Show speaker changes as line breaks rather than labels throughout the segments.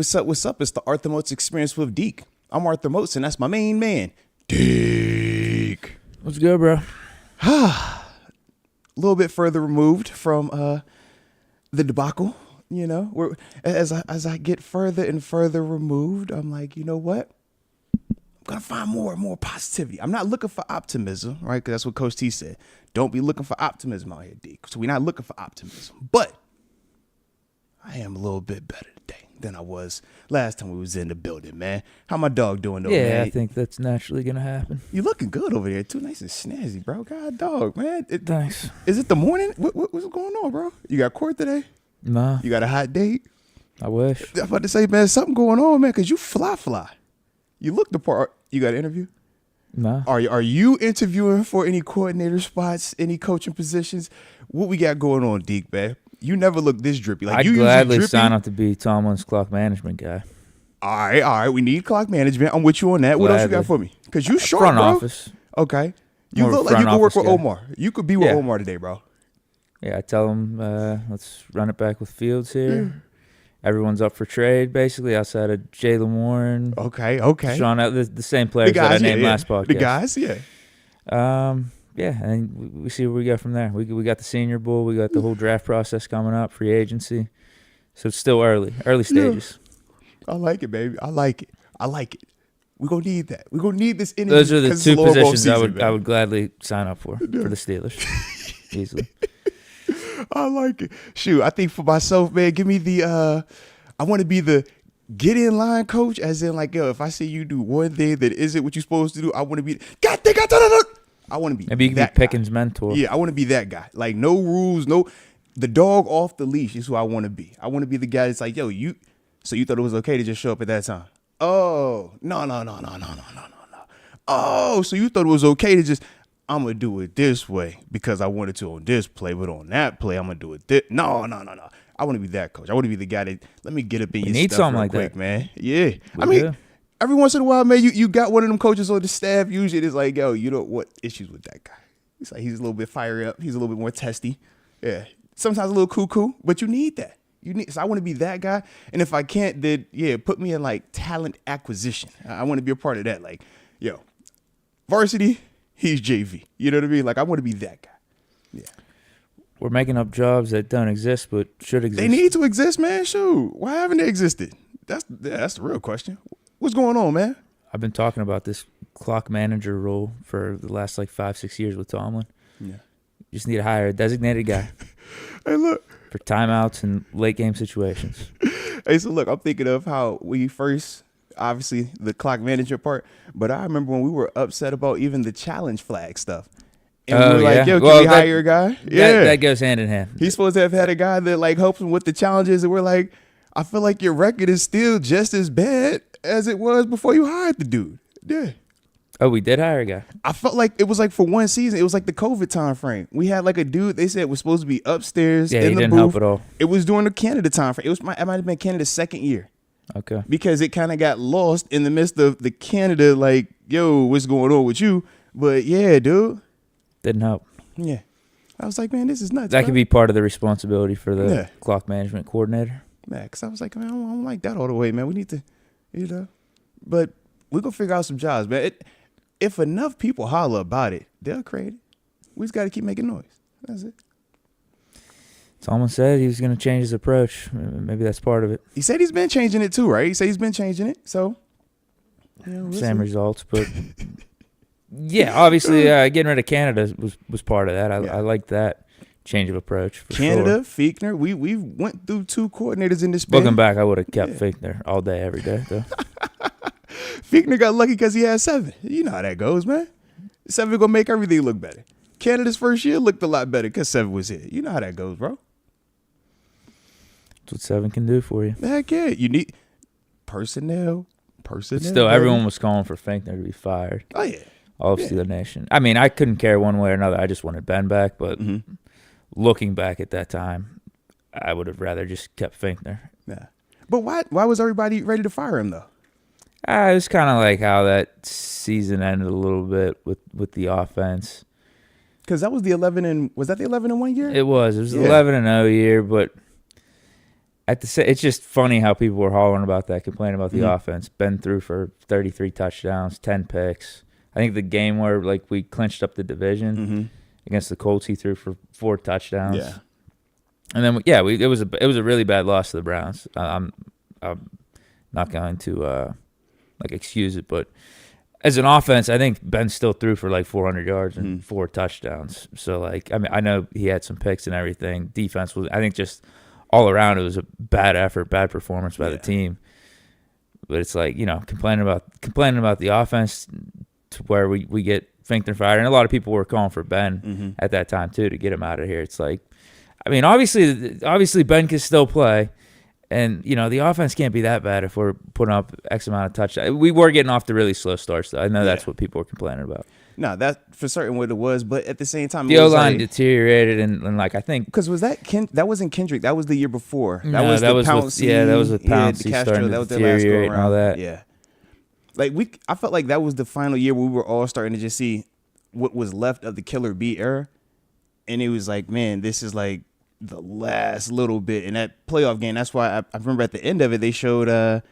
What's up? What's up? It's the Arthur Moats Experience with Deke. I'm Arthur Moats, and that's my main man, Deke.
What's good, bro?
A little bit further removed from the debacle, you know. As I get further and further removed, I'm like, you know what? I'm gonna find more and more positivity. I'm not looking for optimism, right? Because that's what Coach T said. Don't be looking for optimism out here, Deke. So we're not looking for optimism, but I am a little bit better today than I was last time we was in the building, man. How my dog doing, though, man?
Yeah, I think that's naturally going to happen.
You looking good over there, too. Nice and snazzy, bro. God, dog, man.
Thanks.
Is it the morning? What's going on, bro? You got court today?
Nah.
You got a hot date?
I wish.
I'm about to say, man, something going on, man, because you fly. You look the part. You got an interview?
Nah.
Are you interviewing for any coordinator spots, any coaching positions? What we got going on, Deke, man? You never look this drippy. Like,
I'd
you
gladly
drippy.
sign up to be Tomlin's clock management guy.
All right. We need clock management. I'm with you on that. What else you got for me? Because you sharp,
front
bro.
office.
Okay. You
More
look like you
front
could work
office
with
guy.
Omar. You could be with
Yeah.
Omar today, bro.
Yeah, I tell him, let's run it back with Fields here. Everyone's up for trade, basically, outside of Jalen Warren.
Okay.
Sean, the same players that I named last podcast.
The guys, yeah.
Yeah, and we see where we go from there. We got the Senior Bowl. We got the whole draft process coming up, free agency. So it's still early stages.
I like it, baby. I like it. We're going to need that. We're going to need this energy.
Those are the
'cause
two
it's Lord
positions
season,
I would gladly sign up for the Steelers. Easily.
I like it. Shoot, I think for myself, man, give me the I want to be the get in line coach, as in like, yo, if I see you do one thing that isn't what you're supposed to do, I want to be I want to be
Maybe you can
that
be Pickens' mentor.
Yeah, I want to be that guy. Like, no rules, the dog off the leash is who I want to be. I want to be the guy that's like, yo, so you thought it was okay to just show up at that time? Oh, no. Oh, so you thought it was okay to just, I'm going to do it this way because I wanted to on this play, but on that play, I'm going to do it this. No. I want to be that coach. I want to be the guy that, let me get up in your
need
stuff
something
real
like
quick,
that.
man. Yeah.
We do.
Every once in a while, man, you got one of them coaches on the staff. Usually it's like, yo, you know what issues with that guy. It's like he's a little bit fiery up. He's a little bit more testy. Yeah. Sometimes a little cuckoo, but you need that. So I want to be that guy. And if I can't, then, yeah, put me in, like, talent acquisition. I want to be a part of that. Like, yo, varsity, he's JV. You know what I mean? Like, I want to be that guy. Yeah.
We're making up jobs that don't exist but should exist.
They need to exist, man. Shoot. Why haven't they existed? That's the real question. What's going on, man?
I've been talking about this clock manager role for the last, 5-6 years with Tomlin.
Yeah.
You just need to hire a designated guy.
Hey, look.
For timeouts and late game situations.
Hey, so look, I'm thinking of how we first, obviously, the clock manager part, but I remember when we were upset about even the challenge flag stuff. And we were like, yo, can we hire a guy? Yeah.
That goes hand in hand.
He's supposed to have had a guy that, like, helps him with the challenges, and we're like, I feel like your record is still just as bad as it was before you hired the dude. Yeah.
Oh, we did hire a guy.
I felt like it was like for one season. It was like the COVID time frame. We had like a dude they said was supposed to be upstairs in the booth.
Yeah, he didn't help at all.
It was during the Canada time frame. It might have been Canada's second year.
Okay.
Because it kind of got lost in the midst of the Canada, like, yo, what's going on with you? But yeah, dude.
Didn't help.
Yeah. I was like, man, this is nuts.
That
bro.
could be part of the responsibility for the
Yeah.
clock management coordinator.
Man, because I was like, man, I don't like that all the way, man. We need to, But we're going to figure out some jobs, man. If enough people holler about it, they'll create it. We just got to keep making noise. That's it.
Tomlin said he was going to change his approach. Maybe that's part of it.
He said he's been changing it too, right? He said he's been changing it. So, we'll
Same
see.
results, but yeah, obviously getting rid of Canada was part of that. I like that change of approach. For
Canada,
sure.
Fiechner, we went through two coordinators in this span.
Looking back, I would have kept Fiechner all day, every day, though.
Fiechner got lucky because he had 7. You know how that goes, man. 7 gonna make everything look better. Canada's first year looked a lot better because 7 was here. You know how that goes, bro.
That's what 7 can do for you.
Heck yeah. You need personnel.
Still, everyone was calling for Fiechner to be fired.
Oh, yeah.
All of Steeler Nation. I mean, I couldn't care one way or another. I just wanted Ben back, but looking back at that time, I would have rather just kept Fiechner.
Yeah. But why was everybody ready to fire him, though?
It was kind of like how that season ended a little bit with the offense.
Because that was the 11 and was that the 11 in 1 year?
It was 11-0 year, but it's just funny how people were hollering about that, complaining about the
Mhm.
offense. Ben threw for 33 touchdowns, 10 picks. I think the game where like we clinched up the division
Mhm.
against the Colts, he threw for 4 touchdowns.
Yeah.
And then it was a really bad loss to the Browns. I'm not going to like excuse it, but as an offense, I think Ben still threw for like 400 yards and 4 touchdowns. So like, I mean, I know he had some picks and everything. Defense was, I think, just all around, it was a bad effort, bad performance by the team. But it's like, complaining about the offense to where we get Finkner fired, and a lot of people were calling for Ben at that time too to get him out of here. It's like, I mean, obviously Ben can still play, and the offense can't be that bad if we're putting up X amount of touchdowns. We were getting off to really slow starts, though. I know that's what people were complaining about.
No, that's for certain what it was, but at the same time,
the O-line deteriorated, and like I think
because that wasn't Kendrick, that was the year before. That
no,
was
that
the
was
Pouncey,
that was with Pouncey
Castro,
starting
that
to
was their last go
deteriorate and all
around.
that.
Yeah, like I felt like that was the final year where we were all starting to just see what was left of the Killer B era, and it was like, man, this is like the last little bit in that playoff game. That's why I remember at the end of it they showed what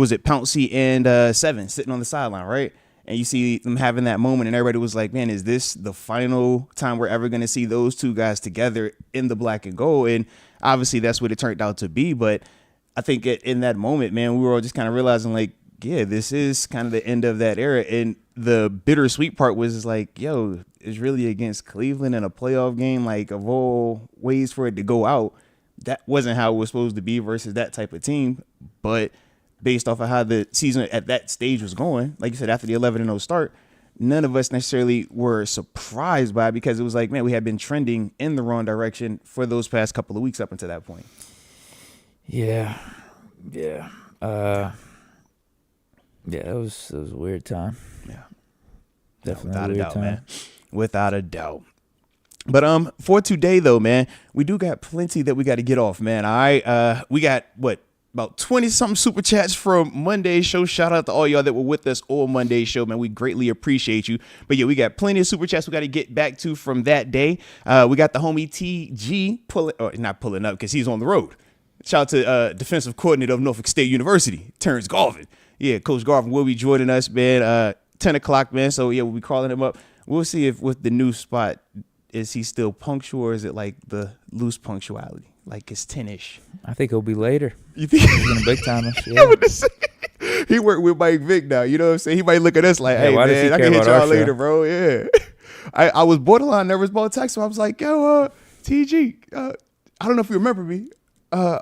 was it, Pouncey and Seven sitting on the sideline, right? And you see them having that moment, and everybody was like, man, is this the final time we're ever going to see those two guys together in the black and gold? And obviously that's what it turned out to be. But I think in that moment, man, we were all just kind of realizing, like, yeah, this is kind of the end of that era. And the bittersweet part was like, yo, it's really against Cleveland in a playoff game, like, of all ways for it to go out. That wasn't how it was supposed to be versus that type of team. But based off of how the season at that stage was going, like you said, after the 11-0 start, none of us necessarily were surprised by it, because it was like, man, we had been trending in the wrong direction for those past couple of weeks up until that point.
Yeah. It was a weird time.
Yeah,
definitely
without a doubt,
time.
man. Without a doubt. But for today though, man, we do got plenty that we got to get off, man. All right, we got about 20-something super chats from Monday's show. Shout out to all y'all that were with us on Monday's show, man. We greatly appreciate you. But yeah, we got plenty of super chats we got to get back to from that day. We got the homie TG not pulling up because he's on the road. Shout out to defensive coordinator of Norfolk State University, Terence Garvin. Yeah, Coach Garvin will be joining us, man, 10 o'clock, man. So yeah, we'll be calling him up. We'll see if with the new spot, is he still punctual, or is it like the loose punctuality? Like it's 10-ish.
I think he'll be later.
You think
he's gonna big time us? Yeah.
He worked with Mike Vick now. You know what I'm saying? He might look at us like, hey, man, I can hit y'all later, bro. Yeah. I was borderline nervous about text him. I was like, yo, TG, I don't know if you remember me.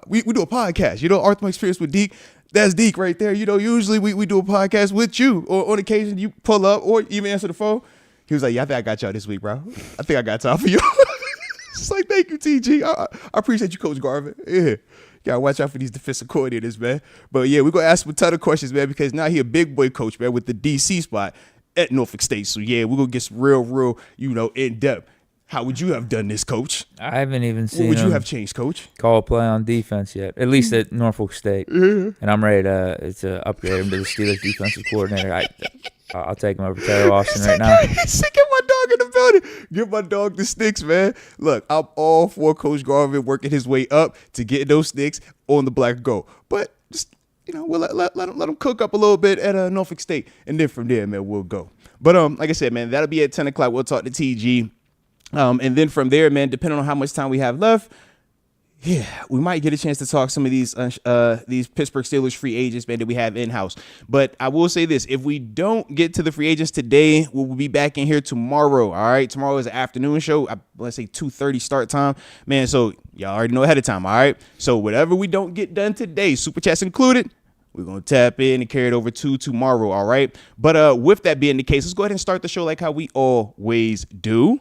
We do a podcast, Arthur Experience with Deke. That's Deke right there. Usually we do a podcast with you, or on occasion you pull up or even answer the phone. He was like, yeah, I think I got y'all this week, bro. I think I got time for you. It's like, thank you, TG. I appreciate you, Coach Garvin. Yeah. You gotta watch out for these defensive coordinators, man. But yeah, we're gonna ask him a ton of questions, man, because now he a big boy coach, man, with the DC spot at Norfolk State. So yeah, we're gonna get some real, in depth. How would you have done this, Coach?
I haven't even seen.
What would you have changed, Coach?
Call a play on defense yet, at least at Norfolk State. Yeah. And I'm ready to upgrade him to the Steelers defensive coordinator. I'll take him over Taylor Austin right now.
Get my dog in the building. Give my dog the sticks, man. Look, I'm all for Coach Garvin working his way up to get those sticks on the black goal. But just, we'll let him cook up a little bit at Norfolk State, and then from there, man, we'll go. But like I said, man, that'll be at 10 o'clock. We'll talk to TG. And then from there, man, depending on how much time we have left, yeah, we might get a chance to talk some of these Pittsburgh Steelers free agents, man, that we have in-house. But I will say this, if we don't get to the free agents today, we'll be back in here tomorrow, all right? Tomorrow is an afternoon show. Let's say 2:30 start time. Man, so y'all already know ahead of time, all right? So whatever we don't get done today, Super Chats included, we're going to tap in and carry it over to tomorrow, all right? But with that being the case, let's go ahead and start the show like how we always do.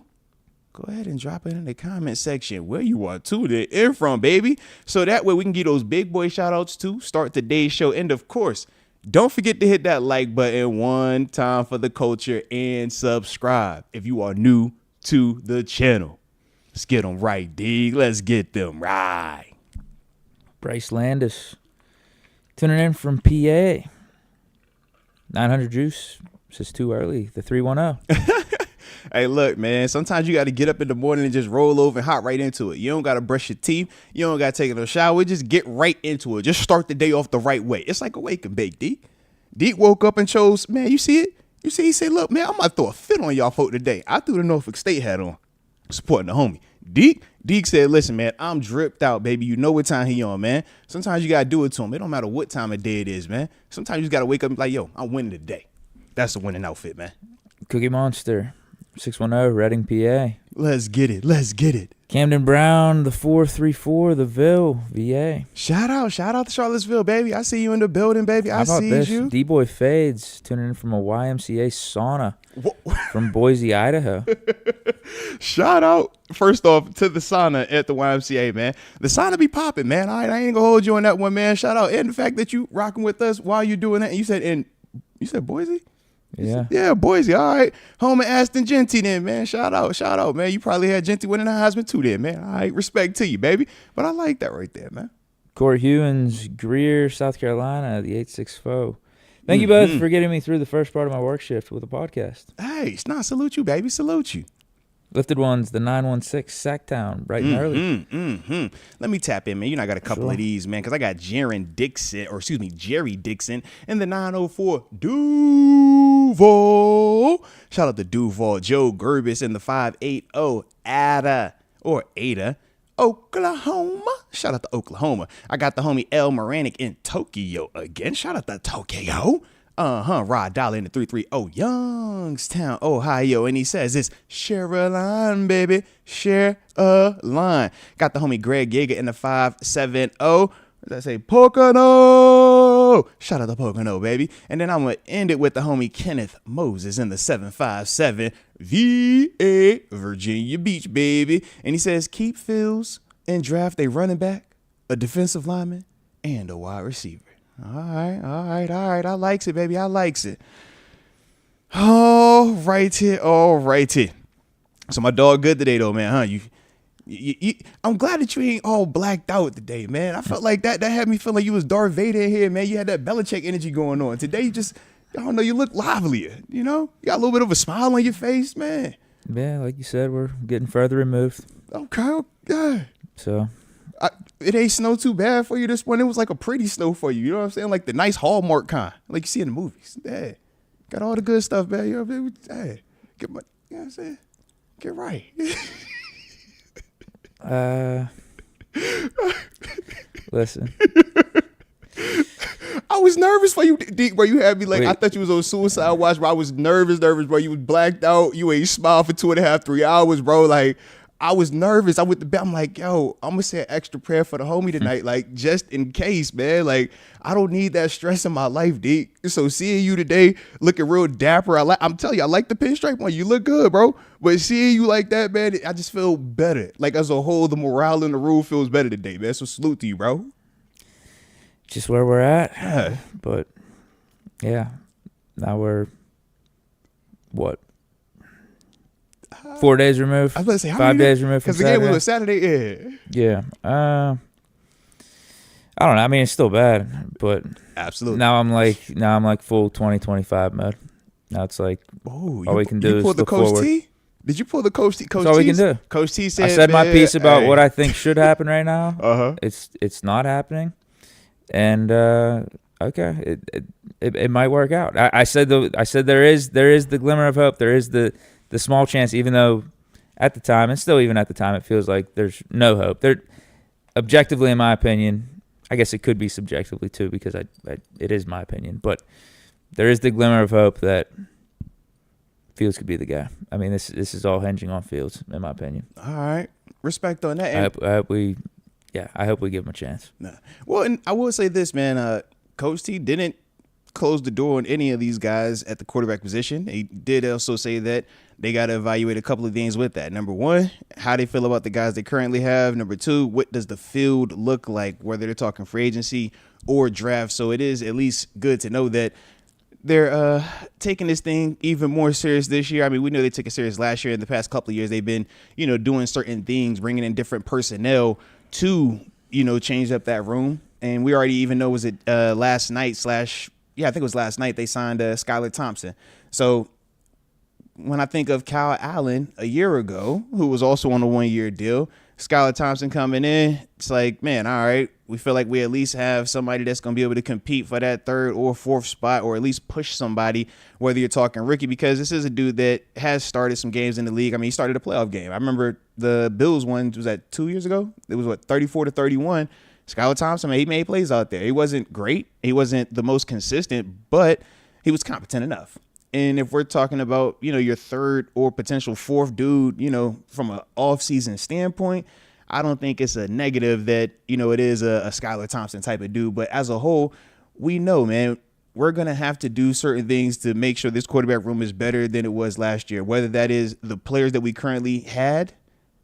Go ahead and drop it in the comment section where you are tuned in from, baby. So that way we can get those big boy shout outs to start today's show. And of course, don't forget to hit that like button one time for the culture and subscribe if you are new to the channel. Let's get them right, dig. Let's get them right.
Bryce Landis tuning in from PA. 900 Juice says too early. The 310.
Hey, look, man. Sometimes you got to get up in the morning and just roll over and hop right into it. You don't got to brush your teeth. You don't got to take a shower. Just get right into it. Just start the day off the right way. It's like a wake and bake, Deke. Deke woke up and chose, man, you see it? You see, he said, look, man, I'm going to throw a fit on y'all folk today. I threw the Norfolk State hat on, supporting the homie. Deke said, listen, man, I'm dripped out, baby. You know what time he on, man. Sometimes you got to do it to him. It don't matter what time of day it is, man. Sometimes you just got to wake up and be like, yo, I'm winning today. That's a winning outfit, man.
Cookie Monster, 610, Reading, PA.
Let's get it. Let's get it.
Camden Brown, the 434, the Ville, VA.
Shout out to Charlottesville, baby. I see you in the building, baby. I see you.
D-Boy Fades, tuning in from a YMCA sauna from Boise, Idaho.
Shout out, first off, to the sauna at the YMCA, man. The sauna be popping, man. All right, I ain't gonna hold you on that one, man. Shout out. And the fact that you rocking with us while you doing that. And you said Boise? Yeah, Boise. All right. Home of Aston Genty then, man. Shout out, man. You probably had Genty winning the Heisman too then, man. All right, respect to you, baby. But I like that right there, man.
Corey Hewins, Greer, South Carolina, the 864. Thank you both for getting me through the first part of my work shift with a podcast.
Hey, salute you, baby. Salute you.
Lifted Ones, the 916, Sacktown, bright and early.
Let me tap in, man. You know, I got a couple of these, man, because I got Jerry Dixon and the 904 Duval. Shout out to Duval. Joe Gerbis in the 580 Ada, Oklahoma. Shout out to Oklahoma. I got the homie El Moranic in Tokyo again. Shout out to Tokyo. Rod Dollar in the 330 Youngstown, Ohio. And he says it's share a line, baby. Share a line. Got the homie Greg Yeager in the 570. What did I say? Pocono. Shout out to Pocono, baby. And then I'm going to end it with the homie Kenneth Moses in the 757 VA, Virginia Beach, baby. And he says keep Fields and draft a running back, a defensive lineman, and a wide receiver. All right. I likes it, baby. I likes it. All righty. So my dog good today, though, man, huh? You I'm glad that you ain't all blacked out today, man. I felt like that had me feeling like you was Darth Vader in here, man. You had that Belichick energy going on. Today, you just, I don't know, you look livelier, you know? You got a little bit of a smile on your face, man.
Yeah, like you said, we're getting further removed.
Okay.
So...
it ain't snow too bad for you this one. It was like a pretty snow for you. You know what I'm saying? Like the nice Hallmark kind, like you see in the movies. Yeah, got all the good stuff, man. You know, hey, you know what I'm saying? Get right.
Listen.
I was nervous for you, Deke, bro. You had me like, I thought you was on suicide watch, bro. I was nervous, bro. You was blacked out. You ain't smiled for 2.5, 3 hours, bro. Like, I was nervous. I went to bed. I'm like, yo, I'm going to say an extra prayer for the homie tonight, like, just in case, man. Like, I don't need that stress in my life, Deke. So seeing you today looking real dapper, I'm telling you, I like the pinstripe one. You look good, bro. But seeing you like that, man, I just feel better. Like, as a whole, the morale in the room feels better today, man. So salute to you, bro.
Just where we're at.
Yeah.
But, yeah, now we're, what? 4 days removed.
I was about to say, how
5 days removed from
Saturday. Because the game was Saturday,
yeah. I don't know. I mean, it's still bad, but
absolutely.
Now I'm like full 2025 mode. Now it's like all we can do is look forward.
T? Did you pull the Coach T?
That's all we can do.
Coach T said,
I said my piece about what I think should happen right now. It's not happening, and okay, it might work out. I said there is the glimmer of hope. There is the small chance, even though at the time, and still even at the time, it feels like there's no hope. There, objectively, in my opinion, I guess it could be subjectively too, because it is my opinion, but there is the glimmer of hope that Fields could be the guy. I mean, this is all hinging on Fields, in my opinion.
All right, respect on that.
I hope we give him a chance.
Nah. Well, and I will say this, man. Coach T didn't close the door on any of these guys at the quarterback position. He did also say that they got to evaluate a couple of things with that. Number one, how they feel about the guys they currently have. Number two, what does the field look like, whether they're talking free agency or draft. So it is at least good to know that they're taking this thing even more serious this year. I mean, we know they took it serious last year. In the past couple of years, they've been, doing certain things, bringing in different personnel to, change up that room. And we already even know, was it last night I think it was last night, they signed Skylar Thompson. So when I think of Kyle Allen a year ago, who was also on a 1-year deal, Skylar Thompson coming in, it's like, man, all right, we feel like we at least have somebody that's going to be able to compete for that third or fourth spot, or at least push somebody, whether you're talking rookie, because this is a dude that has started some games in the league. I mean, he started a playoff game. I remember the Bills one, was that 2 years ago? It was, 34-31. Skylar Thompson, he made plays out there. He wasn't great. He wasn't the most consistent, but he was competent enough. And if we're talking about, your third or potential fourth dude, from an off-season standpoint, I don't think it's a negative that, it is a Skylar Thompson type of dude. But as a whole, we know, man, we're going to have to do certain things to make sure this quarterback room is better than it was last year, whether that is the players that we currently had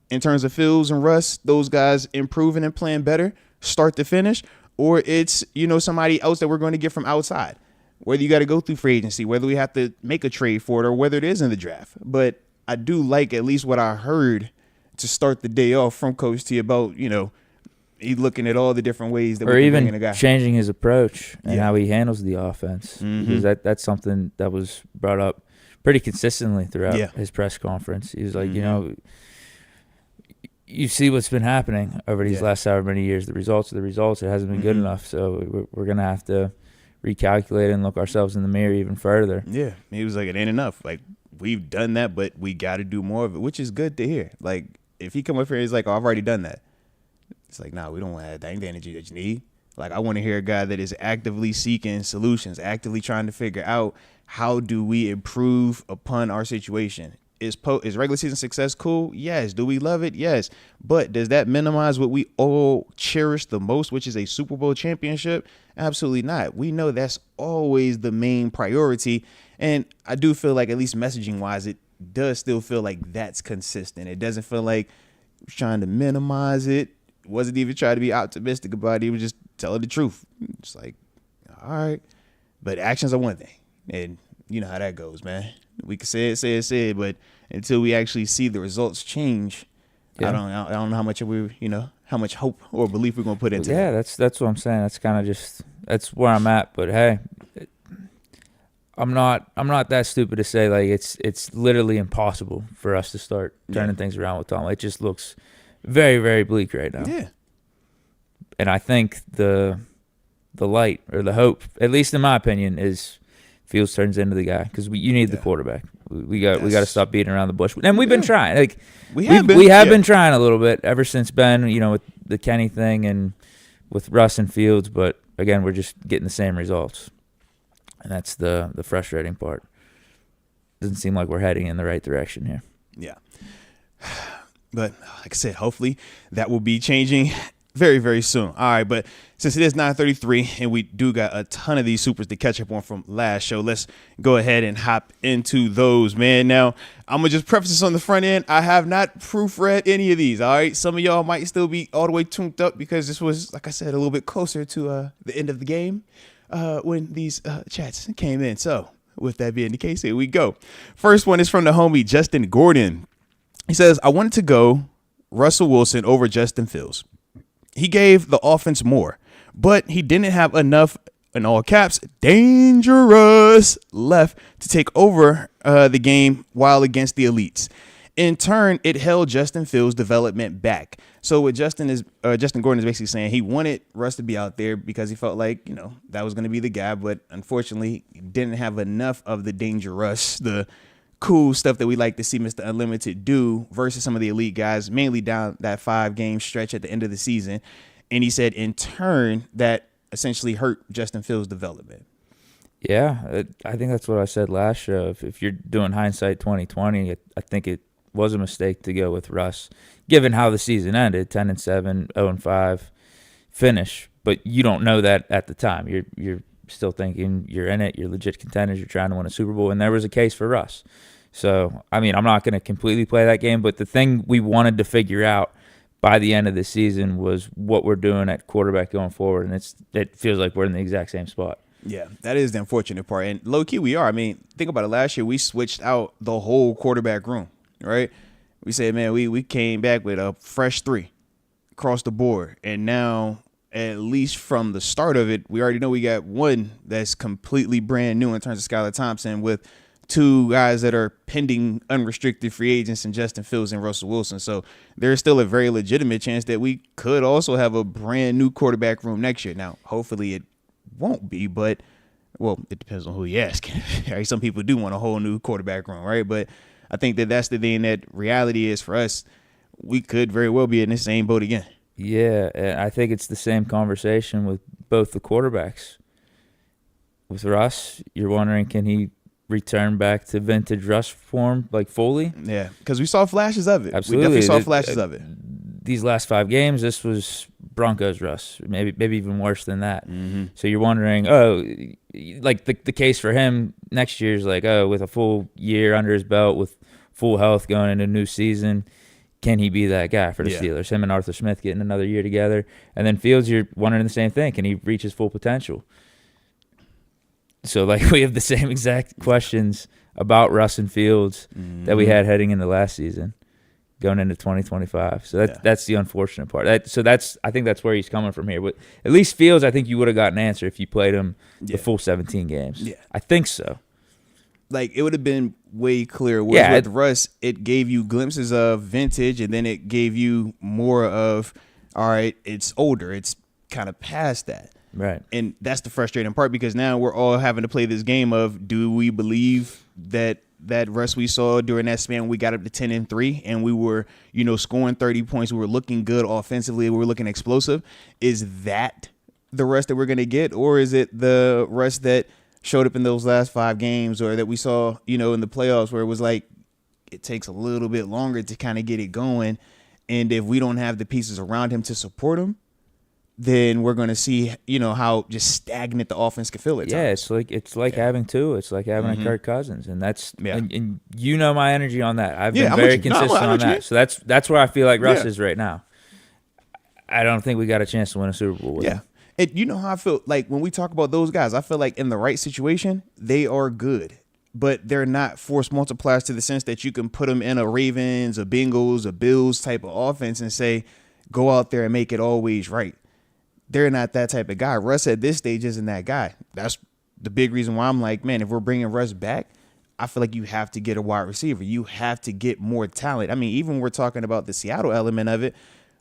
in terms of Fields and Russ, those guys improving and playing better, start to finish, or it's, somebody else that we're going to get from outside. Whether you got to go through free agency, whether we have to make a trade for it, or whether it is in the draft. But I do like at least what I heard to start the day off from Coach T about, he looking at all the different ways that we can bring in a guy.
Or even changing his approach and how he handles the offense.
Mm-hmm.
Because that's something that was brought up pretty consistently throughout his press conference. He was like, you see what's been happening over these last however many years. The results are the results. It hasn't been good enough. So we're going to have to recalculate and look ourselves in the mirror even further.
Yeah. He was like, it ain't enough. Like, we've done that, but we got to do more of it, which is good to hear. Like, if he come up here and he's like, oh, I've already done that. It's like, nah, we don't want the energy that you need. Like, I want to hear a guy that is actively seeking solutions, actively trying to figure out how do we improve upon our situation. Is regular season success cool? Yes. Do we love it? Yes. But does that minimize what we all cherish the most, which is a Super Bowl championship? Absolutely not. We know that's always the main priority. And I do feel like, at least messaging wise, it does still feel like that's consistent. It doesn't feel like trying to minimize it. Wasn't even trying to be optimistic about it. He was just telling the truth. It's like, all right. But actions are one thing. And you know how that goes, man. We can say it, but until we actually see the results change, I don't know how much how much hope or belief we're gonna put into it.
Yeah, that's what I'm saying. That's kind of that's where I'm at. But hey, I'm not that stupid to say like it's literally impossible for us to start turning things around with Tom. It just looks very, very bleak right now.
Yeah.
And I think the light or the hope, at least in my opinion, is Fields turns into the guy, because you need the quarterback. We got to stop beating around the bush, and we've been trying. Like we have been trying a little bit ever since Ben, with the Kenny thing and with Russ and Fields. But again, we're just getting the same results, and that's the frustrating part. Doesn't seem like we're heading in the right direction here.
Yeah, but like I said, hopefully that will be changing very, very soon. All right, but since it is 9:33 and we do got a ton of these supers to catch up on from last show, let's go ahead and hop into those, man. Now, I'm going to just preface this on the front end. I have not proofread any of these, all right? Some of y'all might still be all the way tuned up because this was, like I said, a little bit closer to the end of the game when these chats came in. So with that being the case, here we go. First one is from the homie Justin Gordon. He says, I wanted to go Russell Wilson over Justin Fields. He gave the offense more, but he didn't have enough, in all caps, dangerous left to take over the game while against the elites. In turn, it held Justin Fields' development back. So what Justin Gordon is basically saying, he wanted Russ to be out there because he felt like, that was going to be the guy, but unfortunately, he didn't have enough of the dangerous, the cool stuff that we like to see Mr. Unlimited do versus some of the elite guys, mainly down that 5-game stretch at the end of the season. And he said, in turn, that essentially hurt Justin Fields' development.
Yeah, I think that's what I said last show. If you're doing hindsight 2020, I think it was a mistake to go with Russ, given how the season ended, 10-7, 0-5 finish. But you don't know that at the time. You're still thinking you're in it, you're legit contenders, you're trying to win a Super Bowl, and there was a case for Russ. So, I mean, I'm not going to completely play that game, but the thing we wanted to figure out by the end of the season was what we're doing at quarterback going forward, and it feels like we're in the exact same spot.
Yeah, that is the unfortunate part. And low-key we are. I mean, think about it. Last year we switched out the whole quarterback room, right? We said, man, we came back with a fresh 3 across the board, and now at least from the start of it, we already know we got one that's completely brand new in terms of Skylar Thompson with two guys that are pending unrestricted free agents in Justin Fields and Russell Wilson. So there's still a very legitimate chance that we could also have a brand new quarterback room next year. Now, hopefully it won't be, but well, it depends on who you ask. Right? Some people do want a whole new quarterback room, right? But I think that that's the thing that reality is for us. We could very well be in the same boat again.
Yeah, and I think it's the same conversation with both the quarterbacks. With Russ, you're wondering, can he return back to vintage Russ form, like fully?
Yeah, because we saw flashes of it.
Absolutely.
We definitely saw flashes of it.
These last 5 games, this was Broncos Russ, maybe even worse than that.
Mm-hmm.
So you're wondering, like the case for him next year is like, with a full year under his belt, with full health going into a new season, can he be that guy for the Steelers? Him and Arthur Smith getting another year together. And then Fields, you're wondering the same thing. Can he reach his full potential? So, like, we have the same exact questions about Russ and Fields that we had heading into last season, going into 2025. So that's the unfortunate part. I think that's where he's coming from here. But at least Fields, I think you would have got an answer if you played him the full 17 games. Yeah. I think so.
Like, it would have been way clearer. With Russ, it gave you glimpses of vintage, and then it gave you more of, all right, it's older. It's kind of past that.
Right.
And that's the frustrating part, because now we're all having to play this game of, do we believe that Russ we saw during that span, we got up to 10-3 and we were, scoring 30 points. We were looking good offensively. We were looking explosive. Is that the Russ that we're going to get? Or is it the Russ that showed up in those last 5 games, or that we saw, in the playoffs, where it was like, it takes a little bit longer to kind of get it going. And if we don't have the pieces around him to support him, then we're going to see, how just stagnant the offense can feel at times.
Yeah, it's like having two. It's like having a Kirk Cousins, and that's and my energy on that. I've been very consistent on that. So that's where I feel like Russ is right now. I don't think we got a chance to win a Super Bowl with him.
And you know how I feel like when we talk about those guys, I feel like in the right situation, they are good, but they're not force multipliers to the sense that you can put them in a Ravens, a Bengals, a Bills type of offense and say, go out there and make it always right. They're not that type of guy. Russ at this stage isn't that guy. That's the big reason why I'm like, man, if we're bringing Russ back, I feel like you have to get a wide receiver. You have to get more talent. I mean, even when we're talking about the Seattle element of it,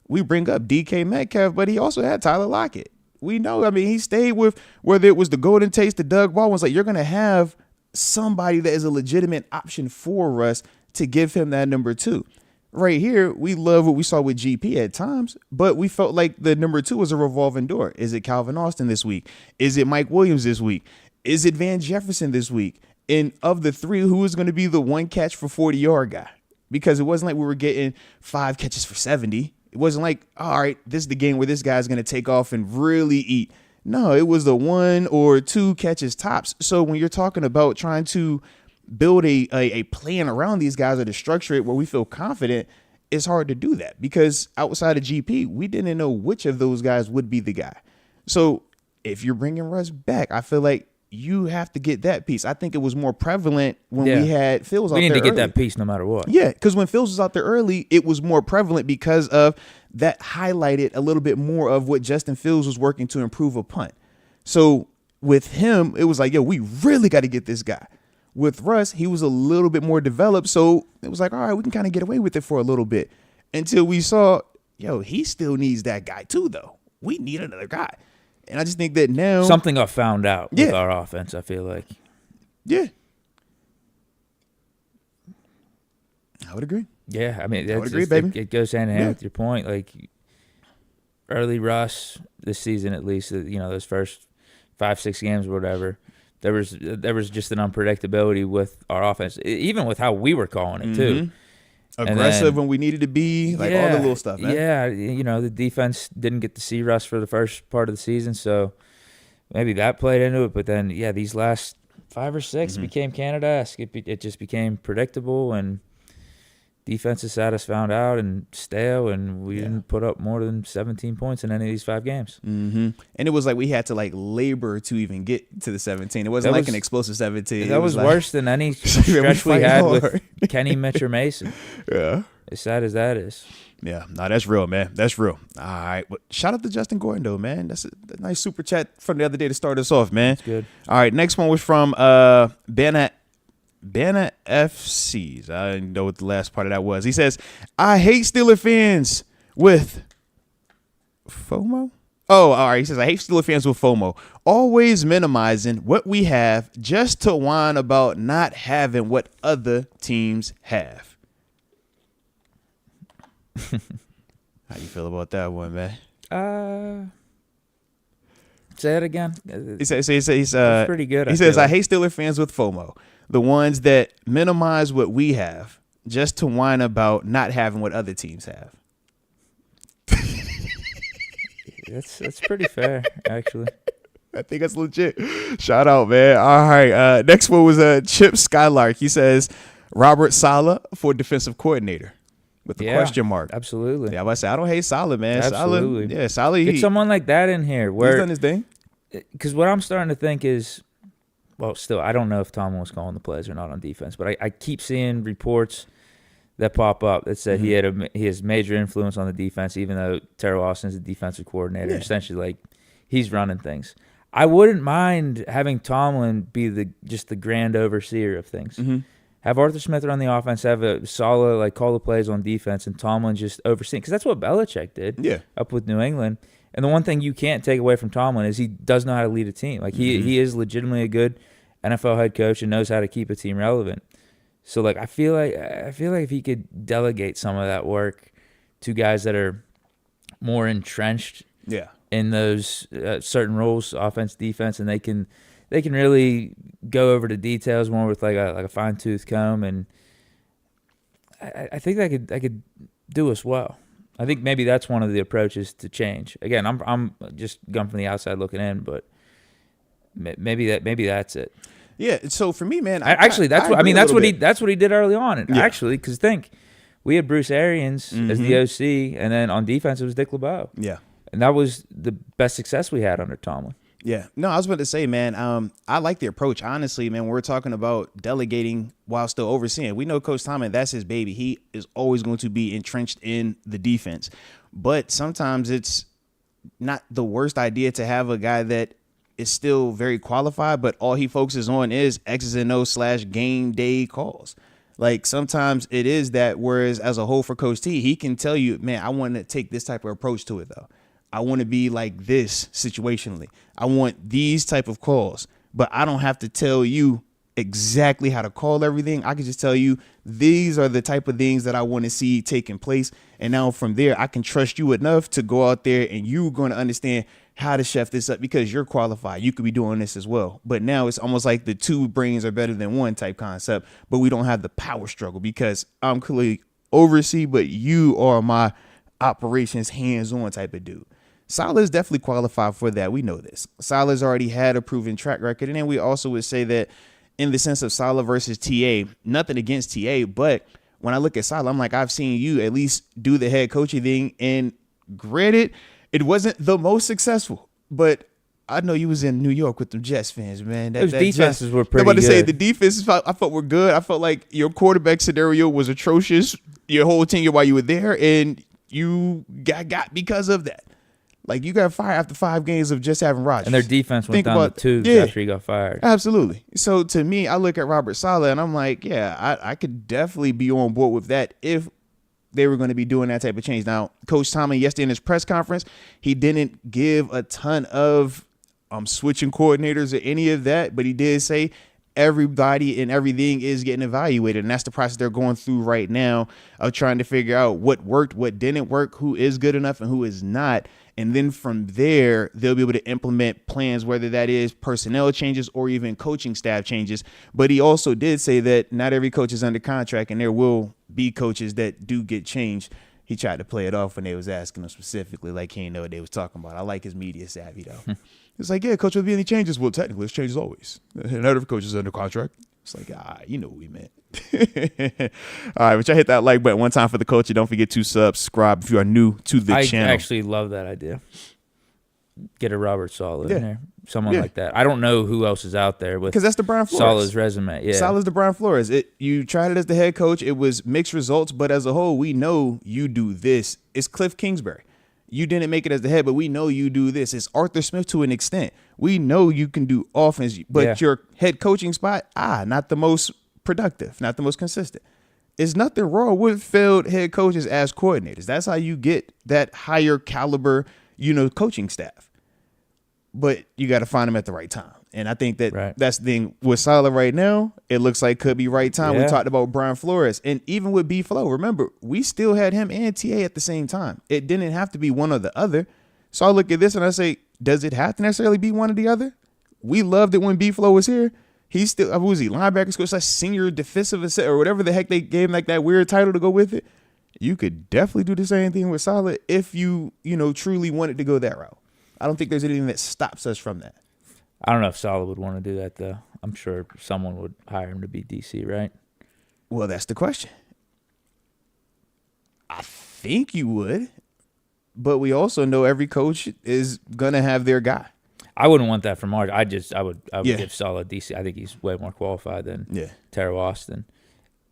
we bring up DK Metcalf, but he also had Tyler Lockett. We know, I mean, he stayed with, whether it was the Golden Taste, the Doug Baldwin's, like, you're going to have somebody that is a legitimate option for Russ to give him that number 2. Right here, we love what we saw with GP at times, but we felt like the number 2 was a revolving door. Is it Calvin Austin this week? Is it Mike Williams this week? Is it Van Jefferson this week? And of the 3, who is going to be the one catch for 40-yard guy? Because it wasn't like we were getting 5 catches for 70. It wasn't like, all right, this is the game where this guy's going to take off and really eat. No, it was the 1 or 2 catches tops. So when you're talking about trying to build a plan around these guys or to structure it where we feel confident, it's hard to do that because outside of GP, we didn't know which of those guys would be the guy. So if you're bringing Russ back, I feel like you have to get that piece. I think it was more prevalent when we had Fields out there.
We need to get
early.
that piece no matter what.
Yeah, because when Fields was out there early, it was more prevalent because of that highlighted a little bit more of what Justin Fields was working to improve a punt. So with him, it was like, yo, we really got to get this guy. With Russ, he was a little bit more developed, so it was like, all right, we can kind of get away with it for a little bit until we saw, yo, he still needs that guy too, though. We need another guy. And I just think that now
something got found out with our offense, I feel like.
Yeah. I would agree.
Yeah, I mean,
I would agree, baby.
It goes hand in hand with your point. Like, early Russ, this season at least, those first 5-6 games or whatever, there was just an unpredictability with our offense, even with how we were calling it, too.
Aggressive when we needed to be, like all the little stuff, man.
Yeah, the defense didn't get to see Russ for the first part of the season, so maybe that played into it. But then, these last 5 or 6 became Canada-esque. It just became predictable, and defenses had us found out and stale, and we didn't put up more than 17 points in any of these 5 games.
Mm-hmm. And it was like we had to labor to even get to the 17. It wasn't like an explosive 17.
That was worse than any stretch we had with Kenny, Mitch, or Mason.
Yeah.
As sad as that is. Yeah,
no, that's real, man. That's real. All right. Well, shout out to Justin Gordon, though, man. That's a nice super chat from the other day to start us off, man.
That's good.
All right. Next one was from Bennett Banner FCs. I didn't know what the last part of that was. He says, I hate Steeler fans with FOMO. Oh, all right. He says, I hate Steeler fans with FOMO. Always minimizing what we have just to whine about not having what other teams have. How you feel about that one, man?
Say it again.
He's
pretty good.
He says, I hate Steeler fans with FOMO. The ones that minimize what we have just to whine about not having what other teams have.
That's pretty fair, actually.
I think that's legit. Shout out, man. All right. Next one was Chip Skylark. He says, Robert Saleh for defensive coordinator with the question mark.
Absolutely.
Yeah, I don't hate Saleh, man.
Absolutely.
Saleh.
Get someone like that in here.
He's done his thing.
Because what I'm starting to think is, well, still, I don't know if Tomlin was calling the plays or not on defense, but I keep seeing reports that pop up that said he has major influence on the defense, even though Terrell Austin's the defensive coordinator. Yeah. Essentially, like, he's running things. I wouldn't mind having Tomlin be just the grand overseer of things. Mm-hmm. Have Arthur Smith run the offense, have a solid, like, call the plays on defense, and Tomlin just overseeing. Because that's what Belichick did up with New England. And the one thing you can't take away from Tomlin is he does know how to lead a team. Like, he is legitimately a good NFL head coach and knows how to keep a team relevant. So, like, I feel like if he could delegate some of that work to guys that are more entrenched in those certain roles, offense, defense, and they can really go over the details more with like a fine-tooth comb, and I think that could do us well. I think maybe that's one of the approaches to change. Again, I'm just going from the outside looking in, but maybe that's it.
Yeah. So for me, man,
that's what he did early on. Actually, because we had Bruce Arians as the OC, and then on defense it was Dick LeBeau. Yeah. And that was the best success we had under Tomlin.
Yeah. No, I was about to say, man, I like the approach. Honestly, man, when we're talking about delegating while still overseeing, we know Coach Tomlin, that's his baby. He is always going to be entrenched in the defense. But sometimes it's not the worst idea to have a guy that is still very qualified, but all he focuses on is X's and O's / game day calls. Like, sometimes it is that, whereas as a whole for Coach T, he can tell you, man, I want to take this type of approach to it, though. I want to be like this situationally. I want these type of calls, but I don't have to tell you exactly how to call everything. I can just tell you these are the type of things that I want to see taking place. And now from there, I can trust you enough to go out there and you're going to understand how to chef this up because you're qualified. You could be doing this as well. But now it's almost like the two brains are better than one type concept, but we don't have the power struggle because I'm clearly oversee, but you are my operations hands-on type of dude. Saleh is definitely qualified for that. We know this. Saleh's already had a proven track record. And then we also would say that in the sense of Saleh versus TA, nothing against TA, but when I look at Saleh, I'm like, I've seen you at least do the head coaching thing. And granted, it wasn't the most successful, but I know you was in New York with them Jets fans, man.
Those defenses were pretty good.
I'm about to say the defenses I felt were good. I felt like your quarterback scenario was atrocious your whole tenure while you were there, and you got because of that. Like, you got fired after 5 games of just having Rodgers.
And their defense went down the tubes after he got fired.
Absolutely. So, to me, I look at Robert Saleh, and I'm like, yeah, I could definitely be on board with that if they were going to be doing that type of change. Now, Coach Tomlin, yesterday in his press conference, he didn't give a ton of switching coordinators or any of that, but he did say everybody and everything is getting evaluated, and that's the process they're going through right now of trying to figure out what worked, what didn't work, who is good enough and who is not. And then from there, they'll be able to implement plans, whether that is personnel changes or even coaching staff changes. But he also did say that not every coach is under contract, and there will be coaches that do get changed. He tried to play it off when they was asking him specifically, like he didn't know what they was talking about. I like his media savvy, though. It's like, yeah, coach, will there be any changes? Well, technically, it's changes always. Not every coach is under contract. It's like, you know what we meant. All right, but y'all hit that like button one time for the culture. Don't forget to subscribe if you are new to the channel.
I actually love that idea. Get a Robert Saleh in there. Someone like that. I don't know who else is out there with,
because that's the Brian Flores.
Saleh's resume. Yeah,
Saleh's the Brian Flores. You tried it as the head coach. It was mixed results, but as a whole, we know you do this. It's Cliff Kingsbury. You didn't make it as the head, but we know you do this. It's Arthur Smith to an extent. We know you can do offense, but your head coaching spot, not the most productive, not the most consistent. There's nothing wrong with failed head coaches as coordinators. That's how you get that higher caliber, coaching staff. But you got to find them at the right time. And I think that that's the thing with Saleh right now. It looks like could be right time. We talked about Brian Flores, and even with B Flow, remember, we still had him and TA at the same time. It didn't have to be one or the other. So I look at this and I say, does it have to necessarily be one or the other? We loved it when B Flow was here. He's still, who was he? Linebackers coach, like senior defensive assistant, or whatever the heck they gave him, like that weird title to go with it. You could definitely do the same thing with Saleh if you truly wanted to go that route. I don't think there's anything that stops us from that.
I don't know if Saleh would want to do that, though. I'm sure someone would hire him to be DC, right?
Well, that's the question. I think you would, but we also know every coach is going to have their guy.
I wouldn't want that from ours. I would give Saleh DC. I think he's way more qualified than Terrell Austin.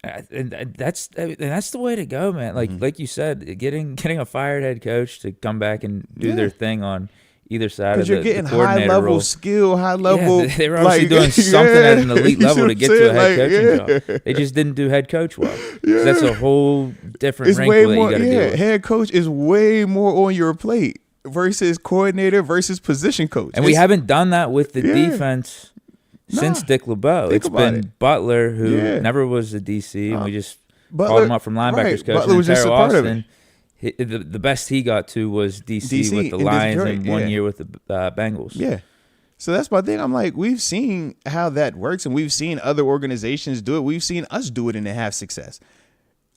And that's the way to go, man. Like you said, getting a fired head coach to come back and do their thing on either side of the
you're getting
high
level skill, high level.
They were obviously doing something at an elite level to get to a head coaching job. They just didn't do head coach well. So that's a whole different wrinkle that you got to deal with.
Head coach is way more on your plate versus coordinator versus position coach.
And we haven't done that with the defense since Dick LeBeau. It's been Butler, who never was a DC, and we just called him up from linebackers coach.
Butler was just a part of it.
The best he got to was DC with the Lions and 1 year with the Bengals.
Yeah. So that's my thing. I'm like, we've seen how that works, and we've seen other organizations do it. We've seen us do it and have success.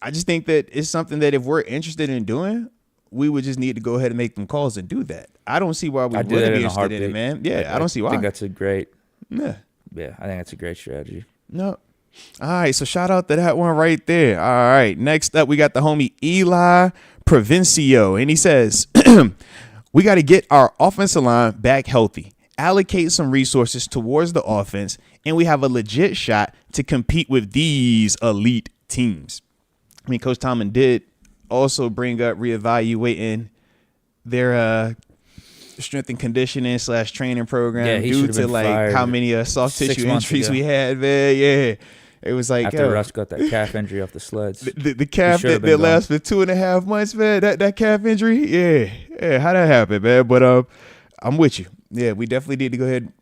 I just think that it's something that if we're interested in doing, we would just need to go ahead and make them calls and do that. I don't see why we wouldn't be interested in it, man. Yeah, I don't see why.
I think that's a great.
Yeah,
I think that's a great strategy.
No. All right, so shout out to that one right there. All right, next up we got the homie Eli Provencio, and he says, we got to get our offensive line back healthy, allocate some resources towards the offense, and we have a legit shot to compete with these elite teams. I mean, Coach Tomlin did also bring up reevaluating their strength and conditioning / training program due to like how many soft tissue injuries we had, man. Yeah. It was like
after Russ got that calf injury off the sleds.
The calf that lasted 2.5 months, man. That calf injury, yeah. How that happened, man? But I'm with you. Yeah, we definitely need to go ahead and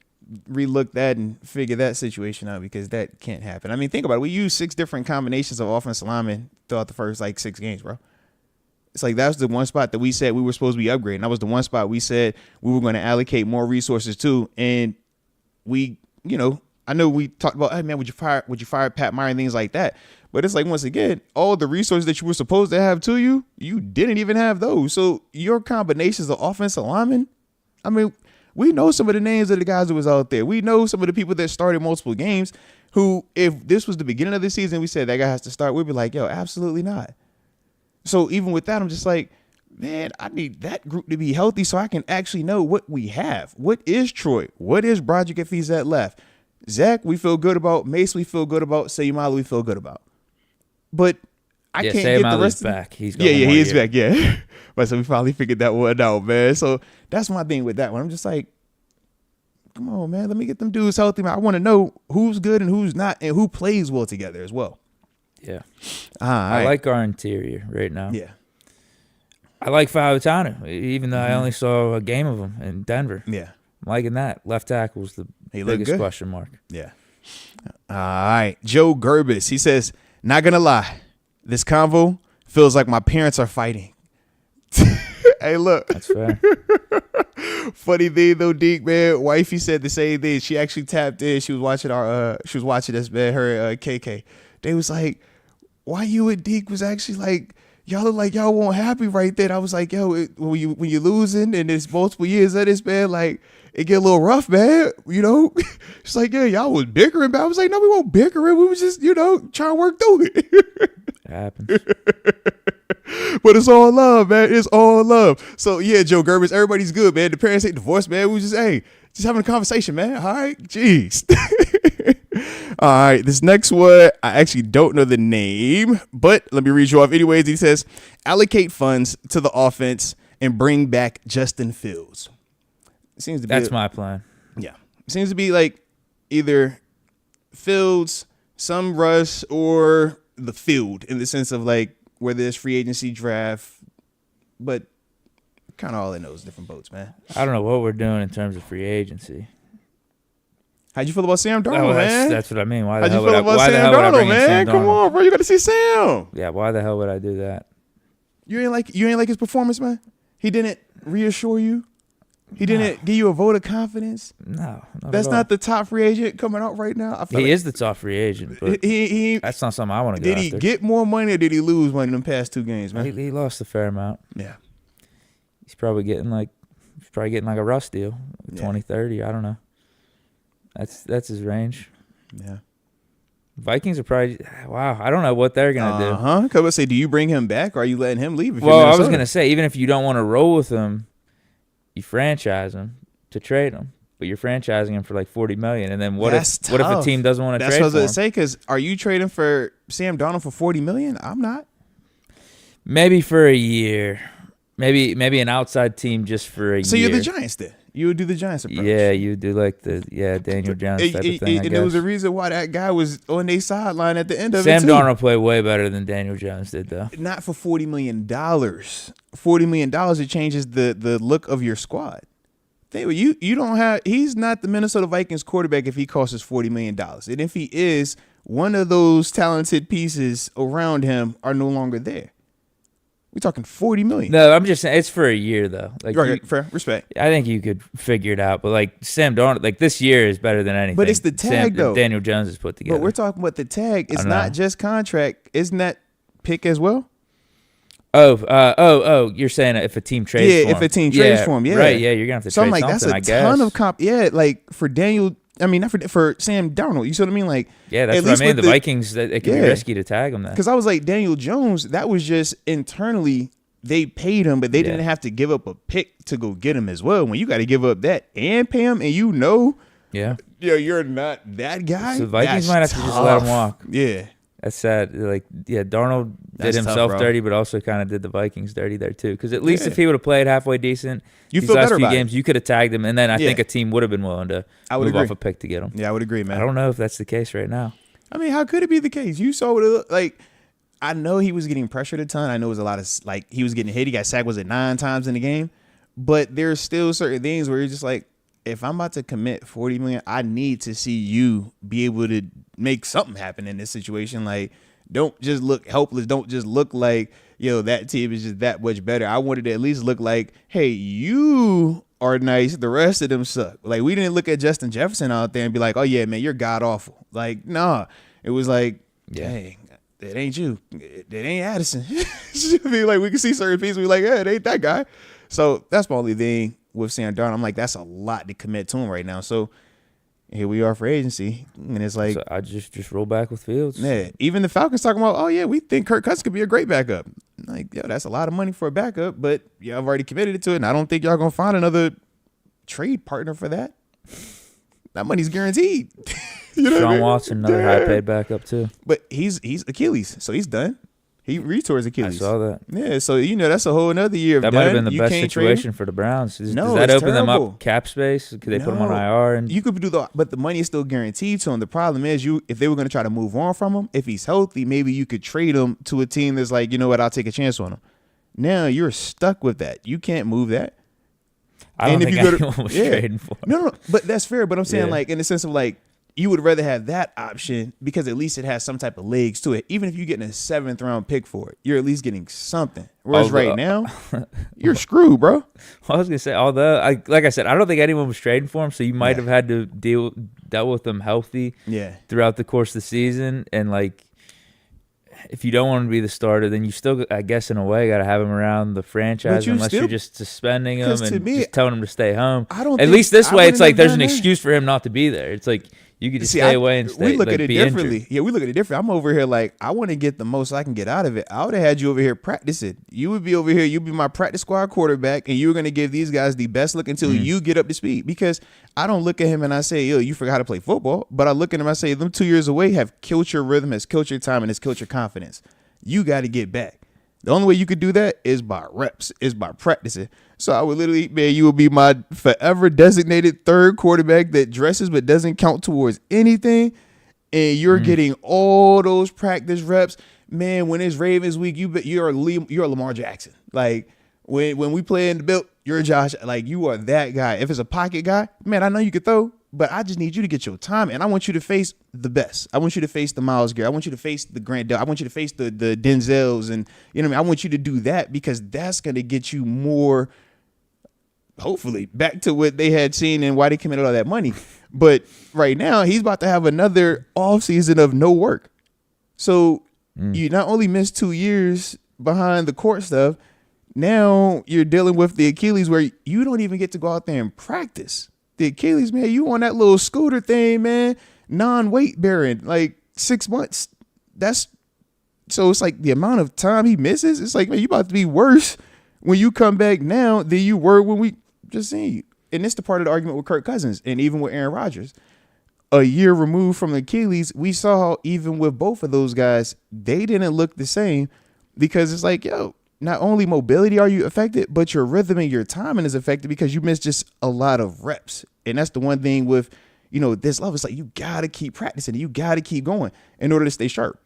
relook that and figure that situation out because that can't happen. I mean, think about it. We used 6 different combinations of offensive linemen throughout the first 6 games, bro. It's like that was the one spot that we said we were supposed to be upgrading. That was the one spot we said we were going to allocate more resources to, and we, I know we talked about, hey man, would you fire Pat Meyer and things like that? But it's like, once again, all the resources that you were supposed to have to you didn't even have those. So your combinations of offensive linemen, I mean, we know some of the names of the guys that was out there. We know some of the people that started multiple games who, if this was the beginning of the season, we said that guy has to start, we'd be like, yo, absolutely not. So even with that, I'm just like, man, I need that group to be healthy so I can actually know what we have. What is Troy? What is Broderick if he's at left? Zach, we feel good about. Mace, we feel good about. Sayumalo, we feel good about. But I can't get the rest of
back. He's
he is back. Yeah, but so we finally figured that one out, man. So that's my thing with that one. I'm just like, come on, man, let me get them dudes healthy, man. I want to know who's good and who's not, and who plays well together as well.
Yeah, I like our interior right now.
Yeah,
I like Fautanu, even though I only saw a game of him in Denver.
Yeah,
I'm liking that. Left tackle was the biggest question mark.
Yeah. All right, Joe Gerbis. He says, not gonna lie, this convo feels like my parents are fighting. Hey, look.
That's fair.
Funny thing though, Deke, man. Wifey said the same thing. She actually tapped in. She was watching us, man. Her KK. They was like, why you and Deke was actually like, y'all look like y'all weren't happy right then. I was like, yo, when you losing and there's multiple years of this, man, like it get a little rough, man. It's like, yeah, y'all was bickering, but I was like, no, we weren't bickering. We was just, trying to work through it.
It happens.
But it's all love, man. It's all love. So yeah, Joe Gerbis, everybody's good, man. The parents ain't divorced, man. We was just having a conversation, man. All right, jeez. All right, this next one, I actually don't know the name, but let me read you off anyways. He says, allocate funds to the offense and bring back Justin Fields. Seems to be
that's my plan.
Yeah, it seems to be like either Fields, some Russ or the field in the sense of like whether it's free agency draft, but kind of all in those different boats, man.
I don't know what we're doing in terms of free agency.
How'd you feel about Sam Darnold, man?
That's what I mean. Why the
How'd
hell
you feel about Sam Darnold, man? Come on, bro. You got to see Sam.
Yeah, why the hell would I do that?
You ain't like his performance, man? He didn't reassure you? He didn't give you a vote of confidence?
No.
That's not the top free agent coming out right now?
He is the top free agent, but that's not something I want to go after.
Did he get more money or did he lose money in the past 2 games, man?
He lost a fair amount.
Yeah.
He's probably getting like a Russ deal, 20, 30, I don't know. That's his range.
Yeah.
Vikings are probably I don't know what they're gonna do.
Because I say, do you bring him back or are you letting him leave?
Well, I was gonna say, even if you don't want to roll with him, you franchise him to trade him, but you're franchising him for like $40 million. And then what if a team doesn't want to trade?
That's what I was
gonna
say. Because are you trading for Sam Darnold for $40 million? I'm not.
Maybe for a year, maybe an outside team just for a year.
So you're the Giants then. You would do the Giants approach.
Yeah, you would do like Daniel Jones type of thing.
And there was a reason why that guy was on their sideline at the end of
Sam
it. Sam
Darnold played way better than Daniel Jones did, though.
Not for $40 million. $40 million, it changes the look of your squad. You don't have. He's not the Minnesota Vikings quarterback if he costs us $40 million. And if he is, one of those talented pieces around him are no longer there. We're talking $40 million.
No, I'm just saying it's for a year though. Like
right, fair, respect.
I think you could figure it out, but like Sam Darnold, like this year is better than anything.
But it's the tag though.
Daniel Jones has put together.
But we're talking about the tag. It's not just contract. Isn't that pick as well?
Oh! You're saying if a team trades for him.
Yeah, if a team trades for him, yeah.
Right, yeah, you're gonna have to trade something.
That's a ton of comp. Yeah, like for Daniel. I mean, not for Sam Darnold. You see what I mean? Like,
yeah, that's what I mean. The Vikings, it can be risky to tag him.
Because I was like Daniel Jones. That was just internally. They paid him, but they didn't have to give up a pick to go get him as well. When you got to give up that and pay him, and you're not that guy.
So the Vikings might have to just let him walk.
Yeah,
that's sad. Like, yeah, Darnold did himself dirty, but also kind of did the Vikings dirty there too. Because at least if he would have played halfway decent, these last few games, you could have tagged him, and then I think a team would have been willing to move off a pick to get him.
Yeah, I would agree, man.
I don't know if that's the case right now.
I mean, how could it be the case? You saw what it looked like. I know he was getting pressured a ton. I know it was a lot of, like, he was getting hit. He got sacked, was it 9 times in the game? But there's still certain things where you're just like, if I'm about to commit $40 million, I need to see you be able to make something happen in this situation. Like, don't just look helpless. Don't just look like, that team is just that much better. I wanted to at least look like, hey, you are nice. The rest of them suck. Like, we didn't look at Justin Jefferson out there and be like, oh, yeah, man, you're god awful. Like, nah. It was like, dang. That ain't you. That ain't Addison. I mean, like, we can see certain pieces. We like, yeah, it ain't that guy. So that's my only thing with Sam Darnold. I'm like, that's a lot to commit to him right now. So here we are for agency, and it's like,
so I just roll back with Fields.
Yeah, even the Falcons talking about, oh yeah, we think Kirk Cousins could be a great backup. Like, that's a lot of money for a backup, but I've already committed to it, and I don't think y'all gonna find another trade partner for that. That money's guaranteed.
Sean Watson, another high-paid backup too.
But he's Achilles, so he's done. He retore his Achilles.
I saw that.
Yeah, so that's a whole another year of
that might have been the best situation for the Browns. Does that open them up cap space? Could they put him on IR? And
you could do but the money is still guaranteed to him. The problem is, if they were going to try to move on from him, if he's healthy, maybe you could trade him to a team that's like, you know what, I'll take a chance on him. Now you're stuck with that. You can't move that.
I don't think anyone was trading for him.
No, but that's fair. But I'm saying, like, in the sense of, like, you would rather have that option because at least it has some type of legs to it. Even if you're getting a 7th round pick for it, you're at least getting something. Whereas right now, you're screwed, bro.
I was gonna say, although, like I said, I don't think anyone was trading for him, so you might have had to dealt with them healthy throughout the course of the season. And like, if you don't want to be the starter, then you still, I guess, in a way, got to have him around the franchise unless you're just suspending him and just telling him to stay home. At least this way, it's like there's an excuse for him not to be there. It's like, you could just stay away and stay.
We look at it differently.
Injured.
Yeah, we look at it different. I'm over here like, I want to get the most I can get out of it. I would have had you over here practicing. You would be over here. You'd be my practice squad quarterback, and you were going to give these guys the best look until you get up to speed. Because I don't look at him and I say, yo, you forgot how to play football. But I look at him and I say, them 2 years away have killed your rhythm, has killed your time, and has killed your confidence. You got to get back. The only way you could do that is by reps, is by practicing. So I would literally, man, you would be my forever designated 3rd quarterback that dresses but doesn't count towards anything. and you're getting all those practice reps, man, when it's Ravens week, you're Lamar Jackson. Like when we play in the build, you're Josh. Like you are that guy. If it's a pocket guy, man, I know you could throw, but I just need you to get your time, and I want you to face the best. I want you to face the Myles Garrett. I want you to face the Grant Dell. I want you to face the Denzels, and you know what I mean. I want you to do that because that's gonna get you more. Hopefully back to what they had seen and why they committed all that money. But right now he's about to have another offseason of no work. So you not only missed 2 years behind the court stuff, now you're dealing with the Achilles where you don't even get to go out there and practice. The Achilles, man, you on that little scooter thing, man, non-weight bearing, like 6 months. So it's like the amount of time he misses, it's like, man, you about to be worse when you come back now than you were when we just seen you. And it's the part of the argument with Kirk Cousins and even with Aaron Rodgers. A year removed from the Achilles, we saw even with both of those guys, they didn't look the same because it's like, yo, not only mobility are you affected, but your rhythm and your timing is affected because you missed just a lot of reps. And that's the one thing with, you know, this level. It's like you got to keep practicing. You got to keep going in order to stay sharp.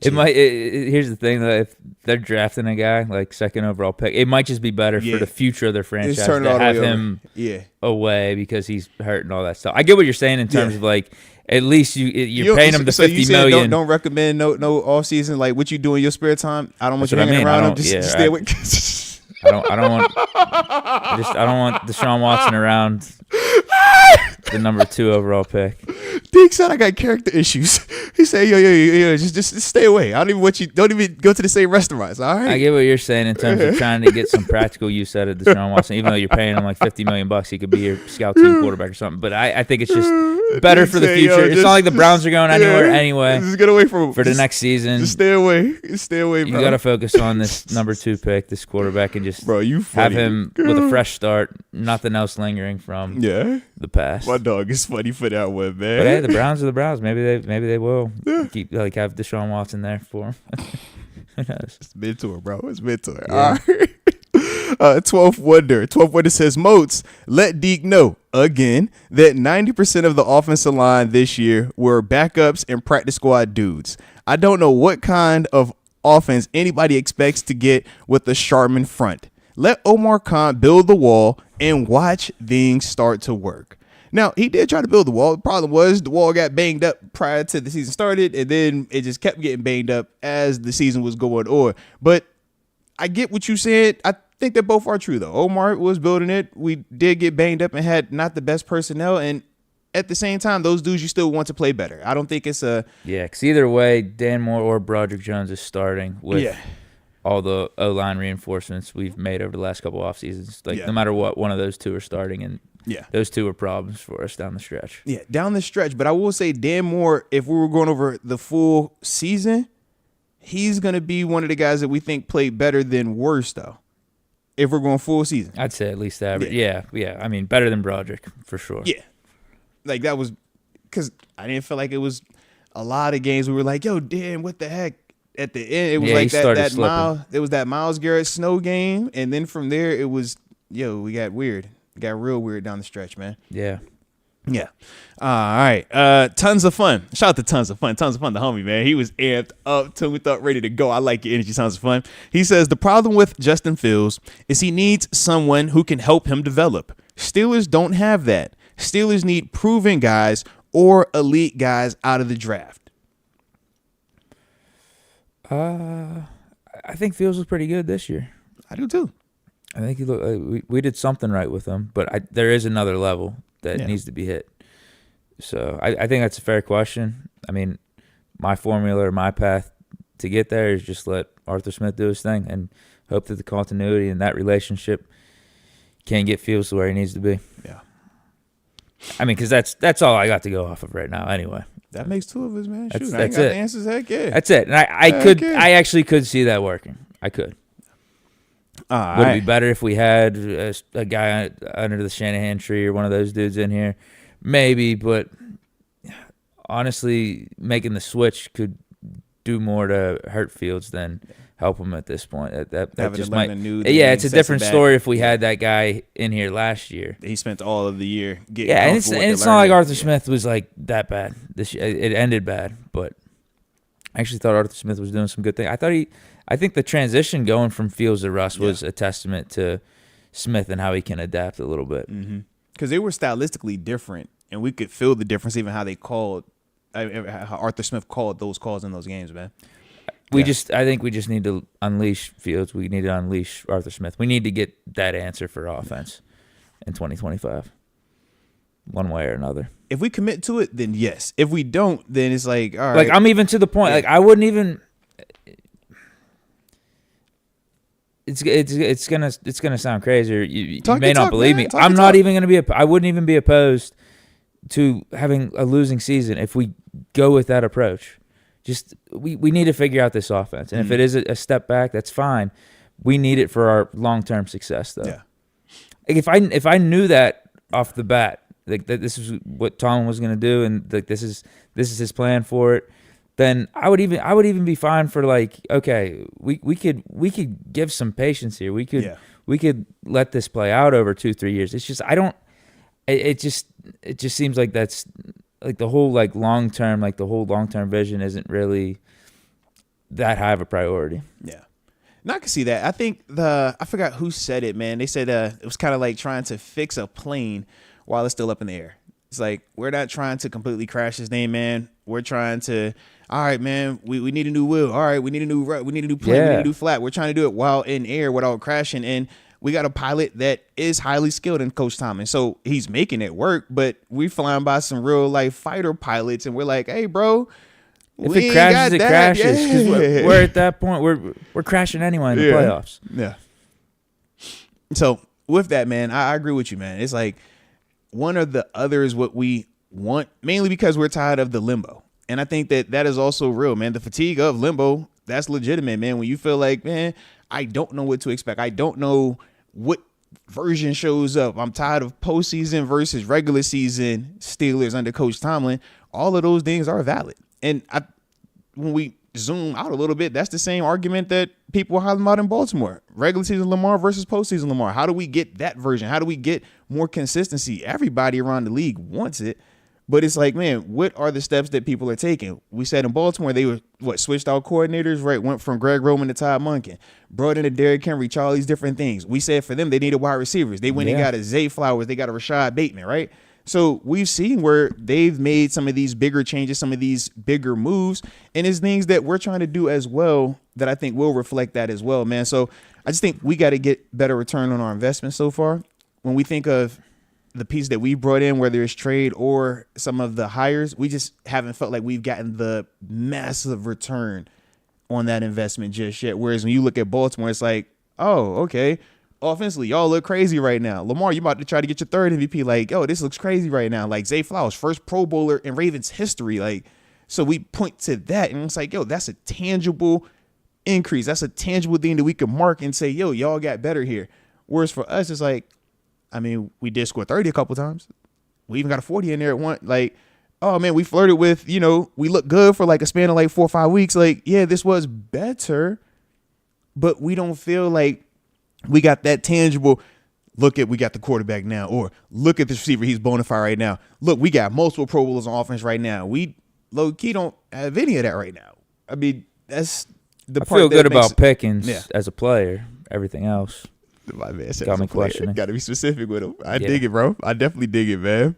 Here's the thing, though. If they're drafting a guy like second overall pick, it might just be better for the future of their franchise to have him away because he's hurt and all that stuff. I get what you're saying in terms of like at least you're paying him the $50 million.
Don't recommend no off season, like what you do in your spare time. I don't want you hanging around him. Just stay away.
I don't want Deshaun Watson around the number 2 overall pick.
Deke said I got character issues. He said, yo, just stay away. Don't even go to the same restaurants. All right.
I get what you're saying in terms of trying to get some practical use out of Deshaun Watson, even though you're paying him like $50 million, he could be your scout team quarterback or something. But I think it's just better for the future. It's not like the Browns are going anywhere anyway.
Just get away from him
for the next season.
Just stay away. Stay away, bro.
You got to focus on this number 2 pick, this quarterback, and just have him with a fresh start. Nothing else lingering from the past.
My dog is funny for that one, man.
But hey, the Browns are the Browns. Maybe they will keep have Deshaun Watson there for him. Who knows?
It's mentor, bro. It's mentor. Yeah. All right. 12th Wonder says, Moats, let Deke know again that 90% of the offensive line this year were backups and practice squad dudes. I don't know what kind of offense anybody expects to get with the Sharman front. Let Omar Khan build the wall and watch things start to work. Now, he did try to build the wall. The problem was the wall got banged up prior to the season started, and then it just kept getting banged up as the season was going on. But I get what you said. I think that both are true, though. Omar was building it. We did get banged up and had not the best personnel, and at the same time, those dudes you still want to play better. I don't think it's a...
Yeah, because either way, Dan Moore or Broderick Jones is starting with all the O-line reinforcements we've made over the last couple off seasons. Like, no matter what, one of those two are starting, and those two are problems for us down the stretch.
Yeah, down the stretch. But I will say Dan Moore, if we were going over the full season, he's going to be one of the guys that we think played better than worse, though, if we're going full season.
I'd say at least average. Yeah. I mean, better than Broderick, for sure.
Yeah. Like, that was because I didn't feel like it was a lot of games we were like, yo, Dan, what the heck? At the end, it was like that Myles Garrett snow game. And then from there, it was, we got weird. It got real weird down the stretch, man.
Yeah.
Yeah. All right. Tons of fun. Shout out to Tons of Fun. Tons of Fun, the homie, man. He was amped up, tuned up, ready to go. I like your energy. Tons of Fun. He says, the problem with Justin Fields is he needs someone who can help him develop. Steelers don't have that. Steelers need proven guys or elite guys out of the draft.
I think Fields was pretty good this year.
I do too.
I think we did something right with him, but there is another level that needs to be hit. So I think that's a fair question. I mean, my formula or my path to get there is just let Arthur Smith do his thing and hope that the continuity in that relationship can get Fields to where he needs to be.
Yeah.
I mean, because that's all I got to go off of right now anyway.
That makes two of us, man. Shoot,
that's
I ain't got
it.
the answers. Heck yeah.
That's it. And I actually could see that working. I could. Would it be better if we had a guy under the Shanahan tree or one of those dudes in here? Maybe, but honestly, making the switch could do more to hurt Fields than help him at this point. That
Having
just
to learn
might.
a new
Yeah,
thing,
it's a
sets it
different
back.
story if we had that guy in here last year.
He spent all of the year getting
Yeah, and
comfortable with
it's
the
not like
learning.
Arthur Smith was like that bad. It ended bad, but I actually thought Arthur Smith was doing some good things. I think the transition going from Fields to Russ was a testament to Smith and how he can adapt a little bit.
Because they were stylistically different, and we could feel the difference even how they called, how Arthur Smith called those calls in those games, man.
I think we just need to unleash Fields. We need to unleash Arthur Smith. We need to get that answer for offense in 2025, one way or another.
If we commit to it, then yes. If we don't, then it's like, all right.
Like, I'm even to the point. Like, I wouldn't even. It's gonna sound crazy. You may not believe me. I'm not even gonna be. I wouldn't even be opposed to having a losing season if we go with that approach. Just we need to figure out this offense, and if it is a step back, that's fine. We need it for our long-term success, though.
Yeah.
Like if I knew that off the bat, like that this is what Tomlin was gonna do, and like this is his plan for it, then I would even be fine for like, okay, we could give some patience here. We could let this play out over 2-3 years. It's just it just seems like that's like the whole long term vision isn't really that high of a priority.
Yeah. And I can see that. I think I forgot who said it, man. They said it was kind of like trying to fix a plane while it's still up in the air. It's like, we're not trying to completely crash this thing, man. We're trying to, all right, man, we need a new wheel. All right, we need a new plane. We need a new flat. We're trying to do it while in air without crashing. And we got a pilot that is highly skilled in Coach Tomlin. So he's making it work, but we flying by some real life fighter pilots, and we're like, hey, bro,
if it crashes, it crashes. Because we're at that point, we're crashing anyway in the playoffs.
Yeah. So with that, man, I agree with you, man. It's like one of the others what we want, mainly because we're tired of the limbo. And I think that is also real, man. The fatigue of limbo, that's legitimate, man. When you feel like, man, I don't know what to expect. I don't know what version shows up. I'm tired of postseason versus regular season Steelers under Coach Tomlin. All of those things are valid. And when we zoom out a little bit, that's the same argument that people are hollering about in Baltimore. Regular season Lamar versus postseason Lamar. How do we get that version? How do we get more consistency? Everybody around the league wants it. But it's like, man, what are the steps that people are taking? We said in Baltimore, they were, switched out coordinators, right? Went from Greg Roman to Todd Monken. Brought in a Derrick Henry, all these different things. We said for them, they needed wide receivers. They went and got a Zay Flowers. They got a Rashad Bateman, right? So we've seen where they've made some of these bigger changes, some of these bigger moves, and it's things that we're trying to do as well that I think will reflect that as well, man. So I just think we got to get better return on our investment so far. When we think of the piece that we brought in, whether it's trade or some of the hires, we just haven't felt like we've gotten the massive return on that investment just yet. Whereas when you look at Baltimore, it's like, oh, okay, offensively, y'all look crazy right now. Lamar, you about to try to get your third MVP. Like, oh, this looks crazy right now. Like Zay Flowers, first Pro Bowler in Ravens history. Like, so we point to that, and it's like, yo, that's a tangible increase. That's a tangible thing that we can mark and say, yo, y'all got better here. Whereas for us, it's like, I mean, we did score 30 a couple times. We even got a 40 in there at one. Like, oh, man, we flirted with, we look good for like a span of like 4 or 5 weeks. Like, yeah, this was better, but we don't feel like we got that tangible, we got the quarterback now, or look at this receiver, he's bona fide right now. Look, we got multiple Pro Bowlers on offense right now. We low-key don't have any of that right now. I mean, that's the part
I feel
that
good
makes
about Pickens as a player. Everything else.
My man said
got me questioning.
Got to be specific with him. I dig it, bro. I definitely dig it, man.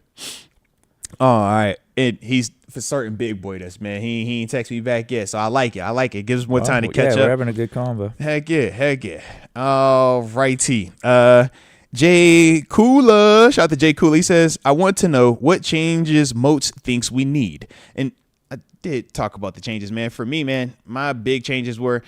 All right. And he's for certain big boy this, man. He ain't text me back yet, so I like it. Gives us more time to catch up.
We're having a good combo.
Heck yeah. All righty. Jay Kula, shout out to Jay Kula. He says, I want to know what changes Moats thinks we need. And I did talk about the changes, man. For me, man, my big changes were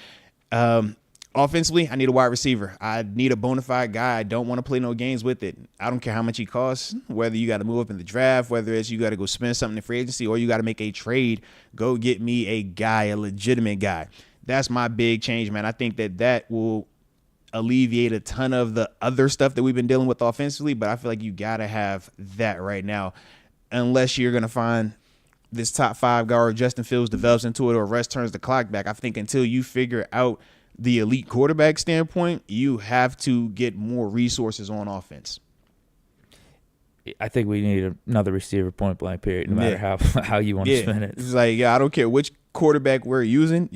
offensively, I need a wide receiver. I need a bona fide guy. I don't want to play no games with it. I don't care how much he costs, whether you got to move up in the draft, whether it's you got to go spend something in free agency, or you got to make a trade. Go get me a guy, a legitimate guy. That's my big change, man. I think that will alleviate a ton of the other stuff that we've been dealing with offensively, but I feel like you got to have that right now unless you're going to find this top 5 guy or Justin Fields develops into it or Russ turns the clock back. I think until you figure out the elite quarterback standpoint, you have to get more resources on offense.
I think we need another receiver point blank period, no matter how you want to spin it.
It's like, I don't care which quarterback we're using.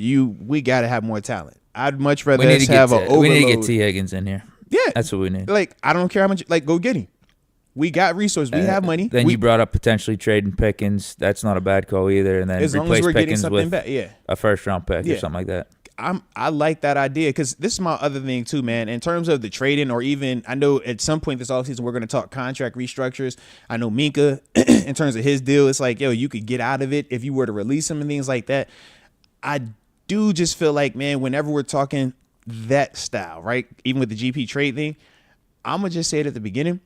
We got to have more talent. I'd much rather
We need to
have an overload.
We need to get T. Higgins in here.
Yeah.
That's what we need.
Like, I don't care how much. Like, go get him. We got resources. We have money.
Then you brought up potentially trading Pickens. That's not a bad call either. And then
as long as we're getting
Pickens
something
with
back. Yeah.
a first-round pick or something like that.
I like that idea because this is my other thing too, man. In terms of the trading, or even I know at some point this offseason we're going to talk contract restructures. I know Minka, in terms of his deal, it's like, yo, you could get out of it if you were to release him and things like that. I do just feel like, man, whenever we're talking that style, right, even with the GP trade thing, I'm gonna just say it at the beginning.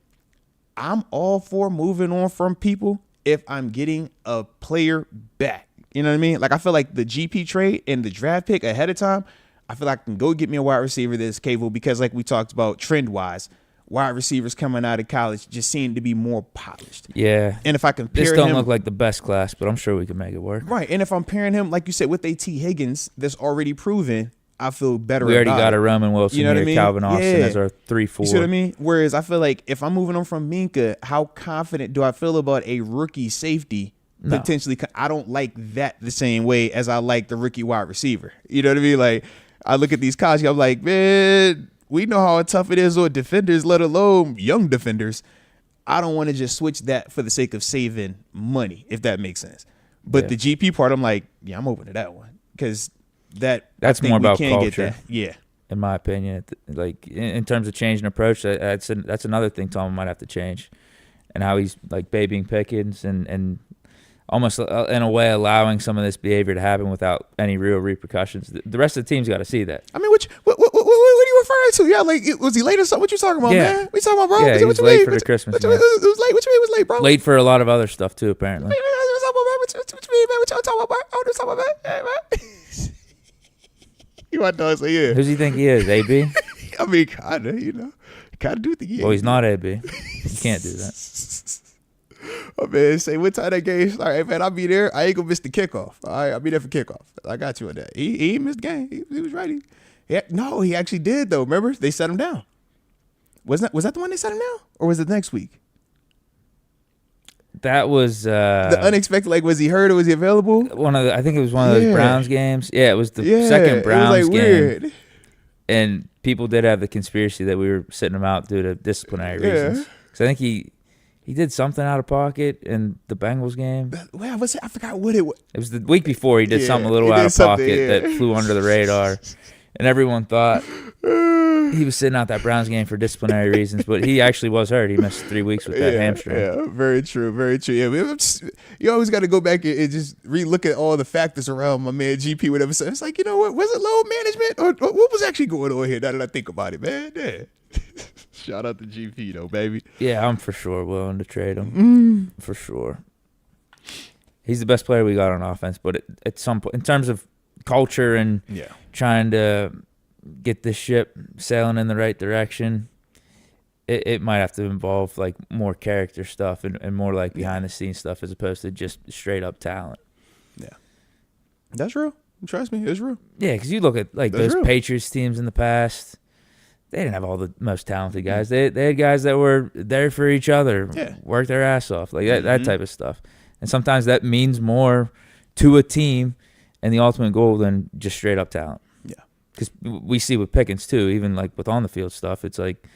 I'm all for moving on from people if I'm getting a player back. You know what I mean? Like, I feel like the GP trade and the draft pick ahead of time, I feel like I can go get me a wide receiver that's capable because, like we talked about trend-wise, wide receivers coming out of college just seem to be more polished.
Yeah.
And if I compare
this
him...
don't look like the best class, but I'm sure we can make it work.
Right. And if I'm pairing him, like you said, with a T. Higgins that's already proven, I feel better about it.
We already got a Roman Wilson here, I mean? Calvin Austin as our 3-4.
You see what I mean? Whereas I feel like if I'm moving on from Minka, how confident do I feel about a rookie safety? Potentially, I don't like that the same way as I like the rookie wide receiver. You know what I mean? Like, I look at these college, I'm like, man, we know how tough it is on defenders, let alone young defenders. I don't want to just switch that for the sake of saving money, if that makes sense. But the GP part, I'm like, yeah, I'm open to that one because that's
more about culture.
Get that. Yeah,
in my opinion, like in terms of changing approach, that's another thing Tom might have to change, and how he's like babying Pickens and almost in a way allowing some of this behavior to happen without any real repercussions. The rest of the team's got to see that.
I mean, what are you referring to? Yeah, like, was he late or something? What you talking about, man? What you talking about, bro?
Yeah, he was late for the Christmas.
It was late. What you mean it was late, bro?
Late for a lot of other stuff too, apparently.
What you mean, man? What y'all talking about, bro? What you talking about, man? Hey, man. You want to say, yeah.
Who's he think he is, AB?
I mean, kind of, you know. Kind of do think he is.
Well, he's not AB. You can't do that.
Oh, man, say what time that game start? Hey, man, I'll be there. I ain't going to miss the kickoff. All right, I'll be there for kickoff. I got you on that. He missed the game. He was ready. No, he actually did, though. Remember? They set him down. Was that the one they set him down? Or was it next week?
That was
the unexpected. Like, was he hurt or was he available?
I think it was one of those Browns games. Yeah, it was the second Browns
it was like
game.
Weird.
And people did have the conspiracy that we were sitting him out due to disciplinary reasons. Because I think he did something out of pocket in the Bengals game.
Well, I forgot what it was.
It was the week before he did something a little out of pocket that flew under the radar. And everyone thought he was sitting out that Browns game for disciplinary reasons, but he actually was hurt. He missed 3 weeks with that hamstring. Yeah,
very true, very true. Yeah, you always got to go back and just re-look at all the factors around my man GP, whatever. So it's like, you know what? Was it load management or what was actually going on here? Now that I think about it, man. Yeah. Shout out to GP though, baby.
Yeah, I'm for sure willing to trade him. For sure. He's the best player we got on offense, but at some point, in terms of culture and trying to get this ship sailing in the right direction, it might have to involve like more character stuff and more like behind the scenes stuff as opposed to just straight up talent. Yeah,
that's real. Trust me, it's real.
Yeah, because you look at like those Patriots teams in the past, they didn't have all the most talented guys. They had guys that were there for each other, worked their ass off, like that type of stuff. And sometimes that means more to a team and the ultimate goal than just straight up talent. Yeah. Because we see with Pickens too, even like with on the field stuff, it's like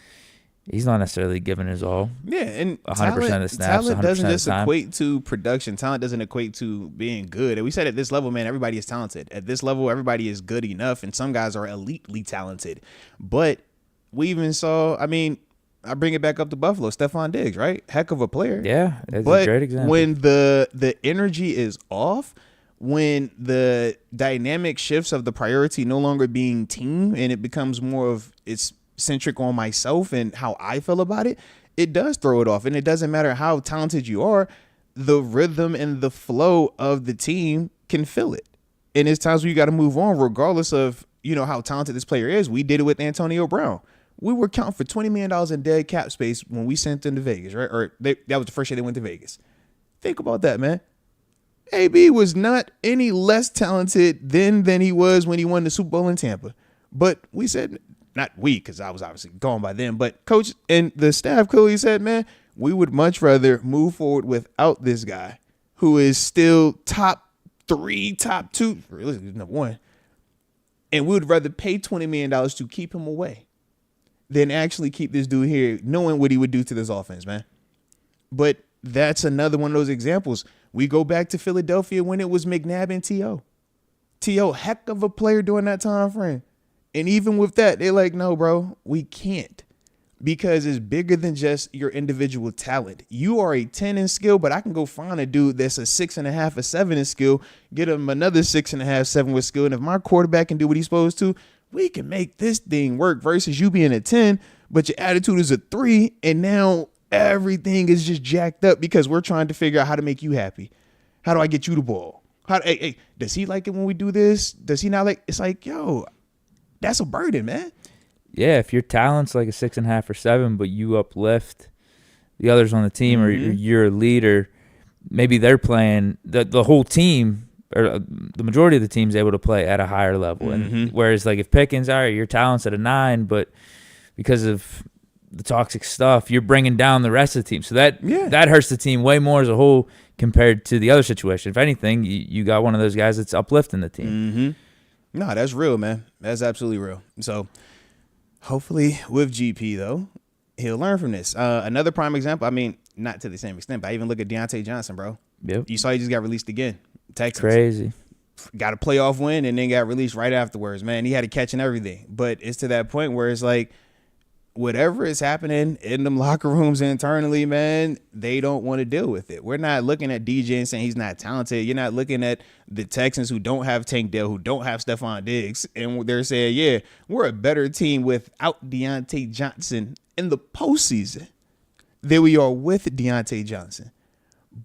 he's not necessarily giving his all.
Yeah, and
100% of the snaps,
talent
100%
doesn't
of
just
the time.
equate to production. Talent doesn't equate to being good. And we said at this level, man, everybody is talented. At this level, everybody is good enough, and some guys are elitely talented. But we even saw, I mean, I bring it back up to Buffalo, Stephon Diggs, right? Heck of a player.
Yeah, that's a great example.
When the energy is off, when the dynamic shifts of the priority no longer being team and it becomes more of it's centric on myself and how I feel about it, it does throw it off. And it doesn't matter how talented you are, the rhythm and the flow of the team can feel it. And it's times where you got to move on regardless of, you know, how talented this player is. We did it with Antonio Brown. We were counting for $20 million in dead cap space when we sent them to Vegas, right? Or that was the first year they went to Vegas. Think about that, man. AB was not any less talented then than he was when he won the Super Bowl in Tampa. But we said, not we, because I was obviously gone by then, but coach and the staff clearly said, man, we would much rather move forward without this guy who is still top 3, top 2, really number 1. And we would rather pay $20 million to keep him away than actually keep this dude here, knowing what he would do to this offense, man. But that's another one of those examples. We go back to Philadelphia when it was McNabb and T.O. T.O., heck of a player during that time frame. And even with that, they're like, no, bro, we can't. Because it's bigger than just your individual talent. You are a 10 in skill, but I can go find a dude that's a 6.5, a 7 in skill, get him another 6.5, 7 with skill. And if my quarterback can do what he's supposed to, we can make this thing work versus you being a 10, but your attitude is a 3. And now everything is just jacked up because we're trying to figure out how to make you happy. How do I get you the ball? Hey, does he like it when we do this? Does he not like? It's like, yo, that's a burden, man.
Yeah, if your talent's like a 6.5 or 7, but you uplift the others on the team, or you're a leader, maybe they're playing the whole team, or the majority of the team's able to play at a higher level. And whereas like if Pickens, all right, your talent's at a 9, but because of the toxic stuff, you're bringing down the rest of the team. So that hurts the team way more as a whole compared to the other situation. If anything, you got one of those guys that's uplifting the team.
No, that's real, man. That's absolutely real. So hopefully with GP, though, he'll learn from this. Another prime example, I mean, not to the same extent, but I even look at Deontay Johnson, bro.
Yep.
You saw he just got released again. Texans.
Crazy.
Got a playoff win and then got released right afterwards, man. He had a catch and everything. But it's to that point where it's like, whatever is happening in them locker rooms internally, man, they don't want to deal with it. We're not looking at DJ and saying he's not talented. You're not looking at the Texans who don't have Tank Dell, who don't have Stephon Diggs, and they're saying, yeah, we're a better team without Deontay Johnson in the postseason than we are with Deontay Johnson.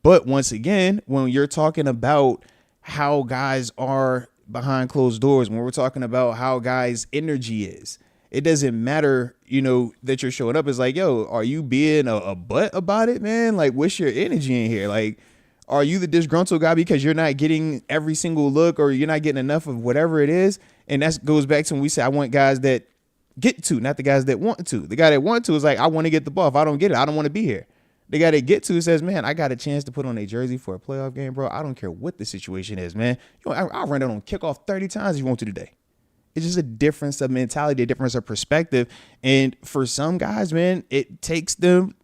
But once again, when you're talking about how guys are behind closed doors, when we're talking about how guys' energy is, it doesn't matter, that you're showing up. It's like, yo, are you being a butt about it, man? Like, what's your energy in here? Like, are you the disgruntled guy because you're not getting every single look or you're not getting enough of whatever it is? And that goes back to when we say I want guys that get to, not the guys that want to. The guy that want to is like, I want to get the ball. If I don't get it, I don't want to be here. The guy that get to says, man, I got a chance to put on a jersey for a playoff game, bro. I don't care what the situation is, man. I'll run it on kickoff 30 times if you want to today. It's just a difference of mentality, a difference of perspective. And for some guys, man, it takes them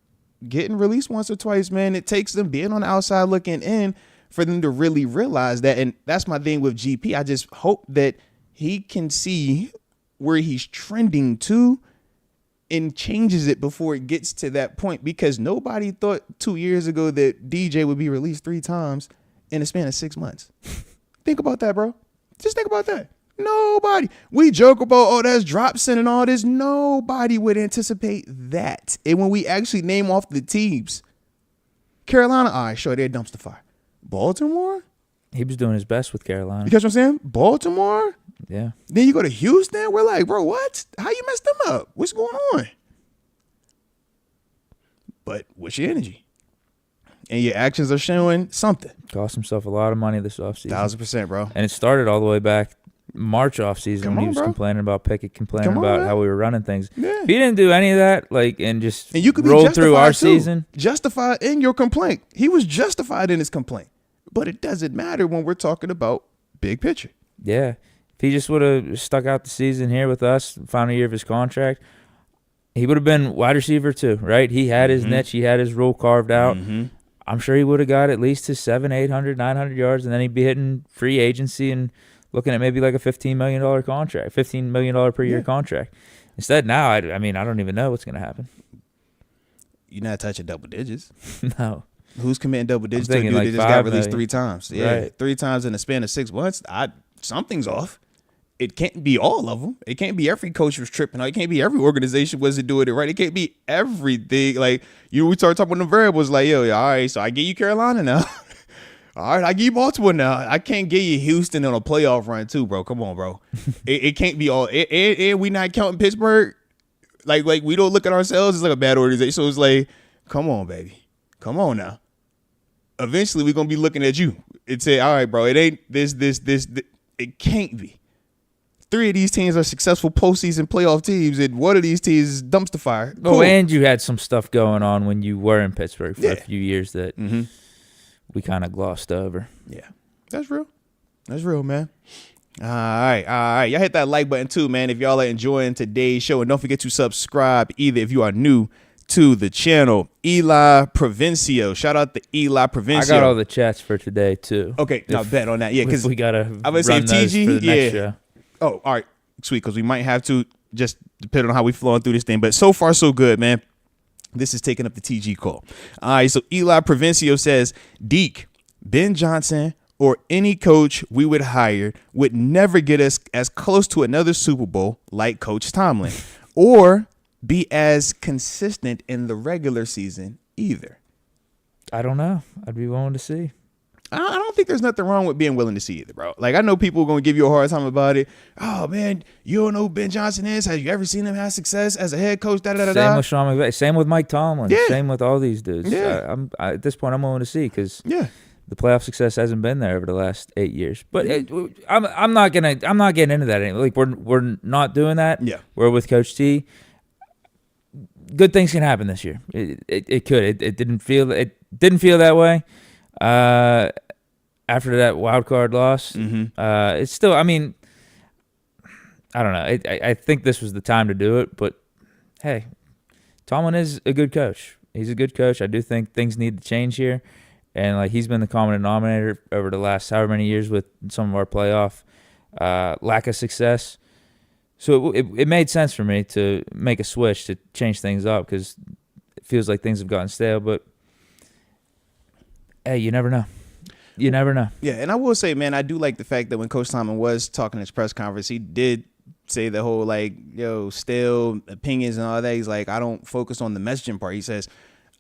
getting released once or twice, man. It takes them being on the outside looking in for them to really realize that. And that's my thing with GP. I just hope that he can see where he's trending to and changes it before it gets to that point, because nobody thought 2 years ago that DJ would be released 3 times in a span of 6 months. Think about that, bro. Just think about that. Nobody. We joke about, that's dropsing and all this. Nobody would anticipate that. And when we actually name off the teams, Carolina, all right, sure, they're dumpster fire. Baltimore?
He was doing his best with Carolina.
You catch what I'm saying? Baltimore?
Yeah.
Then you go to Houston. We're like, bro, what? How you messed them up? What's going on? But what's your energy? And your actions are showing something.
Cost himself a lot of money this offseason.
1,000%, bro.
And it started all the way back March offseason when he was complaining about Pickett, complaining about how we were running things.
Yeah.
If he didn't do any of that, and
you could
roll through our season.
Justified in your complaint. He was justified in his complaint. But it doesn't matter when we're talking about big picture.
Yeah. If he just would have stuck out the season here with us, final year of his contract, he would have been wide receiver too, right? He had his niche. He had his role carved out. I'm sure he would have got at least his 700, 800, 900 yards, and then he'd be hitting free agency and looking at maybe like a $15 million contract, $15 million per year contract. Instead, now, I don't even know what's going to happen.
You're not touching double digits.
No.
Who's committing double digits to a dude that just got released 3 times? Yeah,
right.
3 times in a span of 6 months. Something's off. It can't be all of them. It can't be every coach was tripping. It can't be every organization wasn't doing it right. It can't be everything. Like, we start talking about the variables. Like, yo, all right, so I give you Carolina now. All right, I give you Baltimore now. I can't give you Houston on a playoff run too, bro. Come on, bro. It can't be all. And we not counting Pittsburgh. Like we don't look at ourselves as like a bad organization. So it's like, come on, baby. Come on now. Eventually, we're going to be looking at you. it said, all right, bro, it ain't this. It can't be. 3 of these teams are successful postseason playoff teams, and one of these teams is dumpster fire. Cool.
Oh, and you had some stuff going on when you were in Pittsburgh for a few years that we kind of glossed over.
Yeah, that's real. That's real, man. All right. Y'all hit that like button too, man, if y'all are enjoying today's show. And don't forget to subscribe either if you are new to the channel. Eli Provencio. Shout out to Eli Provencio.
I got all the chats for today, too.
Okay, now bet on that. Yeah, because
we got to
I would say TG.
for the next show.
Oh, all right. Sweet, because we might have to, just depending on how we flowing through this thing. But so far, so good, man. This is taking up the TG call. All right, so Eli Provencio says, Deke, Ben Johnson, or any coach we would hire would never get us as close to another Super Bowl like Coach Tomlin, or be as consistent in the regular season either.
I don't know. I'd be willing to see.
I don't think there's nothing wrong with being willing to see either, bro. Like, I know people are going to give you a hard time about it. Oh, man, you don't know who Ben Johnson is? Have you ever seen him have success as a head coach?
Same with Sean McVay. Same with Mike Tomlin.
Yeah.
Same with all these dudes.
Yeah.
At this point, I'm willing to see because
the
playoff success hasn't been there over the last 8 years. But I'm not getting into that anymore. Like, we're not doing that.
Yeah.
We're with Coach T. Good things can happen this year. It could. It didn't feel that way. After that wild card loss, it's still. I mean, I don't know. I think this was the time to do it. But hey, Tomlin is a good coach. He's a good coach. I do think things need to change here, and like he's been the common denominator over the last however many years with some of our playoff lack of success. So it made sense for me to make a switch to change things up because it feels like things have gotten stale. But hey, you never know. You never know.
Yeah, and I will say, man, I do like the fact that when Coach Tomlin was talking in his press conference, he did say the whole, like, stale opinions and all that. He's like, I don't focus on the messaging part. He says,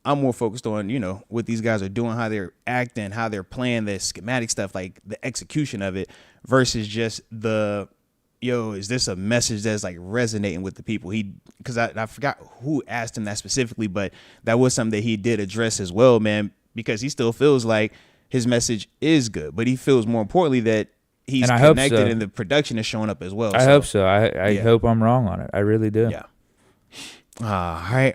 I'm more focused on, what these guys are doing, how they're acting, how they're playing, the schematic stuff, like the execution of it versus just is this a message that's like resonating with the people? Because I forgot who asked him that specifically, but that was something that he did address as well, man, because he still feels like his message is good, but he feels more importantly that he's connected and the production is showing up as well.
I hope so. I hope I'm wrong on it. I really do.
Yeah.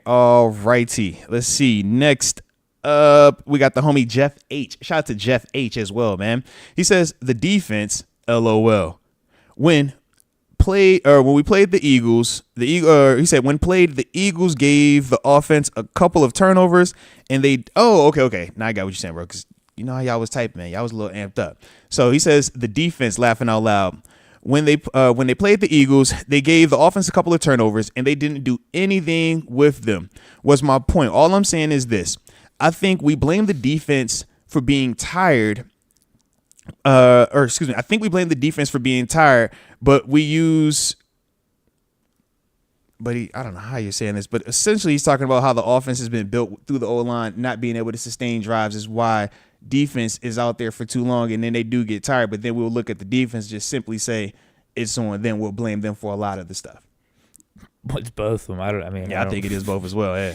All righty. Let's see. Next up, we got the homie Jeff H. Shout out to Jeff H as well, man. He says the defense, LOL. When we played the Eagles, he said when played the Eagles gave the offense a couple of turnovers and they. Oh, okay. Now I got what you're saying, bro. Because you know how y'all was typing, man. Y'all was a little amped up. So he says the defense, laughing out loud. When they played the Eagles, they gave the offense a couple of turnovers and they didn't do anything with them. Was my point. All I'm saying is this. I think we blame the defense for being tired. I think we blame the defense for being tired, but we use. But I don't know how you're saying this, but essentially he's talking about how the offense has been built through the O-line, not being able to sustain drives is why defense is out there for too long, and then they do get tired. But then we'll look at the defense, just simply say it's on them. We'll blame them for a lot of the stuff.
Well, it's both of them.
I think it is both as well. Yeah.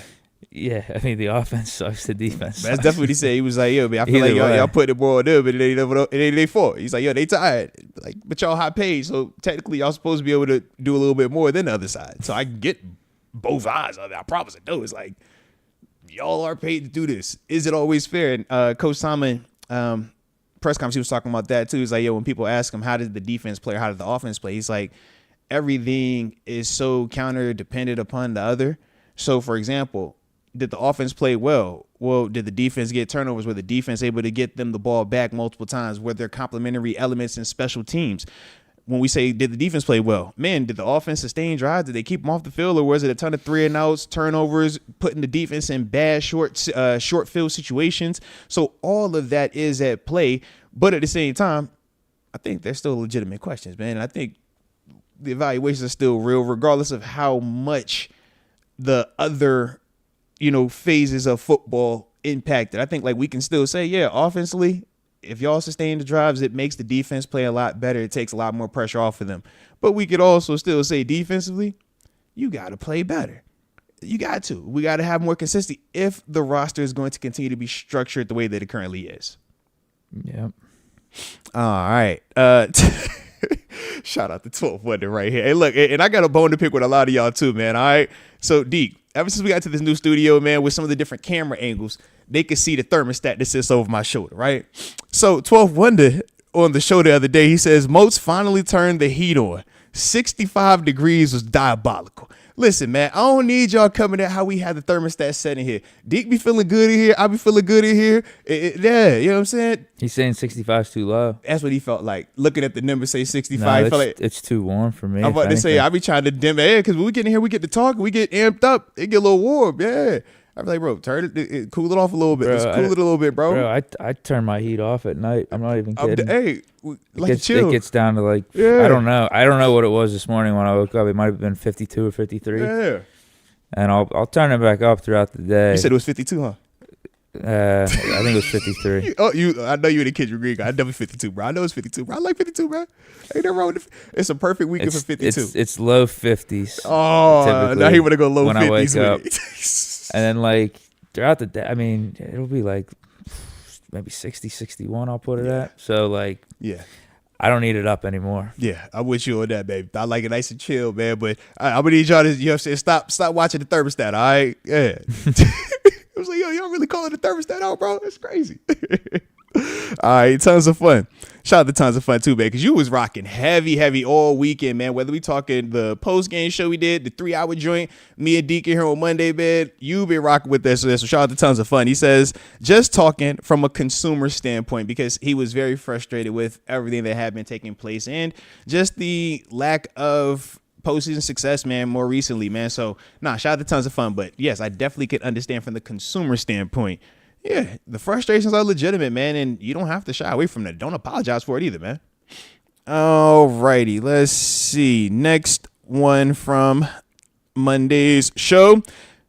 Yeah, I mean the offense sucks, the defense sucks.
That's definitely what he said. He was like, "Yo, man, I feel like y'all put the ball on them, but it ain't their fault." He's like, "Yo, they tired, like, but y'all high paid, so technically y'all supposed to be able to do a little bit more than the other side." So I get both sides of it. I promise I know. It's like y'all are paid to do this. Is it always fair? And Coach Tomlin, press conference, he was talking about that too. He's like, "Yo, when people ask him how did the defense play or how did the offense play, he's like, everything is so counter dependent upon the other. So, for example." Did the offense play well? Well, did the defense get turnovers? Were the defense able to get them the ball back multiple times? Were there complementary elements in special teams? When we say, did the defense play well? Man, did the offense sustain drives? Did they keep them off the field? Or was it a ton of 3-and-outs, turnovers, putting the defense in bad short field situations? So all of that is at play. But at the same time, I think they're still legitimate questions, man. And I think the evaluations are still real, regardless of how much the other phases of football impacted. I think like we can still say, yeah, offensively, if y'all sustain the drives, it makes the defense play a lot better. It takes a lot more pressure off of them. But we could also still say defensively, you got to play better. You got to. We got to have more consistency if the roster is going to continue to be structured the way that it currently is.
Yep.
All right. Shout out to 12 Wonder right here. Hey, look, and I got a bone to pick with a lot of y'all too, man. All right. So, Deke, ever since we got to this new studio, man, with some of the different camera angles, they could see the thermostat that sits over my shoulder, right? So, 12 Wonder on the show the other day, he says, Moats finally turned the heat on. 65 degrees was diabolical. Listen, man, I don't need y'all coming at how we have the thermostat set in here. Deke be feeling good in here. I be feeling good in here. Yeah, you know what I'm saying?
He's saying 65 is too low.
That's what he felt like. Looking at the number say 65.
No,
he felt like,
it's too warm for me.
I'm about to say, I be trying to dim the air because when we get in here, we get to talk, we get amped up, it get a little warm. Yeah. I be like, bro, turn it, cool it off a little bit.
Bro,
Let's cool it a little bit, bro.
Bro, I turn my heat off at night. I'm not even kidding.
Hey, like chill.
It gets down to like,
Yeah.
I don't know what it was this morning when I woke up. It might have been 52 or 53.
Yeah.
And I'll turn it back up throughout the day.
You said it was 52, huh?
I think it was 53.
I know you the kid, Green guy. I know it's 52, bro. I know it's 52, bro. I like 52, bro. Ain't no wrong with it. It's a perfect weekend for 52.
It's low 50s.
Oh, now he want to go low
when
50s
I wake up.
with it.
And then like throughout the day, I mean, it'll be like maybe 60, 61 I'll put it at. So like,
yeah.
I don't need it up anymore.
Yeah, I'm with you on that, baby. I like it nice and chill, man. But I'm gonna need y'all to, you know what I'm saying, stop watching the thermostat, all right? Yeah. I was like, yo, y'all really calling the thermostat out, bro? That's crazy. All right, tons of fun. Shout out to Tons of Fun too, man, because you was rocking heavy all weekend, man. Whether we talking the post-game show we did, the 3-hour joint, me and Deke here on Monday, man, you been rocking with this. So shout out to Tons of Fun. He says, just talking from a consumer standpoint, because he was very frustrated with everything that had been taking place and just the lack of postseason success, man, more recently, man. So, shout out to Tons of Fun. But yes, I definitely could understand from the consumer standpoint. Yeah, the frustrations are legitimate, man, and you don't have to shy away from that. Don't apologize for it either, man. All righty, let's see. Next one from Monday's show.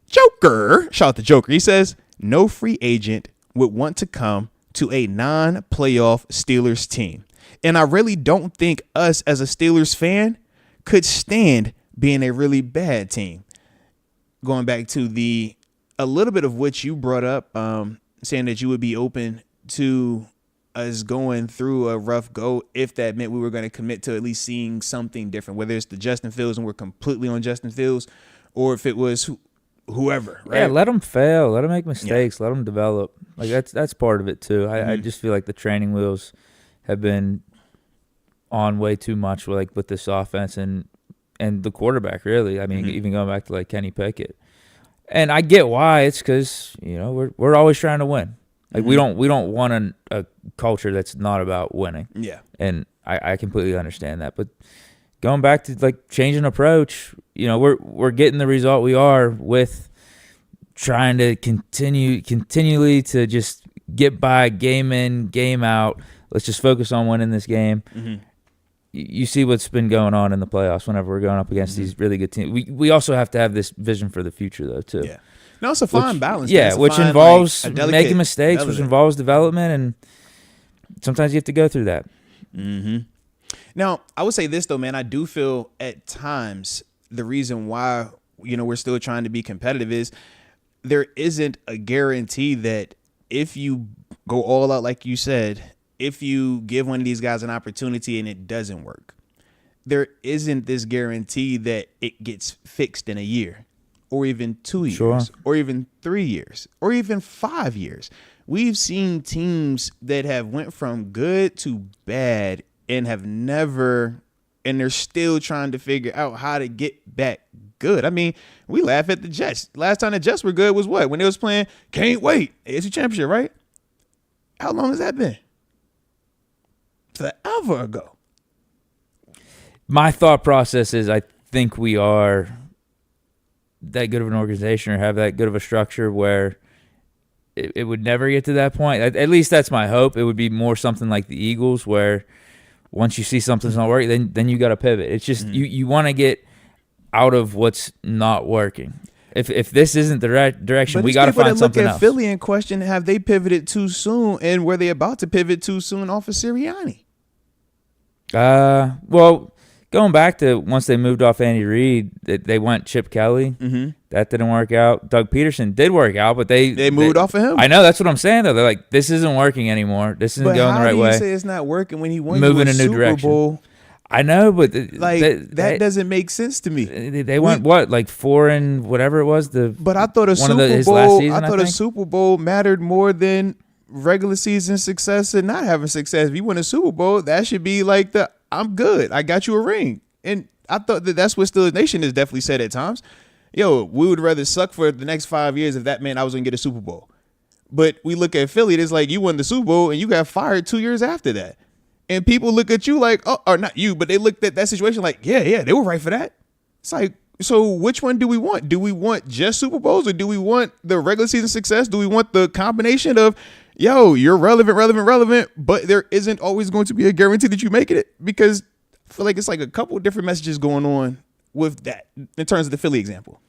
Joker, shout out to Joker. He says, no free agent would want to come to a non-playoff Steelers team. And I really don't think us as a Steelers fan could stand being a really bad team. Going back to a little bit of what you brought up, saying that you would be open to us going through a rough go if that meant we were going to commit to at least seeing something different, whether it's the Justin Fields and we're completely on Justin Fields, or if it was whoever, right?
Yeah, let them fail. Let them make mistakes. Yeah. Let them develop. Like that's part of it too. I just feel like the training wheels have been on way too much with this offense and the quarterback, really. I mean, even going back to like Kenny Pickett. And I get why. It's because, we're always trying to win. Like we don't want a culture that's not about winning.
Yeah.
And I completely understand that. But going back to like changing approach, we're getting the result we are with trying to continually to just get by game in, game out. Let's just focus on winning this game. Mm-hmm. You see what's been going on in the playoffs whenever we're going up against these really good teams. We also have to have this vision for the future, though, too.
Yeah. No, it's a fine balance.
Yeah, which involves making mistakes, which involves development, and sometimes you have to go through that.
Mm-hmm. Now, I would say this, though, man. I do feel at times the reason why, we're still trying to be competitive is there isn't a guarantee that if you go all out, like you said, if you give one of these guys an opportunity and it doesn't work, there isn't this guarantee that it gets fixed in a year or even 2 years or even 3 years or even 5 years. We've seen teams that have went from good to bad and they're still trying to figure out how to get back good. I mean, we laugh at the Jets. Last time the Jets were good was what? When they was playing Can't Wait. AFC Championship, right? How long has that been? Forever ago.
My thought process is I think we are that good of an organization or have that good of a structure where it would never get to that point. At least that's my hope. It would be more something like the Eagles where once you see something's not working, then you got to pivot. It's just you want to get out of what's not working. If this isn't the right direction, we got to find something else.
Look at Philly and question, have they pivoted too soon, and were they about to pivot too soon off of Sirianni?
Well, going back to once they moved off Andy Reid, they went Chip Kelly.
Mm-hmm.
That didn't work out. Doug Peterson did work out, but they
moved off of him.
I know, that's what I'm saying though. They're like, this isn't working anymore. This isn't going the right way.
How do you say it's not working when he won
moving
you
a new
Super
direction?
Bowl?
I know, but
that doesn't make sense to me.
They went what, like 4 and whatever it was.
But I thought a Super Bowl mattered more than regular season success and not having success. If you win a Super Bowl, that should be like I'm good. I got you a ring. And I thought that's what Steelers Nation has definitely said at times. Yo, we would rather suck for the next 5 years if that meant I was going to get a Super Bowl. But we look at Philly, it's like you won the Super Bowl and you got fired 2 years after that. And people look at you like, oh, or not you, but they looked at that situation like, yeah, they were right for that. It's like, so which one do we want? Do we want just Super Bowls, or do we want the regular season success? Do we want the combination of, yo, you're relevant, but there isn't always going to be a guarantee that you make it? Because I feel like it's like a couple of different messages going on with that in terms of the Philly example.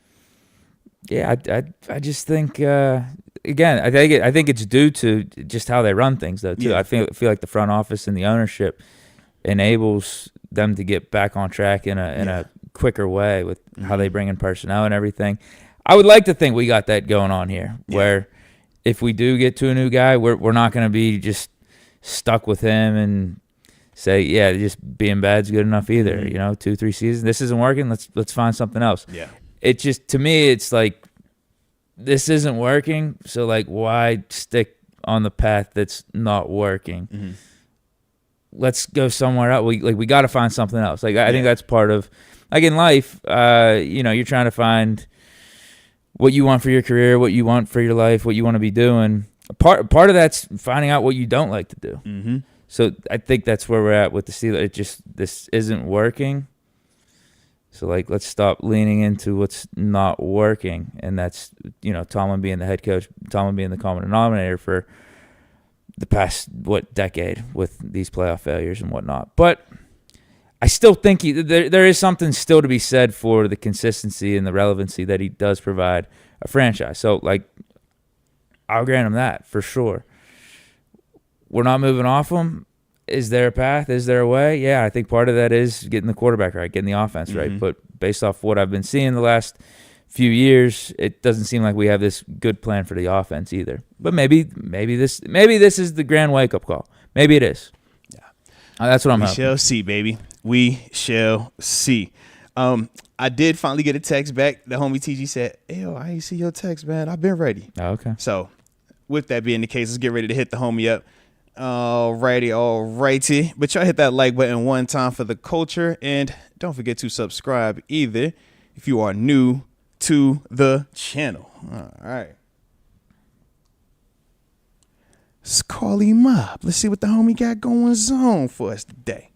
Yeah, I just think again, I think it's due to just how they run things though too.
Yeah.
I feel like the front office and the ownership enables them to get back on track in a quicker way with how they bring in personnel and everything. I would like to think we got that going on here, where if we do get to a new guy, we're not going to be just stuck with him and say, yeah, just being bad's good enough either. 2-3 seasons, this isn't working. Let's find something else.
Yeah.
It just, to me, it's like, this isn't working, so like, why stick on the path that's not working?
Mm-hmm.
Let's go somewhere else. We got to find something else. Like, I think that's part of, like in life, you're trying to find what you want for your career, what you want for your life, what you want to be doing. Part of that's finding out what you don't like to do.
Mm-hmm. So
I think that's where we're at with the Steelers. This isn't working. So, like, let's stop leaning into what's not working. And that's, Tomlin being the head coach, Tomlin being the common denominator for the past, decade with these playoff failures and whatnot. But I still think there is something still to be said for the consistency and the relevancy that he does provide a franchise. So, like, I'll grant him that for sure. We're not moving off him. Is there a path? Is there a way? Yeah, I think part of that is getting the quarterback right, getting the offense right. But based off what I've been seeing the last few years, it doesn't seem like we have this good plan for the offense either. But maybe this is the grand wake-up call. Maybe it is. Yeah, that's what I'm hoping.
We shall see, baby. We shall see. I did finally get a text back. The homie TG said, "Yo, I ain't see your text, man. I've been ready."
Oh, okay.
So, with that being the case, let's get ready to hit the homie up. Alrighty. But y'all hit that like button one time for the culture. And don't forget to subscribe either if you are new to the channel. All right. Let's call him up. Let's see what the homie got going on for us today.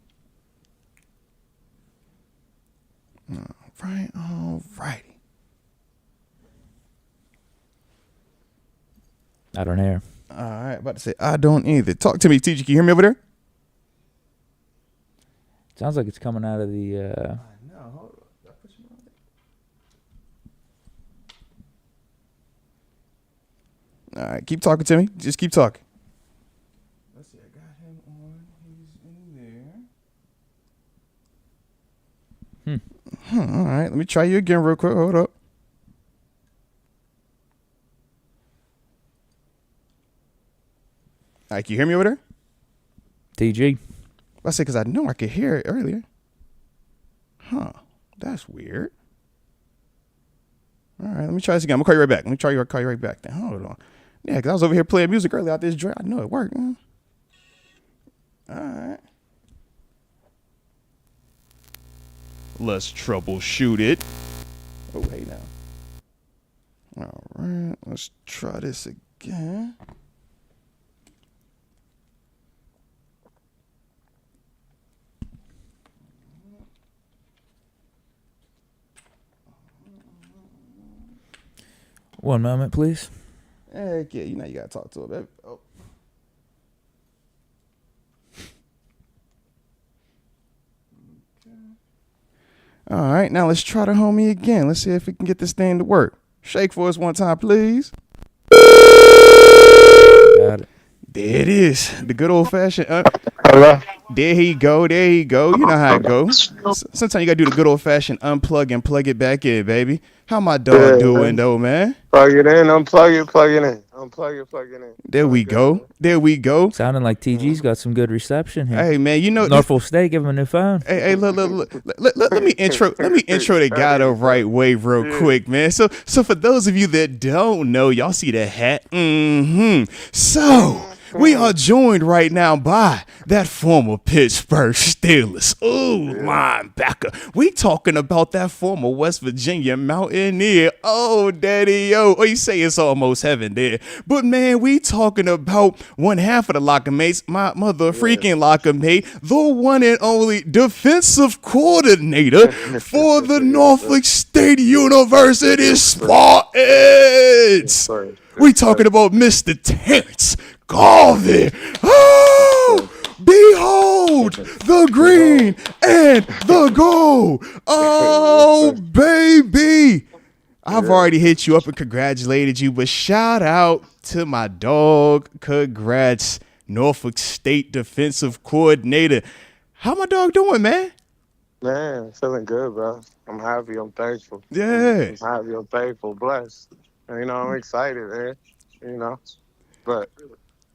Alrighty.
I don't hear.
All right, about to say, I don't either. Talk to me, TG. Can you hear me over there?
Sounds like it's coming out of the...
No, hold on. Put you on. All right, keep talking to me. Just keep talking. Let's see, I got him on. He's in there. All right, let me try you again real quick. Hold up. All right, can you hear me over there?
TG.
I say, because I know I could hear it earlier. Huh. That's weird. All right, let me try this again. I'm going to call you right back. Let me call you right back then. Hold on. Yeah, because I was over here playing music earlier out this joint. I know it worked. All right. Let's troubleshoot it. Oh, hey now. All right, let's try this again.
One moment, please.
Heck yeah, you got to talk to him, baby. Oh. Okay. All right, now let's try the homie again. Let's see if we can get this thing to work. Shake for us one time, please.
Got it.
There it is. The good old-fashioned
Hello.
There he go. There he go. You know how it go. Sometimes you gotta do the good old fashioned unplug and plug it back in, baby. How my dog
Yeah,
doing
man.
though, man?
Plug it in, unplug it, plug it in. Unplug it, plug it in.
There we
Doing good,
go.
man.
There we go.
Sounding like TG's
Mhm.
got some good reception here.
Hey man, you know this.
Norfolk State, give him a new phone.
Hey, look. Let me intro. Let me intro the
That
guy the
is
right
funny.
way, real
Yeah.
quick, man. So for those of you that don't know, y'all see the hat. So we are
Mhm.
joined right now by that former Pittsburgh Steelers. Oh,
Yeah.
linebacker. We talking about that former West Virginia Mountaineer. Oh, daddy, oh, you say it's almost heaven there. But man, we talking about one half of the locker mates, my mother
Yeah.
freaking locker mate, the one and only defensive coordinator for the
Yes, sir.
Norfolk State University
Yes, sir. Yes,
Spartans.
sir.
We
Yes,
talking
sir.
about Mr. Terence Garvin.
Yes,
Oh,
sir.
behold the green
Behold.
and the gold.
Yes,
Oh,
sir.
baby. I've
Yeah.
already hit you up and congratulated you, but shout out to my dog. Congrats, Norfolk State defensive coordinator. How my dog doing, man?
Man, feeling good, bro. I'm happy. I'm thankful.
Yeah.
I'm happy. I'm thankful. Blessed. And, I'm excited, man. You know, but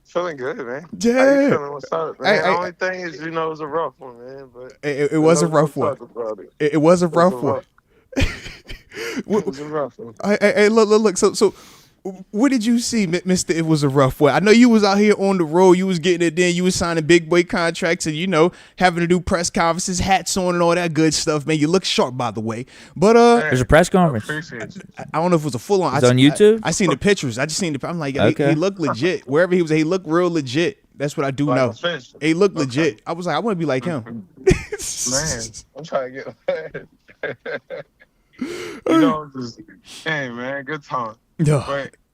feeling good, man. How you
Yeah.
feeling? What's up,
I,
man? The
I,
only thing is, it was a rough one, man. But
it
I
was a
know we'll
rough one.
talk about it.
It was a
It was a
rough one.
rough. It was a rough one.
Look. So, what did you see, Mister? It was a rough one. I know you was out here on the road. You was getting it. Then you was signing big boy contracts, and having to do press conferences, hats on, and all that good stuff. Man, you look sharp, by the way. But
There's a
Man,
press
I
conference.
appreciate you.
I don't know if it was a full on.
It's on YouTube.
I seen the pictures. I just seen the. I'm like, he
Okay.
looked legit. Wherever he was, he looked real legit. That's what I do
Like
know.
official.
He looked
Okay.
legit. I was like, I want to be like him.
Mhm. Man, I'm trying to get. Just, hey, man, good time.
Yeah.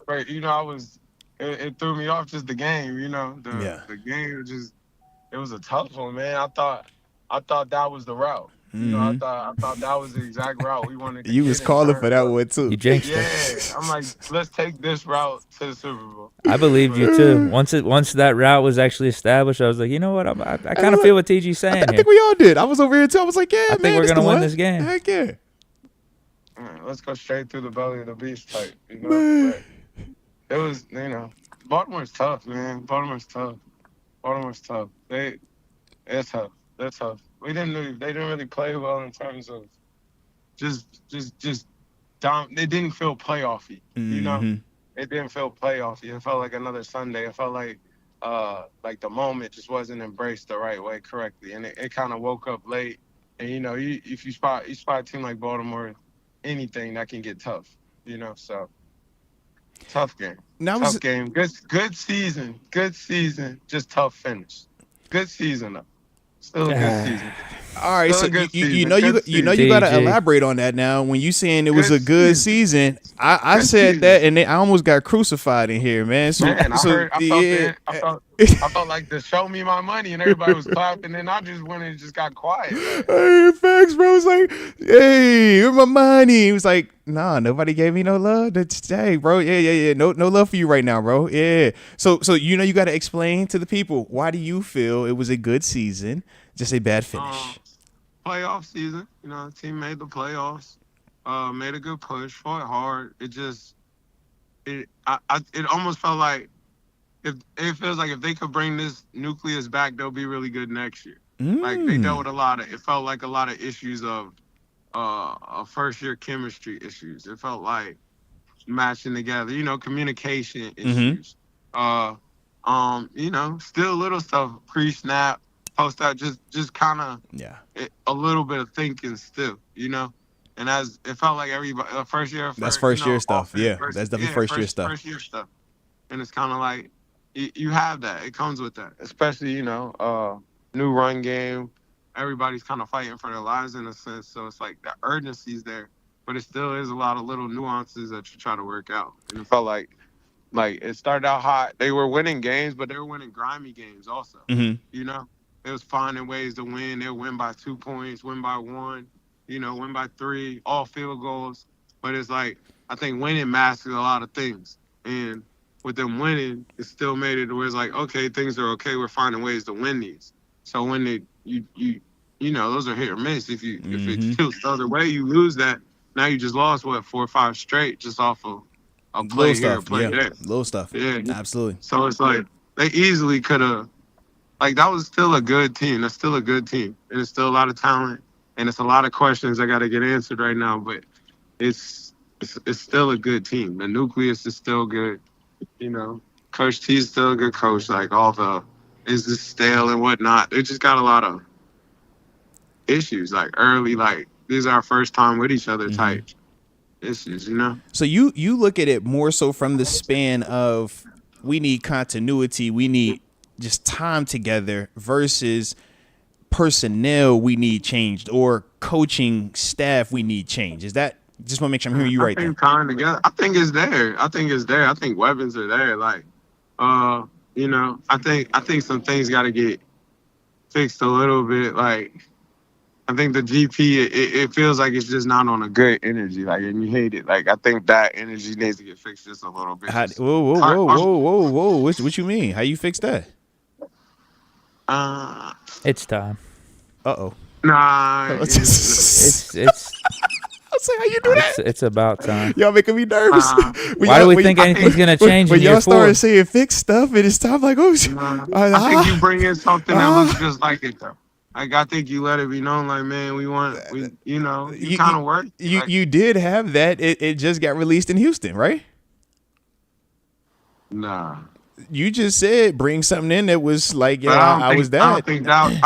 But I was. It threw me off just the game. The
Yeah.
the game was just. It was a tough one, man. I thought that was the route. I thought that was the exact route we wanted to
You was
get in
calling for
terms
that
of.
one
You
too.
jinxed him.
Yeah, I'm like, let's take this route to the Super Bowl.
I believed you
But
too. Once that route was actually established, I was like, you know what? I
Hey,
kind of
look,
feel what TG's saying
I think
here.
we all did. I was over here too. I was like, yeah,
I think
man,
we're
it's the
gonna win
one.
this game.
Heck yeah,
let's go straight through the belly of the beast type.
man.
But it was, Baltimore's tough, man. Baltimore's tough. Baltimore's tough. They're tough. They're tough. They didn't really play well in terms of just down. They didn't feel playoffy. You know,
Mm-hmm.
it didn't feel playoffy. It felt like another Sunday. It felt like the moment just wasn't embraced the right way, correctly, and it kind of woke up late. And if you spot a team like Baltimore, anything that can get tough. So tough game,
Now I
tough
was
game. Good season, good season. Just tough finish. Good season though. Still a good season.
all right.
Still
So
a
you
good
you, you
season.
know you
Good
you know
season.
you got to
TG.
elaborate on that now. When you saying it was
Good
a good
season.
season, I
Good
said
season.
that and then I almost got crucified in here, man. So
Man, I
so
heard. I felt
yeah.
that. I felt like the show me my money, and everybody was clapping, and I just went and just got quiet.
Hey, facts, bro. It's like, hey, where's my money? He was like, nah, nobody gave me no love. That's, hey, bro, yeah. No love for you right now, bro. Yeah. So you got to explain to the people, why do you feel it was a good season, just a bad
Um,
finish?
Playoff season. The team made the playoffs. Made a good push, fought hard. It almost felt like if it feels like if they could bring this nucleus back, they'll be really good next year. Like they dealt
Mm.
with a lot of. It felt like a lot of issues of first year chemistry issues. It felt like matching together. Communication
Mm-hmm.
issues. Uh, still little stuff pre snap, post out, just kind of
Yeah.
a little bit of thinking still. And as it felt like everybody first year,
That's first year stuff.
offense
Yeah.
versus
That's definitely first year stuff.
first year stuff. And it's kind of like you have that. It comes with that, especially new run game. Everybody's kind of fighting for their lives in a sense, so it's like the urgency's there, but it still is a lot of little nuances that you try to work out. And it felt like it started out hot. They were winning games, but they were winning grimy games also.
Mm-hmm.
You know, it was finding ways to win. They'll win by 2 points, win by one, win by three, all field goals. But it's like I think winning masks a lot of things, and with them winning, it still made it where it's like, okay, things are okay. We're finding ways to win these. So when those are hit or miss. If it tilts the other way, you lose that. Now you just lost 4 or 5 straight just off of a
Little
play here, a
stuff,
play
yeah.
there.
Little stuff.
Yeah.
Absolutely.
So it's like they easily could have. Like that was still a good team. That's still a good team, and it's still a lot of talent, and it's a lot of questions that got to get answered right now. But it's still a good team. The nucleus is still good. Coach T is still a good coach. Like all the is this stale and whatnot. They just got a lot of issues. Like early, like these are our first time with each other type issues.
So you look at it more so from the span of we need continuity, we need just time together versus personnel we need changed or coaching staff we need changed. Is that just want to make sure I'm hearing you right there?
Time together. I think it's there. I think weapons are there. Like, I think some things got to get fixed a little bit. Like, I think the GP, it feels like it's just not on a good energy. Like, and you hate it. Like, I think that energy needs to get fixed just a little bit.
Whoa. What you mean? How you fix that?
It's time.
Uh-oh.
Nah.
It's
I was like, how you do that?
It's about time.
Y'all making me nervous.
Why do we think anything's gonna change
when
in year
y'all
4?
started saying fix stuff and it's time like, oh,
I think you bring in something that looks just like it though. Like I think you let it be known, like man, you kind of work.
You did have that. It just got released in Houston, right?
Nah.
You just said bring something in that was like, yeah, I was that.
I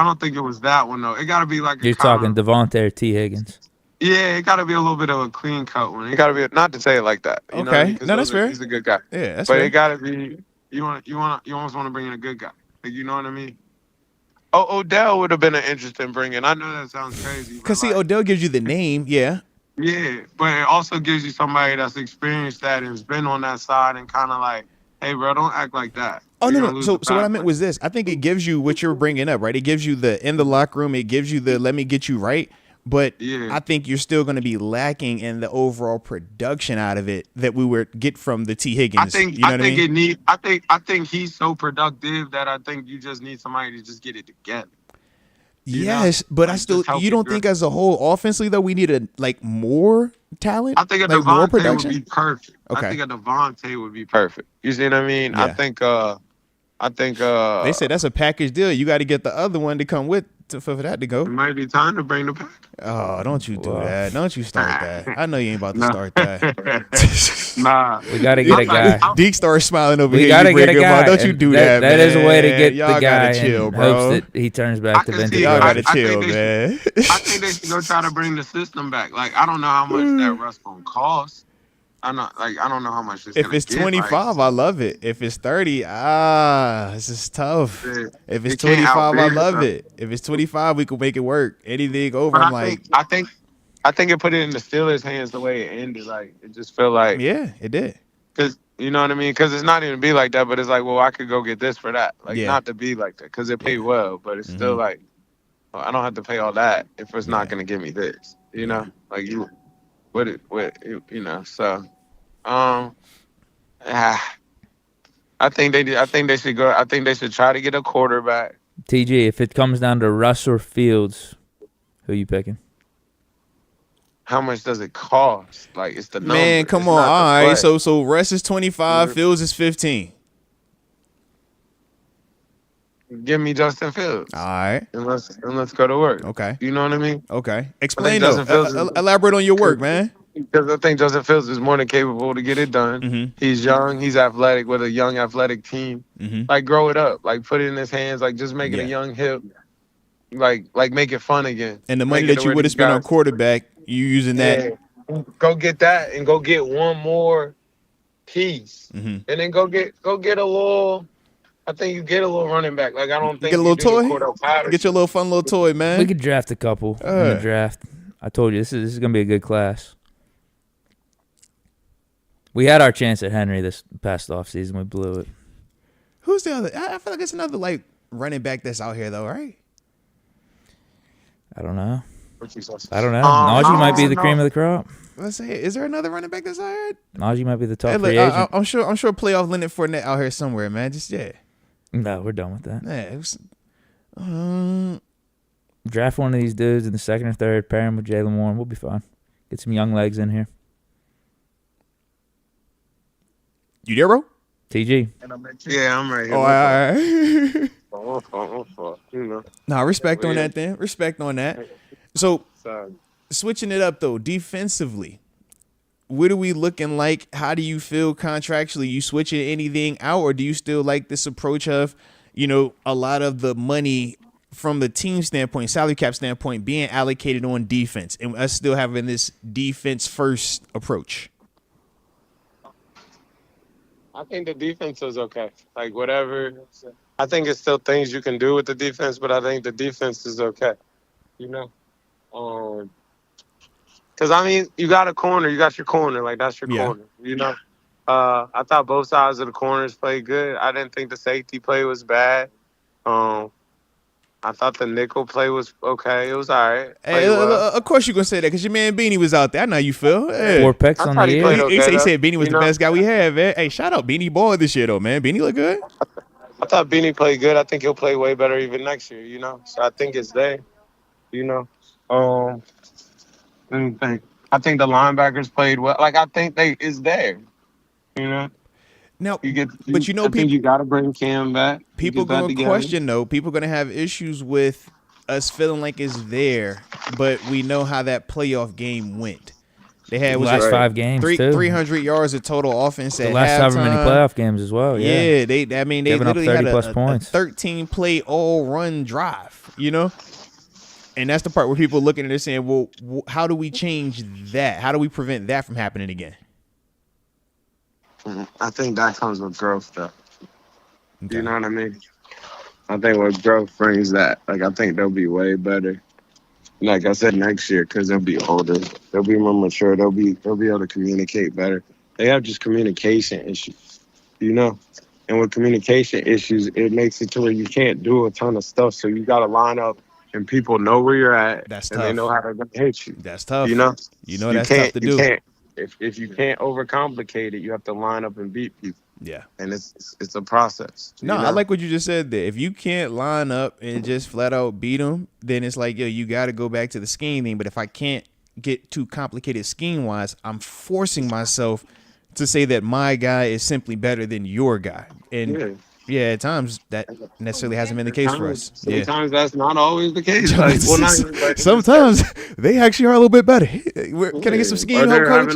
don't think it was that one though. It got to be like
you're talking Devontae or T. Higgins.
Yeah, it got to be a little bit of a clean cut one. It got to be not to say it like that.
Okay, no, that's fair.
He's a good guy.
Yeah, that's
fair.
But
it got to be you almost want to bring in a good guy. Like you know what I mean? Oh, Odell would have been an interesting bring in. I know that sounds crazy.
Because see, Odell gives you the name, yeah.
Yeah, but it also gives you somebody that's experienced that and has been on that side and kind of like, hey, bro, don't act like that.
Oh, no. So what I meant was this. I think it gives you what you're bringing up, right? It gives you the in the locker room. It gives you the let me get you right. But I think you're still going to be lacking in the overall production out of it that we would get from the T. Higgins. I
think he's so productive that I think you just need somebody to just get it together.
Yes, but you don't think as a whole offensively though we need more talent?
I think a Devontae would be perfect. Okay. I think a Devontae would be perfect. You see what I mean? Yeah. I think
they said that's a package deal. You got to get the other one to come with for that to go.
It might be time to bring the pack.
Oh, don't you do that. Don't you start that. I know you ain't about to start that.
Nah.
We got to get a guy.
Deke starts smiling over here.
We got to get a guy.
Don't you do that, man.
That is a way to get
y'all
the guy
gotta chill,
in
bro.
hopes that he turns back to vintage.
Y'all got to chill, man.
I think they should go try to bring the system back. Like, I don't know how much that rust going to cost. I don't know how much it's
if it's 25, I love it. If it's 30, this is tough. Yeah. If it's 25, I love it. If it's 25, we can make it work. Anything over, I
think it put it in the Steelers' hands the way it ended. Like it just felt like
it did.
Because you know what I mean. Because it's not even be like that, but it's like, well, I could go get this for that. Like not to be like that because it paid well, but it's still like, well, I don't have to pay all that if it's not going to give me this. You know, like you, So. I think they should go. I think they should try to get a quarterback.
TG, if it comes down to Russ or Fields, who are you picking?
How much does it cost? Like it's the number.
Man, come on. All right. So Russ is 25, Fields is 15.
Give me Justin Fields.
All right.
And let's go to work.
Okay.
You know what I mean?
Okay. Explain though. Elaborate on your work, man.
Because I think Justin Fields is more than capable to get it done.
Mm-hmm.
He's young. He's athletic with a young athletic team.
Mm-hmm.
Like grow it up. Like put it in his hands. Like just make it a young hip. Like make it fun again.
And the money that you would have spent on quarterback, you using that.
Go get that and go get one more piece.
Mm-hmm.
And then go get a little. I think you get a little running back. Like I don't think
get a little toy.
Get
your little fun little toy, man.
We could draft a couple in the draft. I told you this is gonna be a good class. We had our chance at Henry this past offseason. We blew it.
Who's the other? I feel like it's another running back that's out here though, right?
I don't know. Najee might be the cream of the crop.
Let's say, is there another running back that's out here?
Najee might be the top free agent.
I'm sure playoff Leonard Fournette out here somewhere, man. No,
we're done with that.
Yeah,
Draft one of these dudes in the second or third, pair him with Jalen Warren. We'll be fine. Get some young legs in here.
You there, bro?
TG.
Yeah, I'm right here.
Oh, all right.
You know.
Nah, respect on that then. Respect on that. So,
Sorry.
switching it up, though, defensively, what are we looking like? How do you feel contractually? You switching anything out, or do you still like this approach of, a lot of the money from the team standpoint, salary cap standpoint, being allocated on defense, and us still having this defense first approach?
I think the defense is okay. Like, whatever. I think it's still things you can do with the defense, but I think the defense is okay. Because, you got a corner. You got your corner. Like, that's your corner, I thought both sides of the corners played good. I didn't think the safety play was bad. I thought the nickel play was okay. It was all right.
Hey, of course you're going to say that because your man Beanie was out there. I know how you feel. Hey.
4 picks
I
on
thought
the
he
year.
played okay,
He said Beanie was
though.
the best guy we have, man. Hey, shout out Beanie Boy this year, though, man. Beanie look good.
I thought Beanie played good. I think he'll play way better even next year, So I think it's there, Let me think. I think the linebackers played well. Like, I think it's there,
Now,
I
people,
think you got to bring Cam back.
People going to question, though. People going to have issues with us feeling like it's there, but we know how that playoff game went. They had
the last 5 games, too.
300 yards of total offense at
the last
halftime.
however many playoff games as well.
Yeah, they literally had a 13-play all-run drive, And that's the part where people are looking at it saying, well, how do we change that? How do we prevent that from happening again?
I think that comes with growth, though.
Okay.
You know what I mean? I think what growth brings that. Like, I think they'll be way better. Like I said, next year, because they'll be older. They'll be more mature. They'll be able to communicate better. They have just communication issues, And with communication issues, it makes it to where you can't do a ton of stuff. So you got to line up and people know where you're at.
That's
and
tough.
They know how to hit you.
That's tough.
That's
tough to do.
If you can't overcomplicate it, you have to line up and beat people.
Yeah.
And it's a process.
No, I like what you just said there. If you can't line up and just flat out beat them, then it's like, you got to go back to the scheme thing. But if I can't get too complicated scheme-wise, I'm forcing myself to say that my guy is simply better than your guy. And at times that necessarily hasn't been the case for us.
Sometimes that's not always the case.
Sometimes they actually are a little bit better. Can I get some scheme help, coach?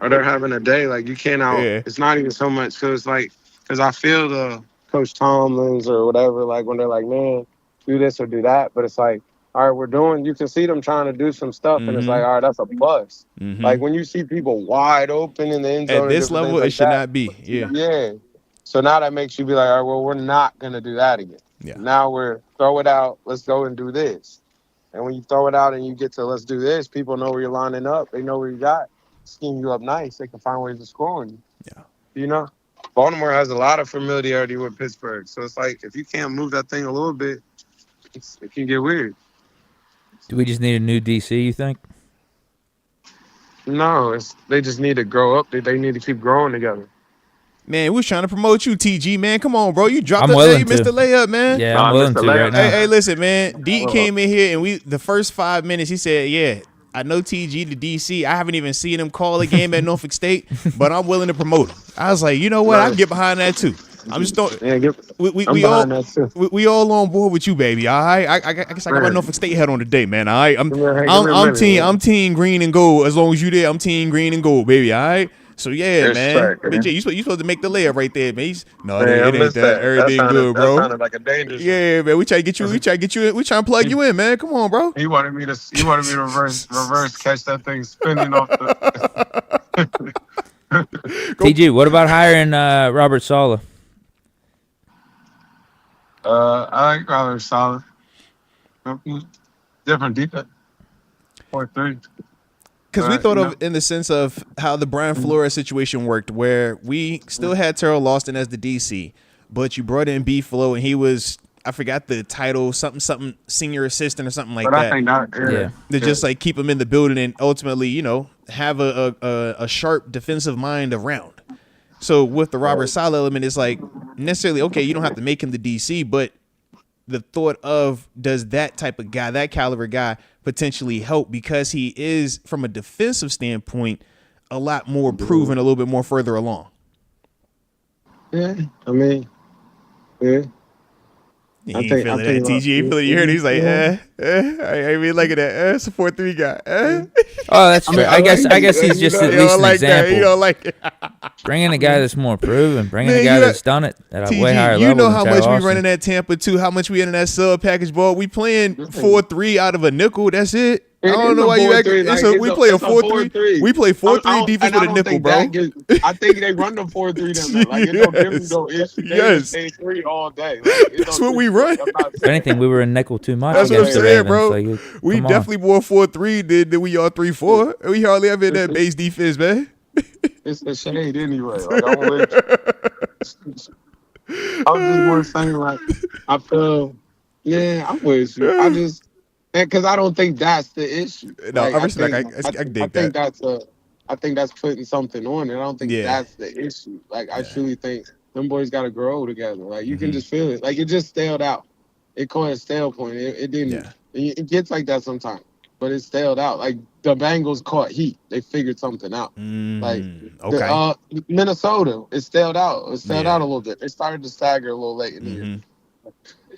Or they're having a day like you can't out.
Yeah.
It's not even so much because I feel the Coach Tomlins or whatever, like when they're like, man, do this or do that. But it's like, all right, you can see them trying to do some stuff, and it's like, all right, that's a plus.
Mm-hmm.
Like when you see people wide open in the end zone.
At this level, it should not be. Yeah.
Yeah. So now that makes you be like, all right, well, we're not going to do that again.
Yeah.
Now we're throw it out. Let's go and do this. And when you throw it out and you get to let's do this, people know where you're lining up. They know where you got. Scheme you up nice. They can find ways to score on you. Yeah. Baltimore has a lot of familiarity with Pittsburgh. So it's like if you can't move that thing a little bit, it can get weird.
Do we just need a new DC, you think?
No, they just need to grow up. They need to keep growing together.
Man, we was trying to promote you, TG, man. Come on, bro. You dropped
I'm
up there. You
willing
missed
to.
the layup, man.
Yeah, I'm willing to right now.
Hey, listen, man. Deke came in here, and the first 5 minutes, he said, yeah, I know TG to DC. I haven't even seen him call a game at Norfolk State, but I'm willing to promote him. I was like, you know what? I can get behind that, too. I'm just throwing.
Yeah,
we all on board with you, baby. All right. I guess I got my Norfolk State hat on today, man. All right. I'm team green and gold. As long as you there, I'm team green and gold, baby. All right. So yeah, man. But you supposed to make the layup right there, man. It ain't that. Everything good, bro.
That sounded like a dangerous.
Yeah, man. We try to get you. We try to plug you in, man. Come on, bro.
He wanted me to reverse catch that thing spinning off the.
TG, what about hiring Robert Saleh?
I like Robert Saleh. Different defense. 4-3.
Because we thought of in the sense of how the Brian Flores situation worked, where we still had Terrell Lawson as the DC, but you brought in B Flow and he was, I forgot the title, something senior assistant or something like that.
I think
to just like keep him in the building and ultimately, have a sharp defensive mind around. So with the Robert Saleh element, it's like necessarily okay. You don't have to make him the DC, but the thought of, does that type of guy, that caliber guy, potentially help, because he is, from a defensive standpoint, a lot more proven, a little bit more further along.
Yeah, I mean, yeah.
He ain't feeling that. TG ain't feeling. You heard him. He's like, I mean, look at that. It's a 4-3 guy.
Oh, that's fair. I guess he's just at least an example.
That. You don't like it.
Bringing a guy that's more proven, bringing a guy that's done it at a way higher level.
You know how much we running at Tampa too, how much we in that sub package ball. We playing 4-3 out of a nickel. That's it. I don't know why you acting. We play a 4-3. We play 4-3 defense with a nickel, bro.
I think they run the 4-3. Like it's no different though. Yes. 3 all day.
That's what we run.
If anything, we were in nickel too much.
That's what I'm saying, bro.
Like,
we definitely more 4-3 than we are 3-4. We hardly ever in that base defense, man.
It's a shade anyway. Like, I'm just more saying, like, I feel, I'm with you. I just, because I don't think that's the issue.
No,
like,
I dig that.
I think that's putting something on it. I don't think that's the issue. Like, I truly think them boys got to grow together. Like, you can just feel it. Like, it just staled out. It caught a stale point. It didn't. Yeah. It gets like that sometimes, but it staled out. Like, the Bengals caught heat. They figured something out. Minnesota, it staled out. It staled out a little bit. They started to stagger a little late in the year.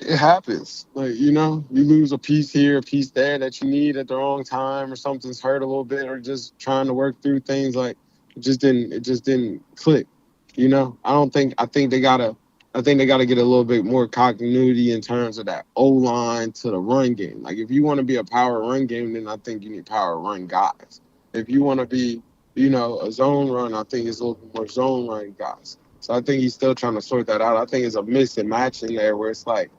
It happens. Like, you lose a piece here, a piece there that you need at the wrong time, or something's hurt a little bit, or just trying to work through things. Like, it just didn't click. I think they gotta get a little bit more continuity in terms of that O-line to the run game. Like, if you want to be a power run game, then I think you need power run guys. If you want to be, a zone run, I think it's a little bit more zone run guys. So I think he's still trying to sort that out. I think it's a mix and match in there where it's like,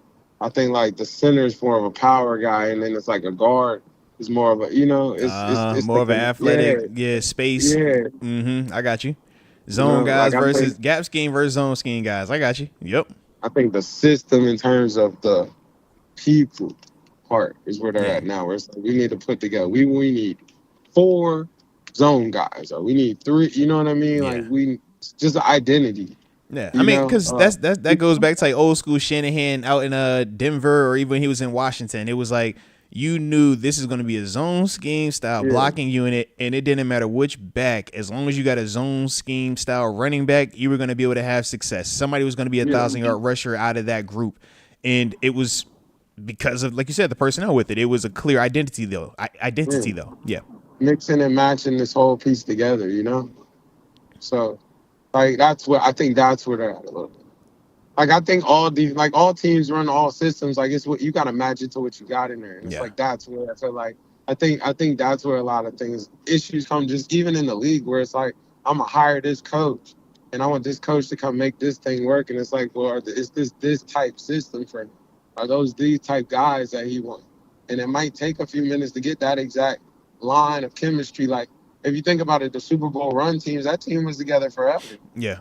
I think like the center is more of a power guy, and then it's like a guard is more of a, it's
more
like
of an athletic, space.
Yeah.
I got you. Zone guys versus gap scheme versus zone scheme guys. I got you. Yep.
I think the system in terms of the people part is where they're at now. Where it's like, we need to put together. We need 4 zone guys, or we need 3. You know what I mean?
Yeah.
Like just an identity.
Yeah, I mean, because that goes back to like old school Shanahan out in Denver, or even when he was in Washington. It was like, you knew this is going to be a zone scheme style blocking unit, and it didn't matter which back. As long as you got a zone scheme style running back, you were going to be able to have success. Somebody was going to be a 1,000-yard rusher out of that group, and it was because of, like you said, the personnel with it. It was a clear identity, though. Yeah.
Mixing and matching this whole piece together, So, like, that's where they're at a little bit. Like, I think all teams run all systems. Like, it's what you got to match it to what you got in there. And it's like, that's where I feel like, I think that's where a lot of issues come, just even in the league, where it's like, I'm going to hire this coach and I want this coach to come make this thing work. And it's like, well, is this type system for him? Are these type guys that he wants? And it might take a few minutes to get that exact line of chemistry. Like, if you think about it, the Super Bowl run teams, that team was together forever.
Yeah.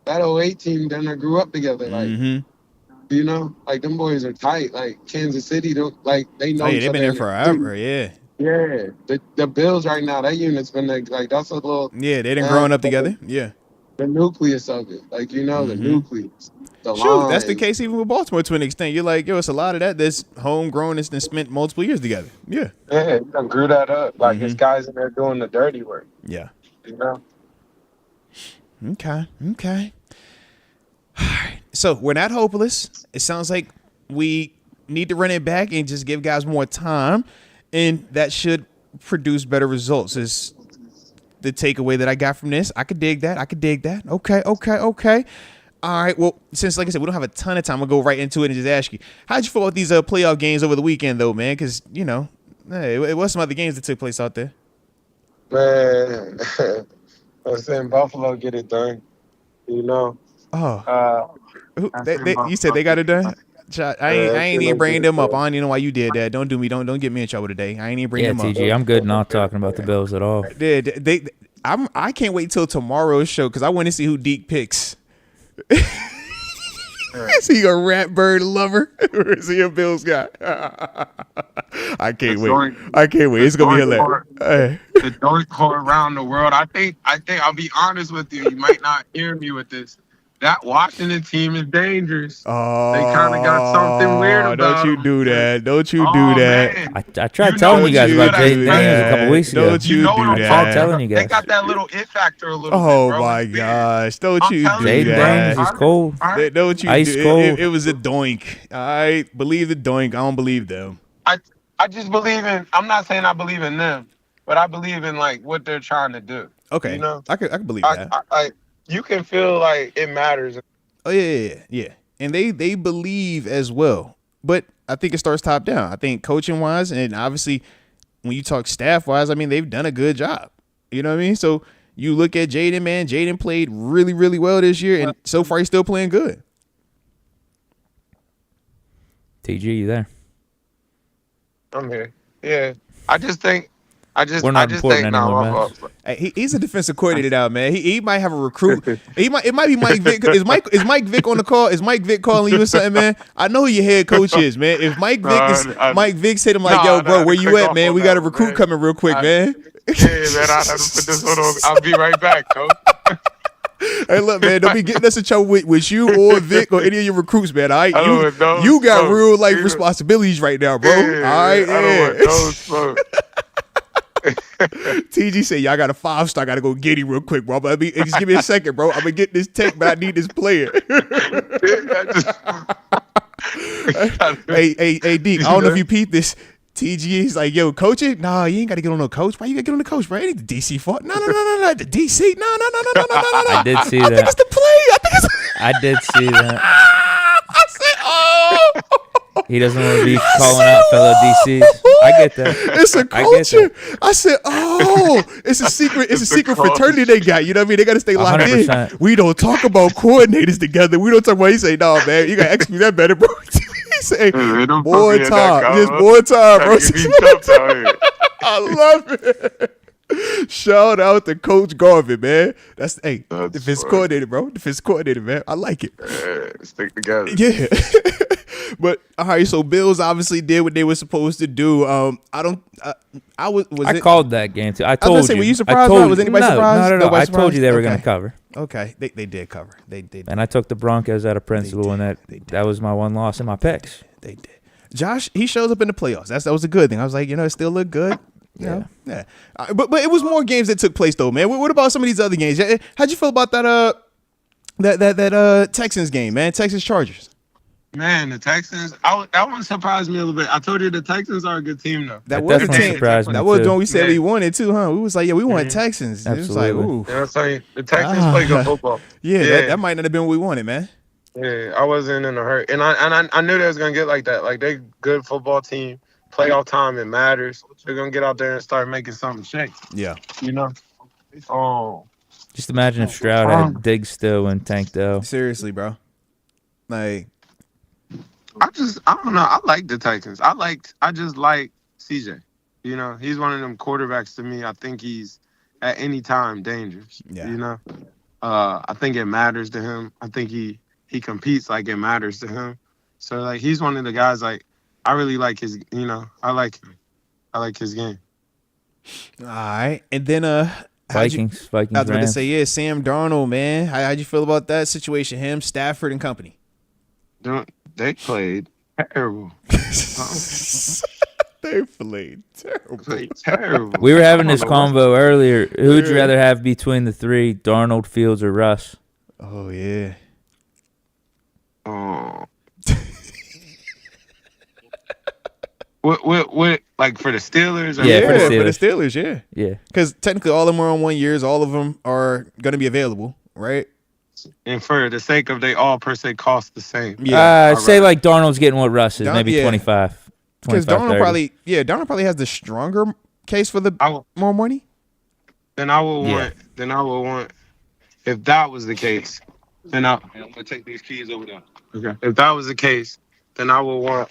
That 08 team then grew up together. Like, like, them boys are tight. Like, Kansas City, they know each other.
They've been there forever, yeah.
Yeah. The Bills right now, that unit's been like that's a little...
Yeah, they done growing up together, yeah.
The nucleus of it. Like, the nucleus. The line.
That's the case even with Baltimore to an extent. You're like, it's a lot of that's homegrown. It's been spent multiple years together. Yeah.
Yeah, you done grew that up. Like, it's guys in there doing the dirty work.
Yeah.
Okay.
All right. So we're not hopeless. It sounds like we need to run it back and just give guys more time, and that should produce better results. Is the takeaway that I got from this. I could dig that. Okay. All right. Well, since, like I said, we don't have a ton of time, I'll go right into it and just ask you, how'd you feel about these playoff games over the weekend, though, man? Because, it was some other games that took place out there.
Man, I was saying Buffalo get it done,
Oh. You said they got it done? I ain't even bringing them up. I don't even know why you did that. Don't do me. Don't get me in trouble today. I ain't even bringing them up.
TG, I'm good not talking about the Bills at all.
I can't wait till tomorrow's show because I want to see who Deke picks. Is he a rat bird lover or is he a Bills guy? I can't wait. It's gonna be hilarious.
The dark core around the world. I think I'll be honest with you. You might not hear me with this, that Washington team is dangerous.
Oh,
They kind of got something weird about
don't you
them.
do that. Don't you do
Oh
that.
man,
I tried
You
telling
know
you
what
guys
you
about
gotta
Jaden Daniels a couple
that.
weeks ago.
Don't you
know what
do
I'm
I tried
talking
that.
telling
about.
you
They
guys.
got that little it factor a little bit,
Oh
bro.
my
It's weird.
gosh. Don't
I'm
you
telling
do
you,
Jaden
bro.
Daniels is
that.
cold.
Don't you
Ice
do
cold.
it was a doink. All right. Believe the doink. I don't believe them.
I just believe in. I'm not saying I believe in them, but I believe in like what they're trying to do. You
Okay.
know,
I could believe that.
you can feel like it matters.
Oh yeah. And they believe as well. But I think it starts top down. I think coaching wise, and obviously when you talk staff wise, I mean they've done a good job. You know what I mean? So you look at Jaden, man. Jaden played really, really well this year, and so far he's still playing good.
TG, you there?
I'm here. Yeah, I just think.
We're not important anymore, man.
Hey, he's a defensive coordinator now, man. He might have a recruit. It might be Mike Vick. Is Mike Vick on the call? Is Mike Vick calling you or something, man? I know who your head coach is, man. If Mike Vick said him like, yo, bro, where you at, man? We got a recruit coming real quick, man.
Yeah, man, I have to put this one on. I'll be right back, coach.
Hey, look, man, don't be getting us in trouble with you or Vic or any of your recruts, man. All right, you got real life responsibilities right now, bro.
Yeah,
all right,
I don't want no smoke.
TG said, y'all got a 5-star. I got to go get him real quick, bro. But just give me a second, bro. I'm going to get this tech, but I need this player. hey, Deke, I don't know if you peeped this. TG is like, yo, coach it? Nah, you ain't got to get on no coach. Why you got to get on the coach, bro? It ain't the DC fault. No. The DC. No.
I did see
I
that.
think it's the play.
I did see that.
I said, oh.
He doesn't want to be calling out fellow DCs. I get that.
It's a culture. I said, oh, it's a secret. It's a secret fraternity they got. You know what I mean? They got to stay locked
100%.
in. We don't talk about coordinators together. We don't talk about. He say, no, man, you got to execute that better, bro. He say, more time, just more time, bro. I love it. Shout out to Coach Garvin, man. That's defense coordinator, bro. Defense coordinator, man. I like it.
Stick together.
Yeah. But all right, so Bills obviously did what they were supposed to do. I
called that game too. I told
was gonna say,
you.
were you surprised? Was anybody surprised?
No. I told you they were going to cover.
Okay, they did cover. They did.
And I took the Broncos out of principle, and that was my one loss in my picks.
They did. Josh, he shows up in the playoffs. That was a good thing. I was like, it still looked good. Yeah. But it was more games that took place though, man. What about some of these other games? How'd you feel about that Texans game, man? Texans Chargers.
Man, the Texans. That one surprised me a little bit. I told you the Texans are a good team though.
That was the team.
Surprised me
that was
too.
when we said we wanted too, huh? We was like, we want Texans.
Absolutely.
It was like, ooh.
You know what I'm saying? The Texans play good football.
Yeah. That might not have been what we wanted, man.
Yeah, I wasn't in a hurry, and I knew they was gonna get like that. Like they good football team. Playoff time, it matters. They're gonna get out there and start making something shake.
Yeah.
Oh.
Just imagine if Stroud had Diggs still and Tank Dell.
Seriously, bro. Like,
I don't know. I like the Titans. I just like CJ. He's one of them quarterbacks to me. I think he's at any time dangerous.
Yeah.
I think it matters to him. I think he competes like it matters to him. So like he's one of the guys like I really like his I like him. I like his game.
all right. And then
Vikings.
I was about to
Rams.
say, Sam Darnold, man. How'd you feel about that situation? Him, Stafford, and company.
They played terrible.
They played
Terrible.
We were having this convo earlier. Who would you rather have between the three, Darnold, Fields, or Russ?
Oh, yeah.
Oh. What like for the Steelers?
Yeah, for the
Steelers, yeah.
Yeah.
Because technically all of them are on 1 years. All of them are going to be available, right?
And for the sake of they all per se cost the same.
Yeah.
Say like Darnold's getting what Russ is, maybe 25.
Because Darnold probably has the stronger case for the more money.
Then I would want if that was the case, then I'm gonna take these keys over there. Okay. If that was the case, then I would want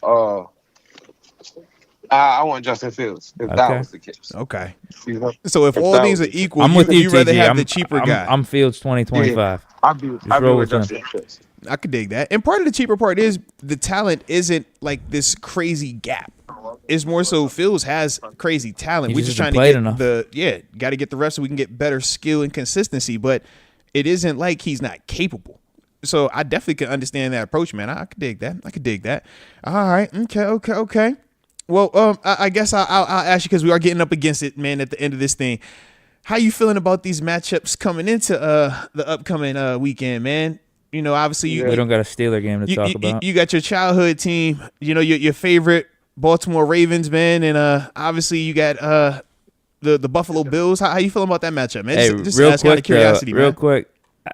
I want Justin Fields. If that was the case.
Okay.
You know?
So if all things are equal,
I'm with you,
rather
TG.
have the cheaper guy.
I'm Fields 2025.
I'd be with Justin Fields.
I could dig that. And part of the cheaper part is the talent isn't like this crazy gap. It's more so Fields has crazy talent. We're just trying to get got to get the rest so we can get better skill and consistency. But it isn't like he's not capable. So I definitely can understand that approach, man. I could dig that. All right. Okay. Well, I guess I'll ask you, because we are getting up against it, man, at the end of this thing. How you feeling about these matchups coming into the upcoming weekend, man? You know, obviously
we don't got a Steeler game to talk about.
You got your childhood team, you know, your favorite Baltimore Ravens, man, and obviously you got the Buffalo Bills. How you feeling about that matchup, man?
Hey,
just
real
ask out of
quick,
curiosity, man.
real quick.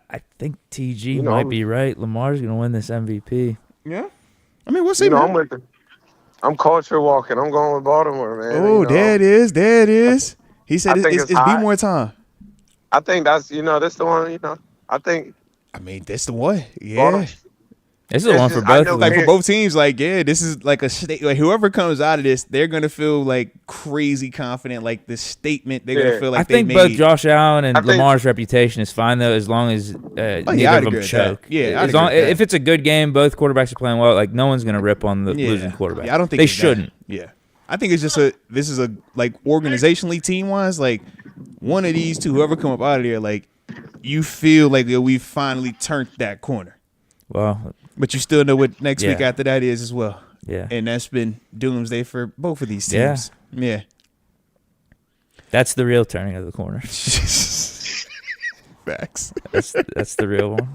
I think TG might be right. Lamar's gonna win this MVP.
Yeah, I mean, we'll see. Man.
I'm culture walking. I'm going with Baltimore, man.
Oh, there it is. He said it's be more time.
I think that's that's the one.
I mean, that's the one. Yeah.
Baltimore.
This is the one for both of them.
Like for both teams, like, yeah, this is like a state. Like whoever comes out of this, they're gonna feel like crazy confident. Like the statement, they're gonna feel like
I think both Josh Allen and Lamar's reputation is fine though, as long as neither of them choke.
Yeah,
if it's a good game, both quarterbacks are playing well. Like no one's gonna rip on the losing quarterback.
Yeah, I don't think
they shouldn't.
Yeah, I think it's just this is a like organizationally, team wise, like one of these two, whoever come up out of there, like you feel like we finally turned that corner.
Well.
But you still know what next week after that is as well.
Yeah.
And that's been doomsday for both of these teams. Yeah.
That's the real turning of the corner.
Facts.
That's the real one.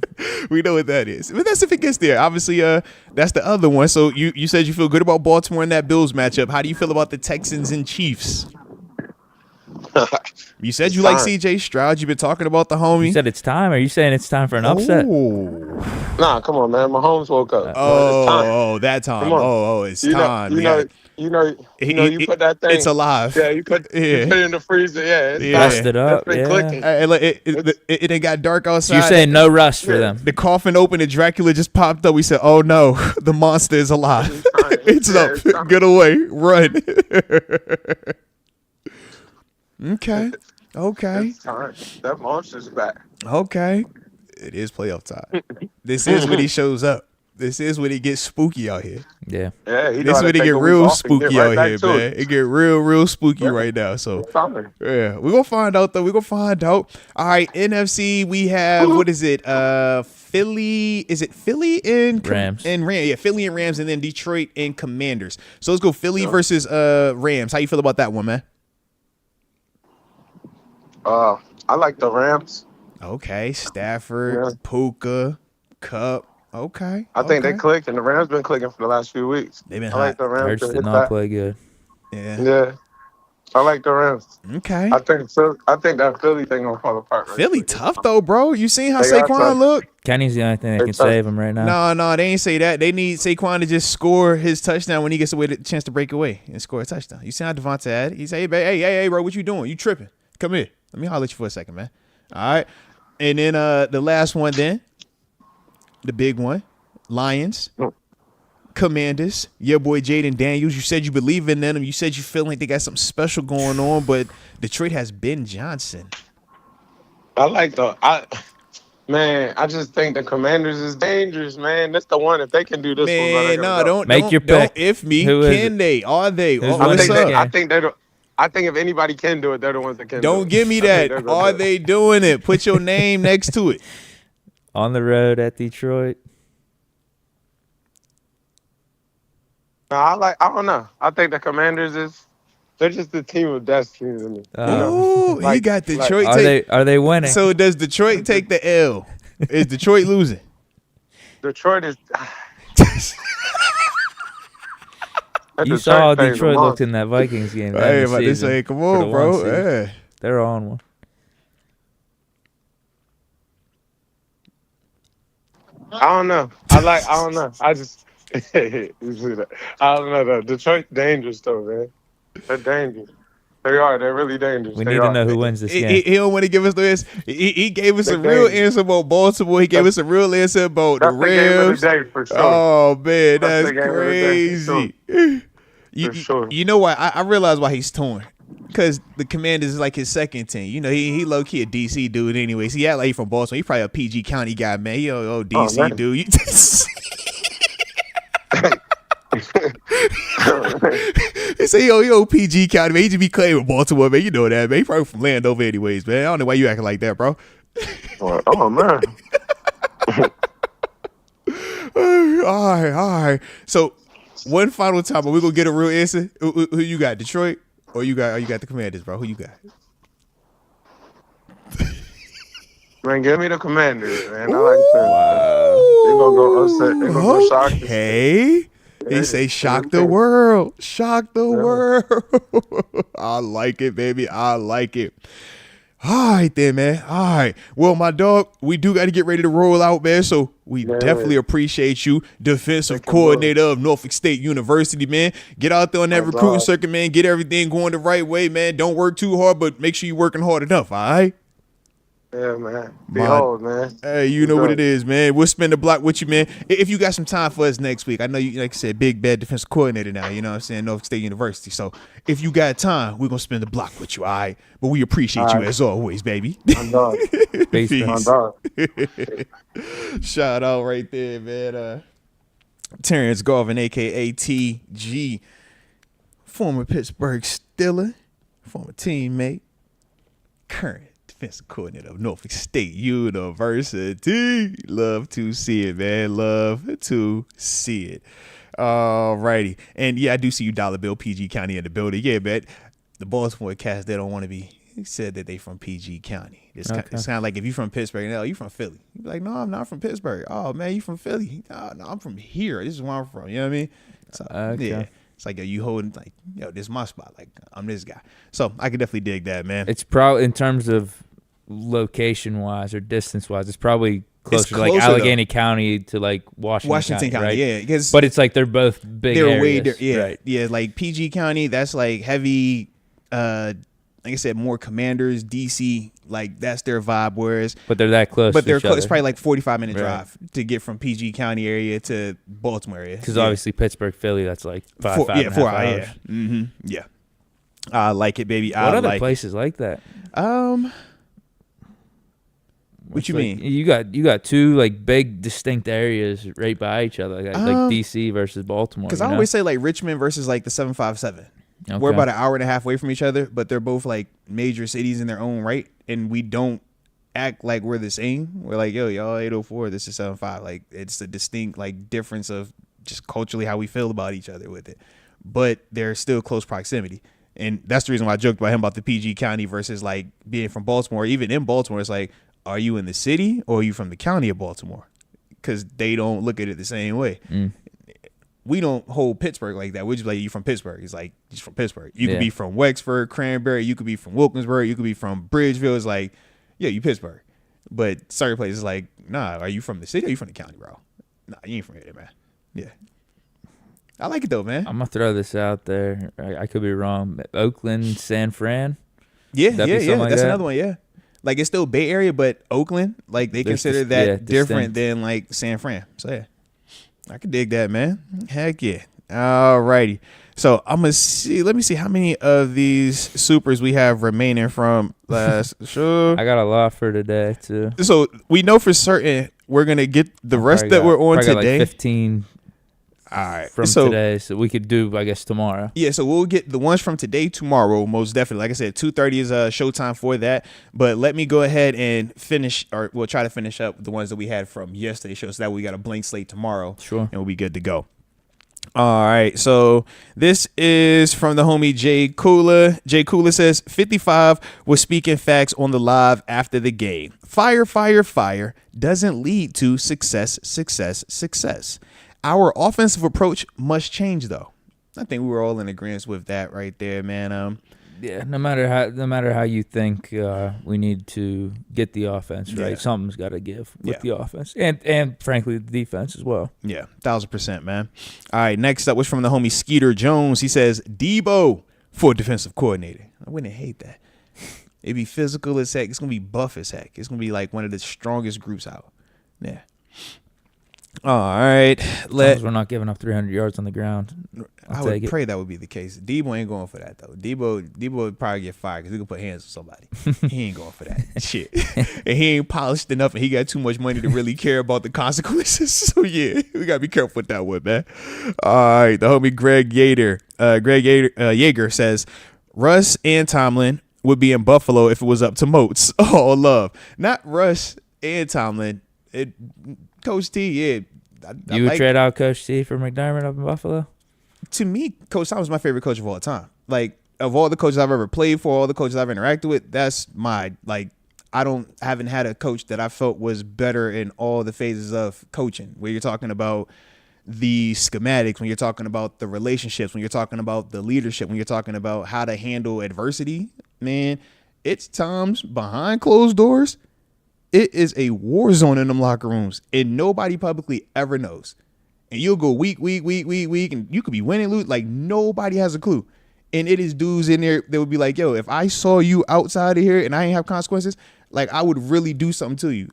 We know what that is. But that's if it gets there. Obviously, that's the other one. So you said you feel good about Baltimore in that Bills matchup. How do you feel about the Texans and Chiefs? You said you like C.J. Stroud. You've been talking about the homie.
You said it's time. Are you saying it's time for an upset?
Nah, come on, man. Mahomes woke up.
That time. It's time.
You put that thing.
It's alive.
Yeah, you put it in the freezer. Yeah, it's
Bust it up.
It's been clicking.
It got dark outside.
So you're saying no rust for them.
The coffin opened and Dracula just popped up. We said, oh no, the monster is alive. It's up. Get away. Run. Okay.
It's time. That monster's back.
Okay. It is playoff time. This is when he shows up. This is when it gets spooky out here.
Yeah.
This is when it get real spooky out here, man. It get real spooky right now. So yeah, we're gonna find out though. All right, NFC, we have what is it? Philly. Is it Philly and
Rams?
Yeah, Philly and Rams, and then Detroit and Commanders. So let's go Philly versus Rams. How you feel about that one, man?
I like the Rams.
Okay, Stafford, Puka, Cup. Okay.
I think they clicked, and the Rams been clicking for the last few weeks.
They've been
hot. I like the Rams.
Hurts did not play good.
Yeah. I like the Rams.
Okay.
I think that Philly thing gonna fall apart.
Philly tough though, bro. You seen how Saquon look?
Kenny's the only thing that can save him right now.
No, they ain't say that. They need Saquon to just score his touchdown when he gets the chance to break away and score a touchdown. You see how Devontae had it? He say, hey, bro, what you doing? You tripping? Come here. Let me holler at you for a second, man. All right. And then the last one then, the big one, Lions, Commanders, your boy Jaden Daniels. You said you believe in them. You said you feel like they got something special going on, but Detroit has Ben Johnson.
I just think the Commanders is dangerous, man. That's the one. If they can do this,
man, don't
make your pick.
If me, can they? Are they? What's up?
I think if anybody can do it, they're the ones that can.
Don't give me that. Are they doing it? Put your name next to it.
On the road at Detroit.
No, I don't know. I think the Commanders they're just the team of destiny to me.
He got Detroit.
Are they winning?
So does Detroit take the L? Is Detroit losing?
Detroit is.
You saw how Detroit looked in that Vikings game.
Hey, about to say, come on, bro. Yeah.
They're on one.
I don't know. I just. You see that? I don't know though. Detroit's dangerous though, man. They're dangerous. They are. They're really dangerous.
We need to know who wins this game.
He don't want to give us the answer. He gave us a real answer about Baltimore. He gave us a real answer about the Rams.
Game of the day for sure.
Oh man, that's crazy. You know why? I realize why he's torn. Because the Commanders is like his second team. You know, he low key a DC dude anyways. He act like he from Baltimore. He probably a PG County guy, man. He DC dude. He say, yo, PG County, man. He just be claiming Baltimore, man. You know that, man. He probably from Landover anyways, man. I don't know why you acting like that, bro.
Oh, man.
right. So one final time, are we gonna get a real answer? Who you got? Detroit, or you got the Commanders, bro? Who you got?
Man, give me the Commanders, man. I like them. They're gonna go upset. They're gonna go shock this thing.
Okay. He
Yeah,
say, shock
give
the
them-
world. Shock the
Yeah.
world. I like it, baby. I like it. All right, then, man. All right. Well, my dog, we do got to get ready to roll out, man. So we
Yeah.
definitely appreciate you, defensive
Thank you,
coordinator of Norfolk State University, man. Get out there on that
My
recruiting
dog.
circuit, man. Get everything going the right way, man. Don't work too hard, but make sure you're working hard enough, all right?
Yeah, man.
My-
Behold, man.
Hey, you know what it is, man. We'll spend the block with you, man. If you got some time for us next week, I know you, like I said, big bad defensive coordinator now, you know what I'm saying, Norfolk State University. So if you got time, we're going to spend the block with you, all right? But we appreciate
All
you
right.
as always, baby.
My dog.
Peace, man.
My
Peace.
dog.
Shout out right there, man. Terence Garvin, a.k.a. TG, former Pittsburgh Steeler, former teammate, current defensive coordinator of Norfolk State University. Love to see it, man. Love to see it. All righty. And yeah, I do see you, Dollar Bill, PG County in the building. Yeah, man. The Baltimore Cats, they don't want to be. He said that they from PG County. It's kind of like if you from Pittsburgh, no, you from Philly. You be like, no, I'm not from Pittsburgh. Oh, man, you from Philly. No, I'm from here. This is where I'm from. You know what I mean? So,
Okay.
yeah. It's like, yo, you holding, like, yo, this is my spot. Like, I'm this guy. So I could definitely dig that, man.
It's probably in terms of location wise or distance wise, it's probably closer to like
closer,
Allegheny County to like
Washington County,
right?
yeah. Because
But it's like they're both big
they're
areas,
yeah,
right?
yeah. Like PG County, that's like heavy. Like I said, more Commanders. DC, like that's their vibe. Whereas,
But they're that close.
but
to
they're
each
close. It's
other.
probably like 45-minute
Right.
drive to get from PG County area to Baltimore area.
Because
Yeah.
obviously Pittsburgh, Philly, that's like five
Four
and a half
hours.
hours.
Yeah. Mm-hmm. Yeah. I like it, baby.
What
I
other
like
places like that?
What
It's
you
like-
mean?
You got two like big distinct areas right by each other, like DC versus Baltimore.
Because
you
I
know?
always say like Richmond versus like the 757. We're
Okay.
about an hour and a half away from each other, but they're both like major cities in their own right, and we don't act like we're the same. We're like, yo, y'all 804, this is 75. Like it's a distinct like difference of just culturally how we feel about each other with it, but they're still close proximity. And that's the reason why I joked about him about the PG County versus like being from Baltimore. Even in Baltimore, it's like, are you in the city or are you from the county of Baltimore? Because they don't look at it the same way. We don't hold Pittsburgh like that. We're just like, you from Pittsburgh. It's like, just from Pittsburgh. You could
Yeah.
be from Wexford, Cranberry. You could be from Wilkinsburg. You could be from Bridgeville. It's like, yeah, you Pittsburgh. But certain places like, nah, are you from the city or are you from the county, bro? Nah, you ain't from here, man. Yeah. I like it though, man.
I'm gonna throw this out there. I could be wrong. Oakland, San Fran.
Yeah,
That'd be
yeah.
something like
That's
that?
another one, yeah. Like it's still Bay Area, but Oakland, like they
There's
consider
dis-
that
yeah,
different
distinct.
than like San Fran. So yeah, I could dig that, man. Heck yeah. All righty. So I'm gonna see. Let me see how many of these supers we have remaining from last show.
I got a lot for today too.
So we know for certain we're gonna get the rest
Probably
that we're on
probably got,
today.
Like 15
All right.
from
so,
today, so we could do, I guess, tomorrow.
Yeah, so we'll get the ones from today tomorrow, most definitely. Like I said, 2:30 is showtime for that. But let me go ahead and finish, or we'll try to finish up the ones that we had from yesterday's show, so that we got a blank slate tomorrow.
Sure.
And we'll be good to go. All right, so this is from the homie Jay Kula. Jay Kula says 55 was speaking facts on the live after the game. Fire, fire, fire doesn't lead to success, success, success. Our offensive approach must change, though. I think we were all in agreement with that right there, man.
Yeah, no matter how you think we need to get the offense right,
Yeah.
something's got to give with
Yeah.
the offense and frankly the defense as well.
Yeah, 1,000%, man. All right, next up was from the homie Skeeter Jones. He says, Debo for defensive coordinator. I wouldn't hate that. It'd be physical as heck. It's going to be buff as heck. It's going to be like one of the strongest groups out. Yeah. All right.
As long as we're not giving up 300 yards on the ground.
I would pray that would be the case. Debo ain't going for that, though. Debo would probably get fired because he could put hands on somebody. He ain't going for that shit. And he ain't polished enough, and he got too much money to really care about the consequences. So, yeah, we got to be careful with that one, man. All right, the homie Greg Yeager says, Russ and Tomlin would be in Buffalo if it was up to Moats. Oh, love. Not Russ and Tomlin. Coach T, yeah.
You would trade out Coach T for McDermott up in Buffalo?
To me, Coach Tom is my favorite coach of all time. Like, of all the coaches I've ever played for, all the coaches I've interacted with, that's my, like, haven't had a coach that I felt was better in all the phases of coaching, where you're talking about the schematics, when you're talking about the relationships, when you're talking about the leadership, when you're talking about how to handle adversity. Man, it's times behind closed doors. It is a war zone in them locker rooms, and nobody publicly ever knows. And you'll go week, and you could be winning, lose, like nobody has a clue. And it is dudes in there that would be like, yo, if I saw you outside of here and I ain't have consequences, like I would really do something to you.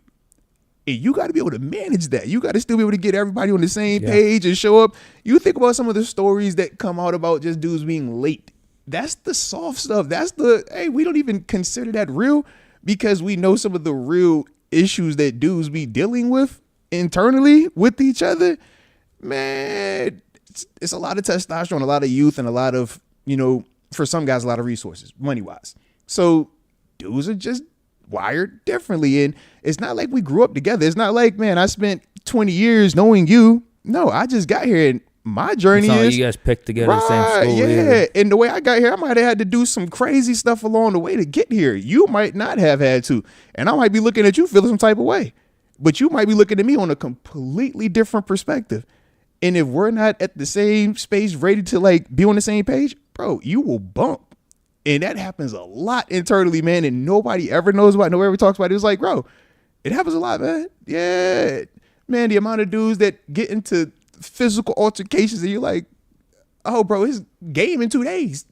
And you got to be able to manage that. You got to still be able to get everybody on the same page and show up. You think about some of the stories that come out about just dudes being late. That's the soft stuff. That's the, hey, we don't even consider that real because we know some of the real issues that dudes be dealing with internally with each other. Man, it's a lot of testosterone, a lot of youth, and a lot of, for some guys, a lot of resources, money-wise. So dudes are just wired differently. And it's not like we grew up together. It's not like, man, I spent 20 years knowing you. No, I just got here, and my journey
it's not
is...
like you guys picked together the same school.
Yeah,
either.
And the way I got here, I might have had to do some crazy stuff along the way to get here. You might not have had to. And I might be looking at you feeling some type of way. But you might be looking at me on a completely different perspective. And if we're not at the same space, ready to like be on the same page, bro, you will bump. And that happens a lot internally, man. And nobody ever knows about it. Nobody ever talks about it. It's like, bro, it happens a lot, man. Yeah. Man, the amount of dudes that get into physical altercations and you're like, oh, bro, it's game in 2 days.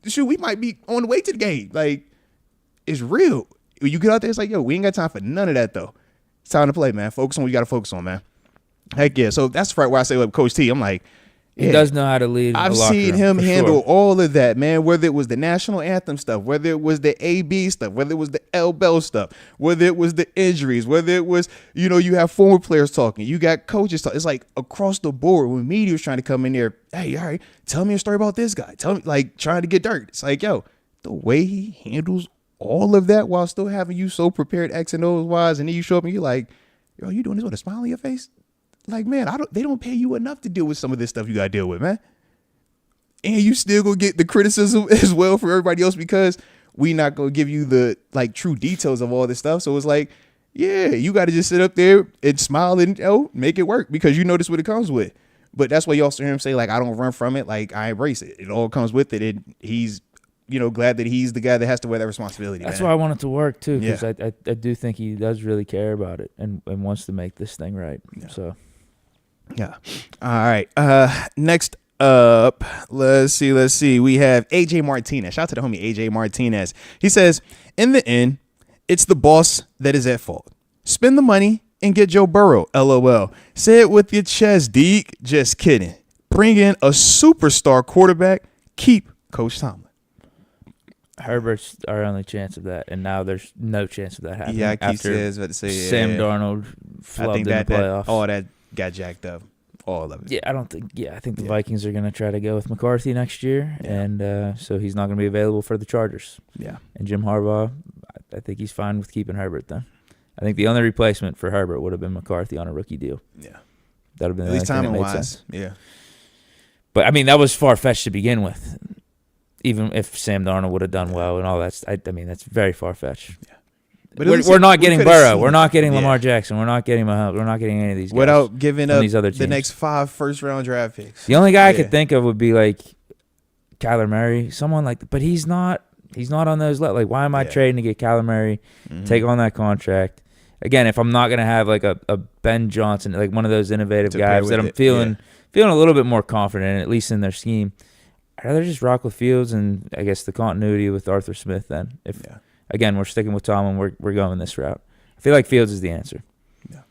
Shoot, we might be on the way to the game. Like, it's real. When you get out there, it's like, yo, we ain't got time for none of that, though. It's time to play, man. Focus on what you got to focus on, man. Heck yeah. So that's right where I say with Coach T, I'm like,
He does know how to lead.
I've seen him handle all of that, man. Whether it was the national anthem stuff, whether it was the AB stuff, whether it was the L Bell stuff, whether it was the injuries, whether it was, you have former players talking, you got coaches talking. It's like across the board when media was trying to come in there, hey, all right, tell me a story about this guy. Tell me, like trying to get dirt. It's like, yo, the way he handles all of that while still having you so prepared X and O's wise, and then you show up and you're like, yo, you doing this with a smile on your face? Like, man, they don't pay you enough to deal with some of this stuff you got to deal with, man. And you still gonna get the criticism as well for everybody else because we not gonna give you the like true details of all this stuff. So it's like, yeah, you got to just sit up there and smile and make it work because you know this what it comes with. But that's why you also hear him say like, I don't run from it. Like I embrace it. It all comes with it. And he's, glad that he's the guy that has to wear that responsibility.
That's
man.
why I want it to work too, because
Yeah.
I do think he does really care about it and wants to make this thing right.
Yeah.
So.
Yeah. All right. Next up, let's see. We have AJ Martinez. Shout out to the homie AJ Martinez. He says, in the end, it's the boss that is at fault. Spend the money and get Joe Burrow. LOL. Say it with your chest, Deke. Just kidding. Bring in a superstar quarterback. Keep Coach Tomlin.
Herbert's our only chance of that, and now there's no chance of that happening.
Yeah, I keep
after Sam Darnold flubbed in the playoffs.
All that got jacked up. All of it.
Yeah, I think the Vikings are going to try to go with McCarthy next year, and so he's not going to be available for the Chargers.
Yeah.
And Jim Harbaugh, I think he's fine with keeping Herbert then. I think the only replacement for Herbert would have been McCarthy on a rookie deal.
Yeah.
That would have been
at least
timing
wise. Yeah.
But I mean, that was far-fetched to begin with. Even if Sam Darnold would have done well and all that, that's very far-fetched. Yeah.
But
we're not getting Burrow. We're not getting Lamar Jackson. We're not getting Mahomes. We're not getting any of these guys.
Without giving up
these other teams.
The next 5 first-round draft picks.
The only guy I could think of would be like Kyler Murray, someone like. But he's not on those. Like, why am I trading to get Kyler Murray, take on that contract? Again, if I'm not gonna have like a Ben Johnson, like one of those innovative guys that I'm feeling a little bit more confident in, at least in their scheme, I'd rather just rock with Fields and I guess the continuity with Arthur Smith. Then, again, we're sticking with Tom and we're going this route. I feel like Fields is the answer. Yeah,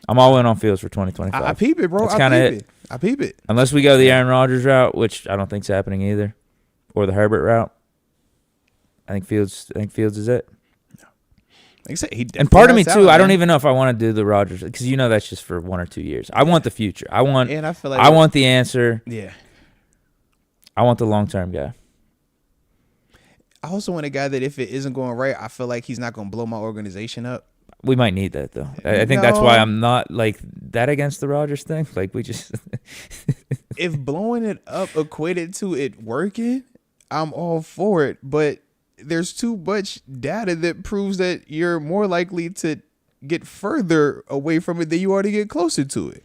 I'm all in on Fields for 2025.
I peep it, bro.
That's kind of it.
I peep it.
Unless we go the Aaron Rodgers route, which I don't think's happening either, or the Herbert route. I think Fields is it.
Like I said,
and part of me too, I don't even know if I want to do the Rodgers because that's just for 1 or 2 years. I want the future. I want the answer.
Yeah.
I want the long-term guy.
I also want a guy that if it isn't going right, I feel like he's not going to blow my organization up.
We might need that though. I think that's why I'm not like that against the Rodgers thing? Like we just
If blowing it up equated to it working, I'm all for it. But there's too much data that proves that you're more likely to get further away from it than you are to get closer to it.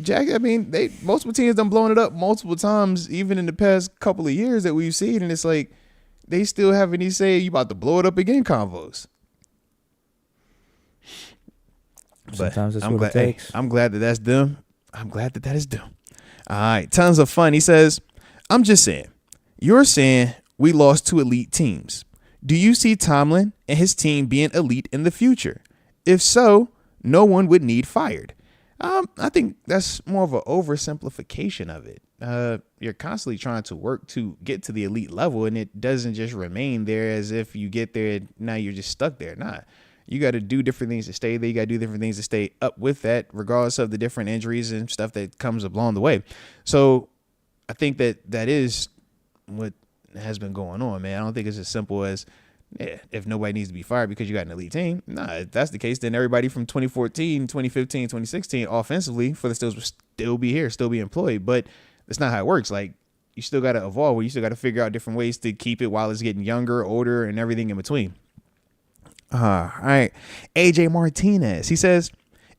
Jack, I mean, multiple teams done blown it up multiple times, even in the past couple of years that we've seen, and it's like they still have any say you about to blow it up again convos.
sometimes that's
I'm
what
glad,
it takes.
I'm glad that that's them. I'm glad that is them. All right, tons of fun. He says, I'm just saying, you're saying we lost to elite teams. Do you see Tomlin and his team being elite in the future? If so, no one would need fired. I think that's more of an oversimplification of it. You're constantly trying to work to get to the elite level, and it doesn't just remain there as if you get there and now you're just stuck there. Nah, you got to do different things to stay there. You got to do different things to stay up with that, regardless of the different injuries and stuff that comes along the way. So I think that is what has been going on, man. I don't think it's as simple as, yeah, if nobody needs to be fired because you got an elite team. Nah, if that's the case, then everybody from 2014, 2015, 2016 offensively for the Steelers will still be here, still be employed. But that's not how it works. Like, you still got to evolve. Where you still got to figure out different ways to keep it while it's getting younger, older, and everything in between. All right. AJ Martinez, he says,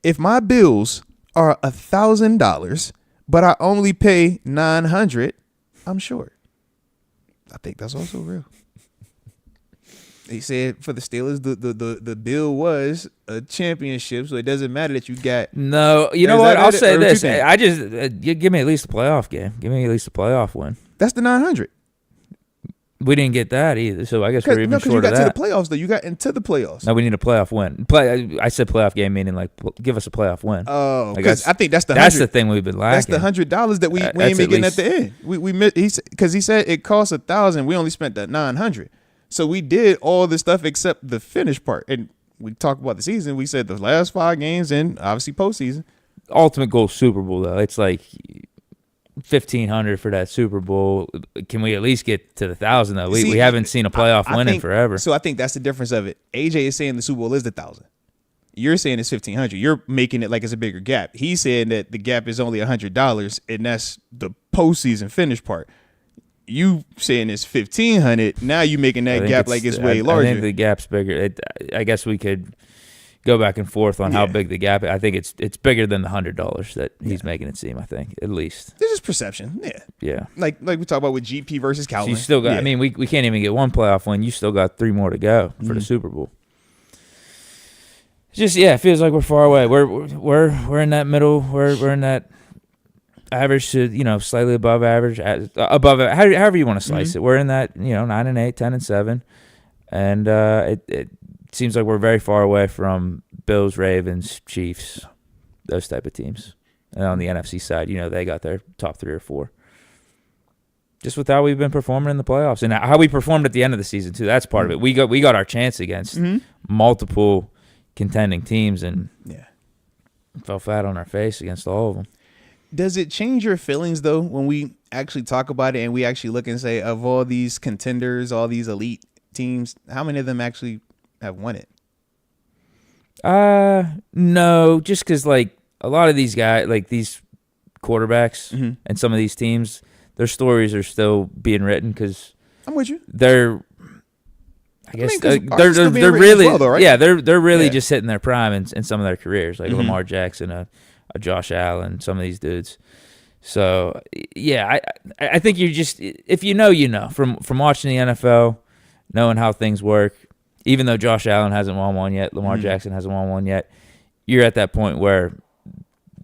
if my bills are $1,000, but I only pay $900, I'm short. I think that's also real. He said for the Steelers, the bill was a championship, so it doesn't matter that you got.
No, you know what? I'll say this: I just give me at least a playoff game. Give me at least a playoff win.
That's the 900.
We didn't get that either, so I guess we're even short of that.
You got to the playoffs, though. You got into the playoffs.
No, we need a playoff win. I said playoff game, meaning like give us a playoff win.
Oh, because I think that's the
that's the thing we've been lacking.
That's the $100 that we ain't getting at the end. We missed because he said it costs $1,000. We only spent that $900. So we did all the stuff except the finish part. And we talked about the season. We said the last 5 games and obviously postseason.
Ultimate goal Super Bowl, though. It's like $1,500 for that Super Bowl. Can we at least get to the 1,000 though? We haven't seen a playoff win in forever.
So I think that's the difference of it. AJ is saying the Super Bowl is the 1,000. You're saying it's $1,500. You're making it like it's a bigger gap. He's saying that the gap is only $100, and that's the postseason finish part. You saying it's $1,500. Now you making that gap like it's way larger.
I think the gap's bigger. I guess we could go back and forth on how big the gap is. I think it's bigger than the $100 that he's making it seem. I think at least
this is perception.
Yeah. Like
we talk about with GP versus Calvin.
So you still got. I mean, we can't even get one playoff win. You still got 3 more to go for the Super Bowl. It's just it feels like we're far away. We're in that middle. We're in that average to slightly above average, however you want to slice it. We're in that 9-8, 10-7, and it seems like we're very far away from Bills, Ravens, Chiefs, those type of teams. And on the NFC side, they got their top 3 or 4. Just with how we've been performing in the playoffs and how we performed at the end of the season too. That's part of it. We got our chance against multiple contending teams and fell flat on our face against all of them.
Does it change your feelings, though, when we actually talk about it and we actually look and say, of all these contenders, all these elite teams, how many of them actually have won it?
No, just because, like, a lot of these guys, like these quarterbacks and some of these teams, their stories are still being written because
I'm with you.
They're they're really
well, though, right?
they're really just hitting their prime in some of their careers, like Lamar Jackson, a Josh Allen, some of these dudes. So I think you just if you know from watching the NFL, knowing how things work. Even though Josh Allen hasn't won one yet, Lamar Jackson hasn't won one yet, you're at that point where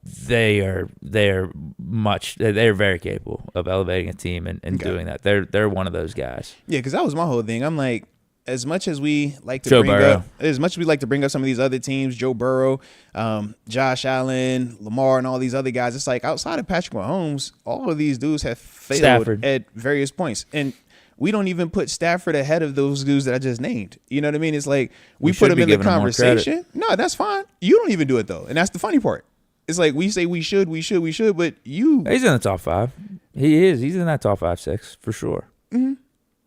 they are very capable of elevating a team and doing that. They're one of those guys. Yeah,
because that was my whole thing. I'm like, as much as we like to bring up some of these other teams, Joe Burrow, Josh Allen, Lamar, and all these other guys, it's like outside of Patrick Mahomes, all of these dudes have failed at various points. And we don't even put Stafford ahead of those dudes that I just named. You know what I mean? It's like we put him in the conversation. No, that's fine. You don't even do it, though. And that's the funny part. It's like we say we should, but you.
He's in the top 5. He is. He's in that top 5, 6 for sure. You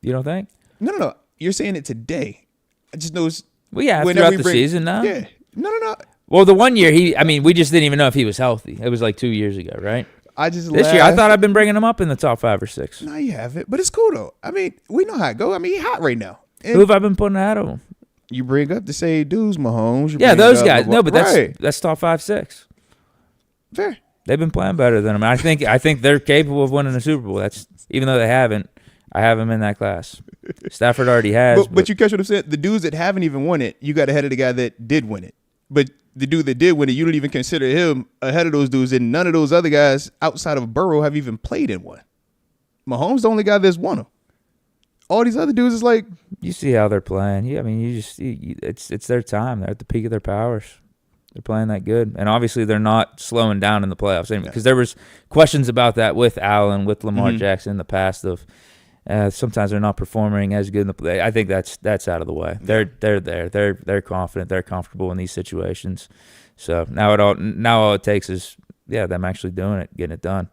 don't think?
No. You're saying it today. I just know.
Throughout the season now.
Yeah. No.
Well, the one year we just didn't even know if he was healthy. It was like 2 years ago, right? This year, I thought I'd been bringing him up in the top 5 or 6.
No, you haven't. But it's cool though. I mean, we know how it go. I mean, he hot right now. And
Who have I been putting ahead of him?
you bring up the same dudes, Mahomes.
Yeah, those guys. No, but
right.
that's top 5, 6.
Fair.
They've been playing better than him. I think they're capable of winning the Super Bowl. That's even though they haven't. I have him in that class. Stafford already has.
But you catch what I'm saying? The dudes that haven't even won it, you got ahead of the guy that did win it. But the dude that did win it, you don't even consider him ahead of those dudes, and none of those other guys outside of Burrow have even played in one. Mahomes the only guy that's won them. All these other dudes is like,
you see how they're playing. Yeah, I mean, it's their time. They're at the peak of their powers. They're playing that good, and obviously they're not slowing down in the playoffs because there was questions about that with Allen, with Lamar Jackson in the past of sometimes they're not performing as good in the play. I think that's out of the way. They're there. They're confident. They're comfortable in these situations. So now all it takes is them actually doing it, getting it done.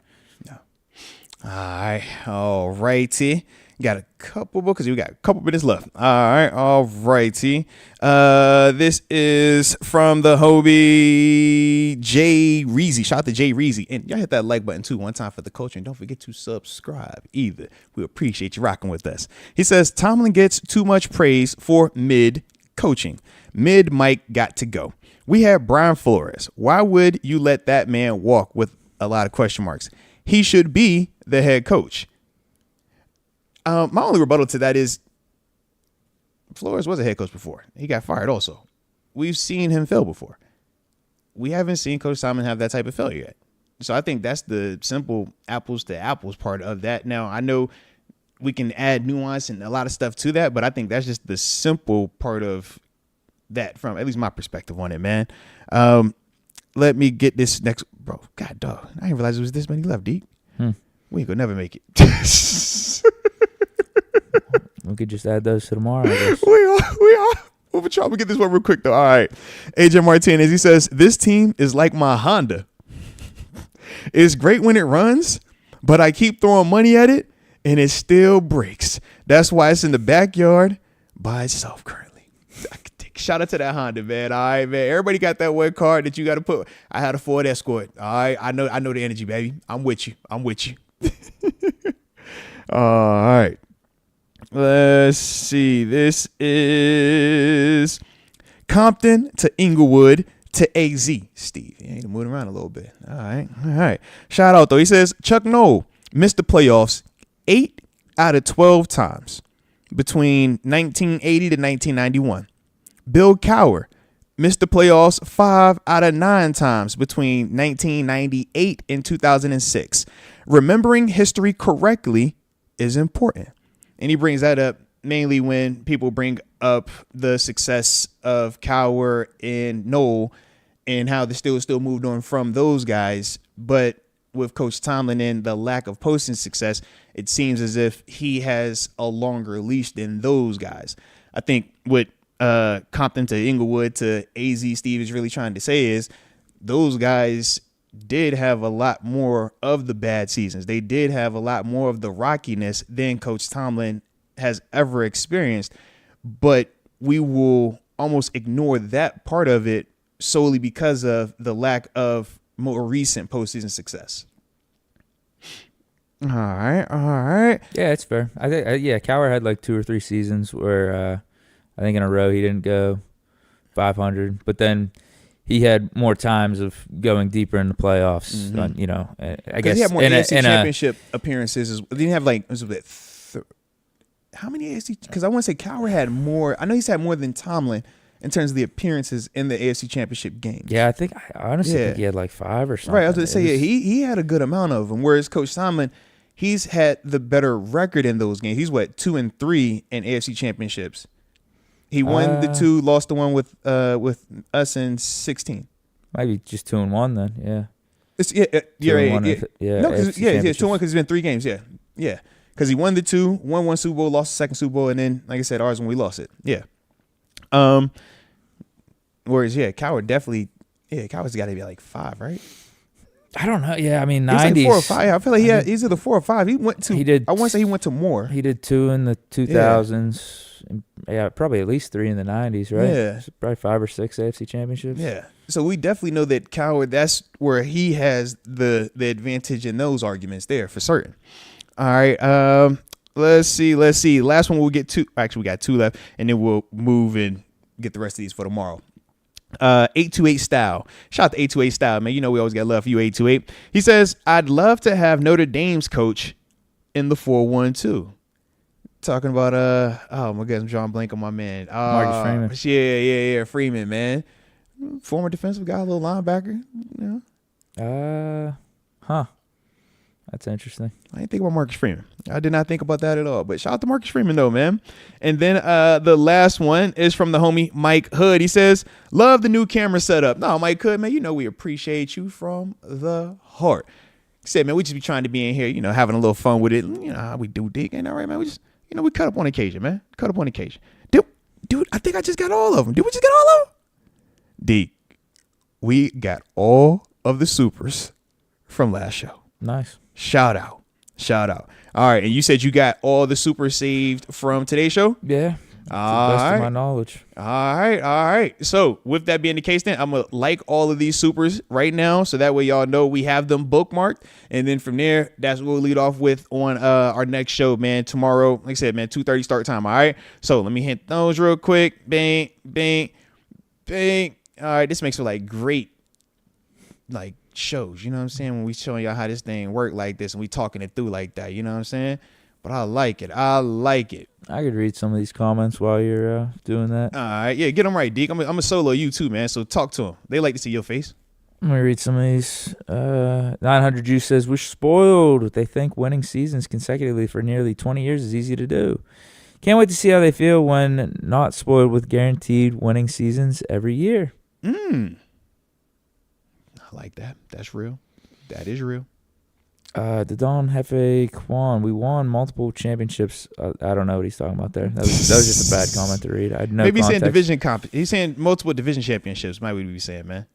All righty. Got a couple more because we got a couple minutes left. All righty. This is from the Hobie Jay Reezy. Shout out to Jay Reezy. And y'all hit that like button too one time for the culture. And don't forget to subscribe either. We appreciate you rocking with us. He says, Tomlin gets too much praise for mid coaching. Mid Mike got to go. We had Brian Flores. Why would you let that man walk with a lot of question marks? He should be the head coach. My only rebuttal to that is Flores was a head coach before. He got fired also. We've seen him fail before. We haven't seen Coach Simon have that type of failure yet. So I think that's the simple apples to apples part of that. Now, I know we can add nuance and a lot of stuff to that, but I think that's just the simple part of that from at least my perspective on it, man. Let me get this next. Bro, God, dog. I didn't realize it was this many left, Deke. We ain't gonna never make it.
We could just add those to tomorrow, I guess.
We are. We'll try to get this one real quick, though. All right. AJ Martinez, he says, this team is like my Honda. It's great when it runs, but I keep throwing money at it, and it still breaks. That's why it's in the backyard by itself currently. Shout out to that Honda, man. All right, man. Everybody got that one card that you got to put. I had a Ford Escort. All right. I know the energy, baby. I'm with you. All right. Let's see. This is Compton to Inglewood to AZ. Steve, you ain't moving around a little bit. All right. Shout out, though. He says, Chuck Noll missed the playoffs 8 out of 12 times between 1980 to 1991. Bill Cowher missed the playoffs 5 out of 9 times between 1998 and 2006. Remembering history correctly is important. And he brings that up mainly when people bring up the success of Cowher and Noel and how the Steelers still moved on from those guys. But with Coach Tomlin and the lack of posting success, it seems as if he has a longer leash than those guys. I think what Compton to Inglewood to AZ Steve is really trying to say is those guys did have a lot more of the bad seasons. They did have a lot more of the rockiness than Coach Tomlin has ever experienced, but we will almost ignore that part of it solely because of the lack of more recent postseason success. All right.
Yeah, it's fair. I think Cowher had like 2 or 3 seasons where I think in a row he didn't go 500, but then he had more times of going deeper in the playoffs. I guess
he had more AFC championship appearances. Didn't he have like how many AFC? Because I want to say Cowher had more. I know he's had more than Tomlin in terms of the appearances in the AFC championship games.
Yeah, I honestly think he had like 5 or something.
Right, I was going to say he had a good amount of them. Whereas Coach Tomlin, he's had the better record in those games. He's 2-3 in AFC championships. He won the 2, lost the one with us in 16.
Maybe just 2-1 then. Yeah.
It's, you're right. No, 2-1 because it's been 3 games. Yeah. Because he won the 2, won 1 Super Bowl, lost the 2nd Super Bowl, and then, like I said, ours when we lost it. Yeah. Whereas Cowher definitely, Cowher's got to be like 5, right?
I don't know. Yeah, I mean, 90s.
Like 4 or 5. I feel like he's either 4 or 5. He went to. I want to say he went to more.
He did 2 in the 2000s. probably at least 3 in the 90s, right?
Yeah.
Probably 5 or 6 AFC championships.
Yeah. So we definitely know that Coward, that's where he has the advantage in those arguments there for certain. All right. Let's see. Last one we'll get to. Actually, we got 2 left, and then we'll move and get the rest of these for tomorrow. 828 Style. Shout out to 828 Style, man. You know we always got love for you, 828. He says, I'd love to have Notre Dame's coach in the 4-1-2. Talking about oh my goodness, I'm drawing blank on my man.
Marcus Freeman.
Yeah, Freeman, man. Former defensive guy, a little linebacker. You know.
That's interesting.
I didn't think about Marcus Freeman. I did not think about that at all. But shout out to Marcus Freeman, though, man. And then the last one is from the homie Mike Hood. He says, love the new camera setup. No, Mike Hood, man, you know we appreciate you from the heart. He said, man, we just be trying to be in here, you know, having a little fun with it. You know how we do, Deke. Ain't all right, man. We just, you know, we cut up on occasion, man. Cut up on occasion. Dude, I think I just got all of them. Did we just get all of them? Deke, we got all of the supers from last show.
Nice.
Shout out. All right, and you said you got all the super saved from today's show?
Yeah.
All
best
right.
of my knowledge.
All right. So with that being the case, then I'm gonna like all of these supers right now, so that way y'all know we have them bookmarked, and then from there, that's what we'll lead off with on our next show, man. Tomorrow, like I said, man, 2:30 start time. All right. So let me hit those real quick. Bang, bang, bang. All right, this makes for like great, like, shows, you know what I'm saying, when we showing y'all how this thing work like this and we talking it through like that, you know what I'm saying? But I like it. I could
read some of these comments while you're doing that.
All right, yeah, get them right, Deke. I'm a solo you too, man, so talk to them. They like to see your face.
I'm gonna read some of these. 900 Juice says, we're spoiled. They think winning seasons consecutively for nearly 20 years is easy to do. Can't wait to see how they feel when not spoiled with guaranteed winning seasons every year.
I like that. That's real. That is real.
The Don Hefe Kwan, we won multiple championships. I don't know what he's talking about there. That was just a bad comment to read. I had no
Maybe he's
context.
saying he's saying multiple division championships. Might be saying, man.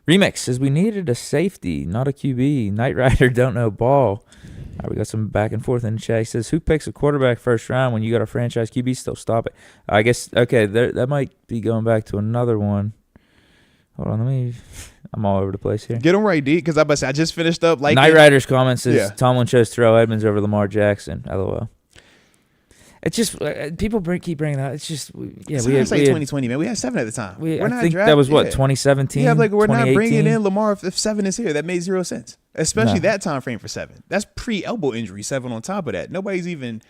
Remix says we needed a safety, not a QB. Knight Rider don't know ball. All right, we got some back and forth in the chat. He says, who picks a quarterback first round when you got a franchise QB? Still stop it. I guess, okay, that might be going back to another one. Hold on, I'm all over the place here.
Get them right, D, because I just finished up like
Knight Rider's comment says Tomlin chose to throw Edmonds over Lamar Jackson. LOL. It's just people keep bringing that. It's just we had
2020, man. We had 7 at the time.
I think that was 2017.
Yeah, like we're not bringing in Lamar if 7 is here. That made 0 sense, especially that time frame for 7. That's pre-elbow injury. 7 on top of that. Nobody's even.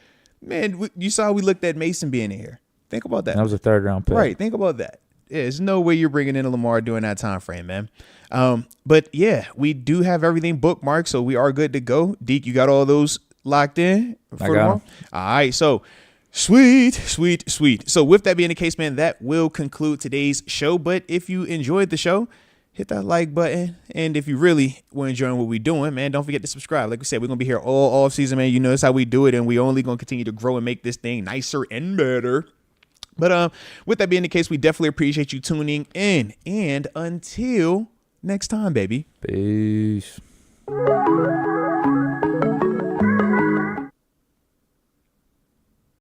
Man, you saw we looked at Mason being in here. Think about that.
That was a 3rd round pick.
Right. Think about that. Yeah, there's no way you're bringing in a Lamar during that time frame, man. But yeah, we do have everything bookmarked, so we are good to go. Deke, you got all those locked in for tomorrow? All right, so sweet. So with that being the case, man, that will conclude today's show. But if you enjoyed the show, hit that like button. And if you really were enjoying what we're doing, man, don't forget to subscribe. Like we said, we're going to be here all off season, man. You know, that's how we do it. And we only going to continue to grow and make this thing nicer and better. But with that being the case, we definitely appreciate you tuning in. And until next time, baby.
Peace.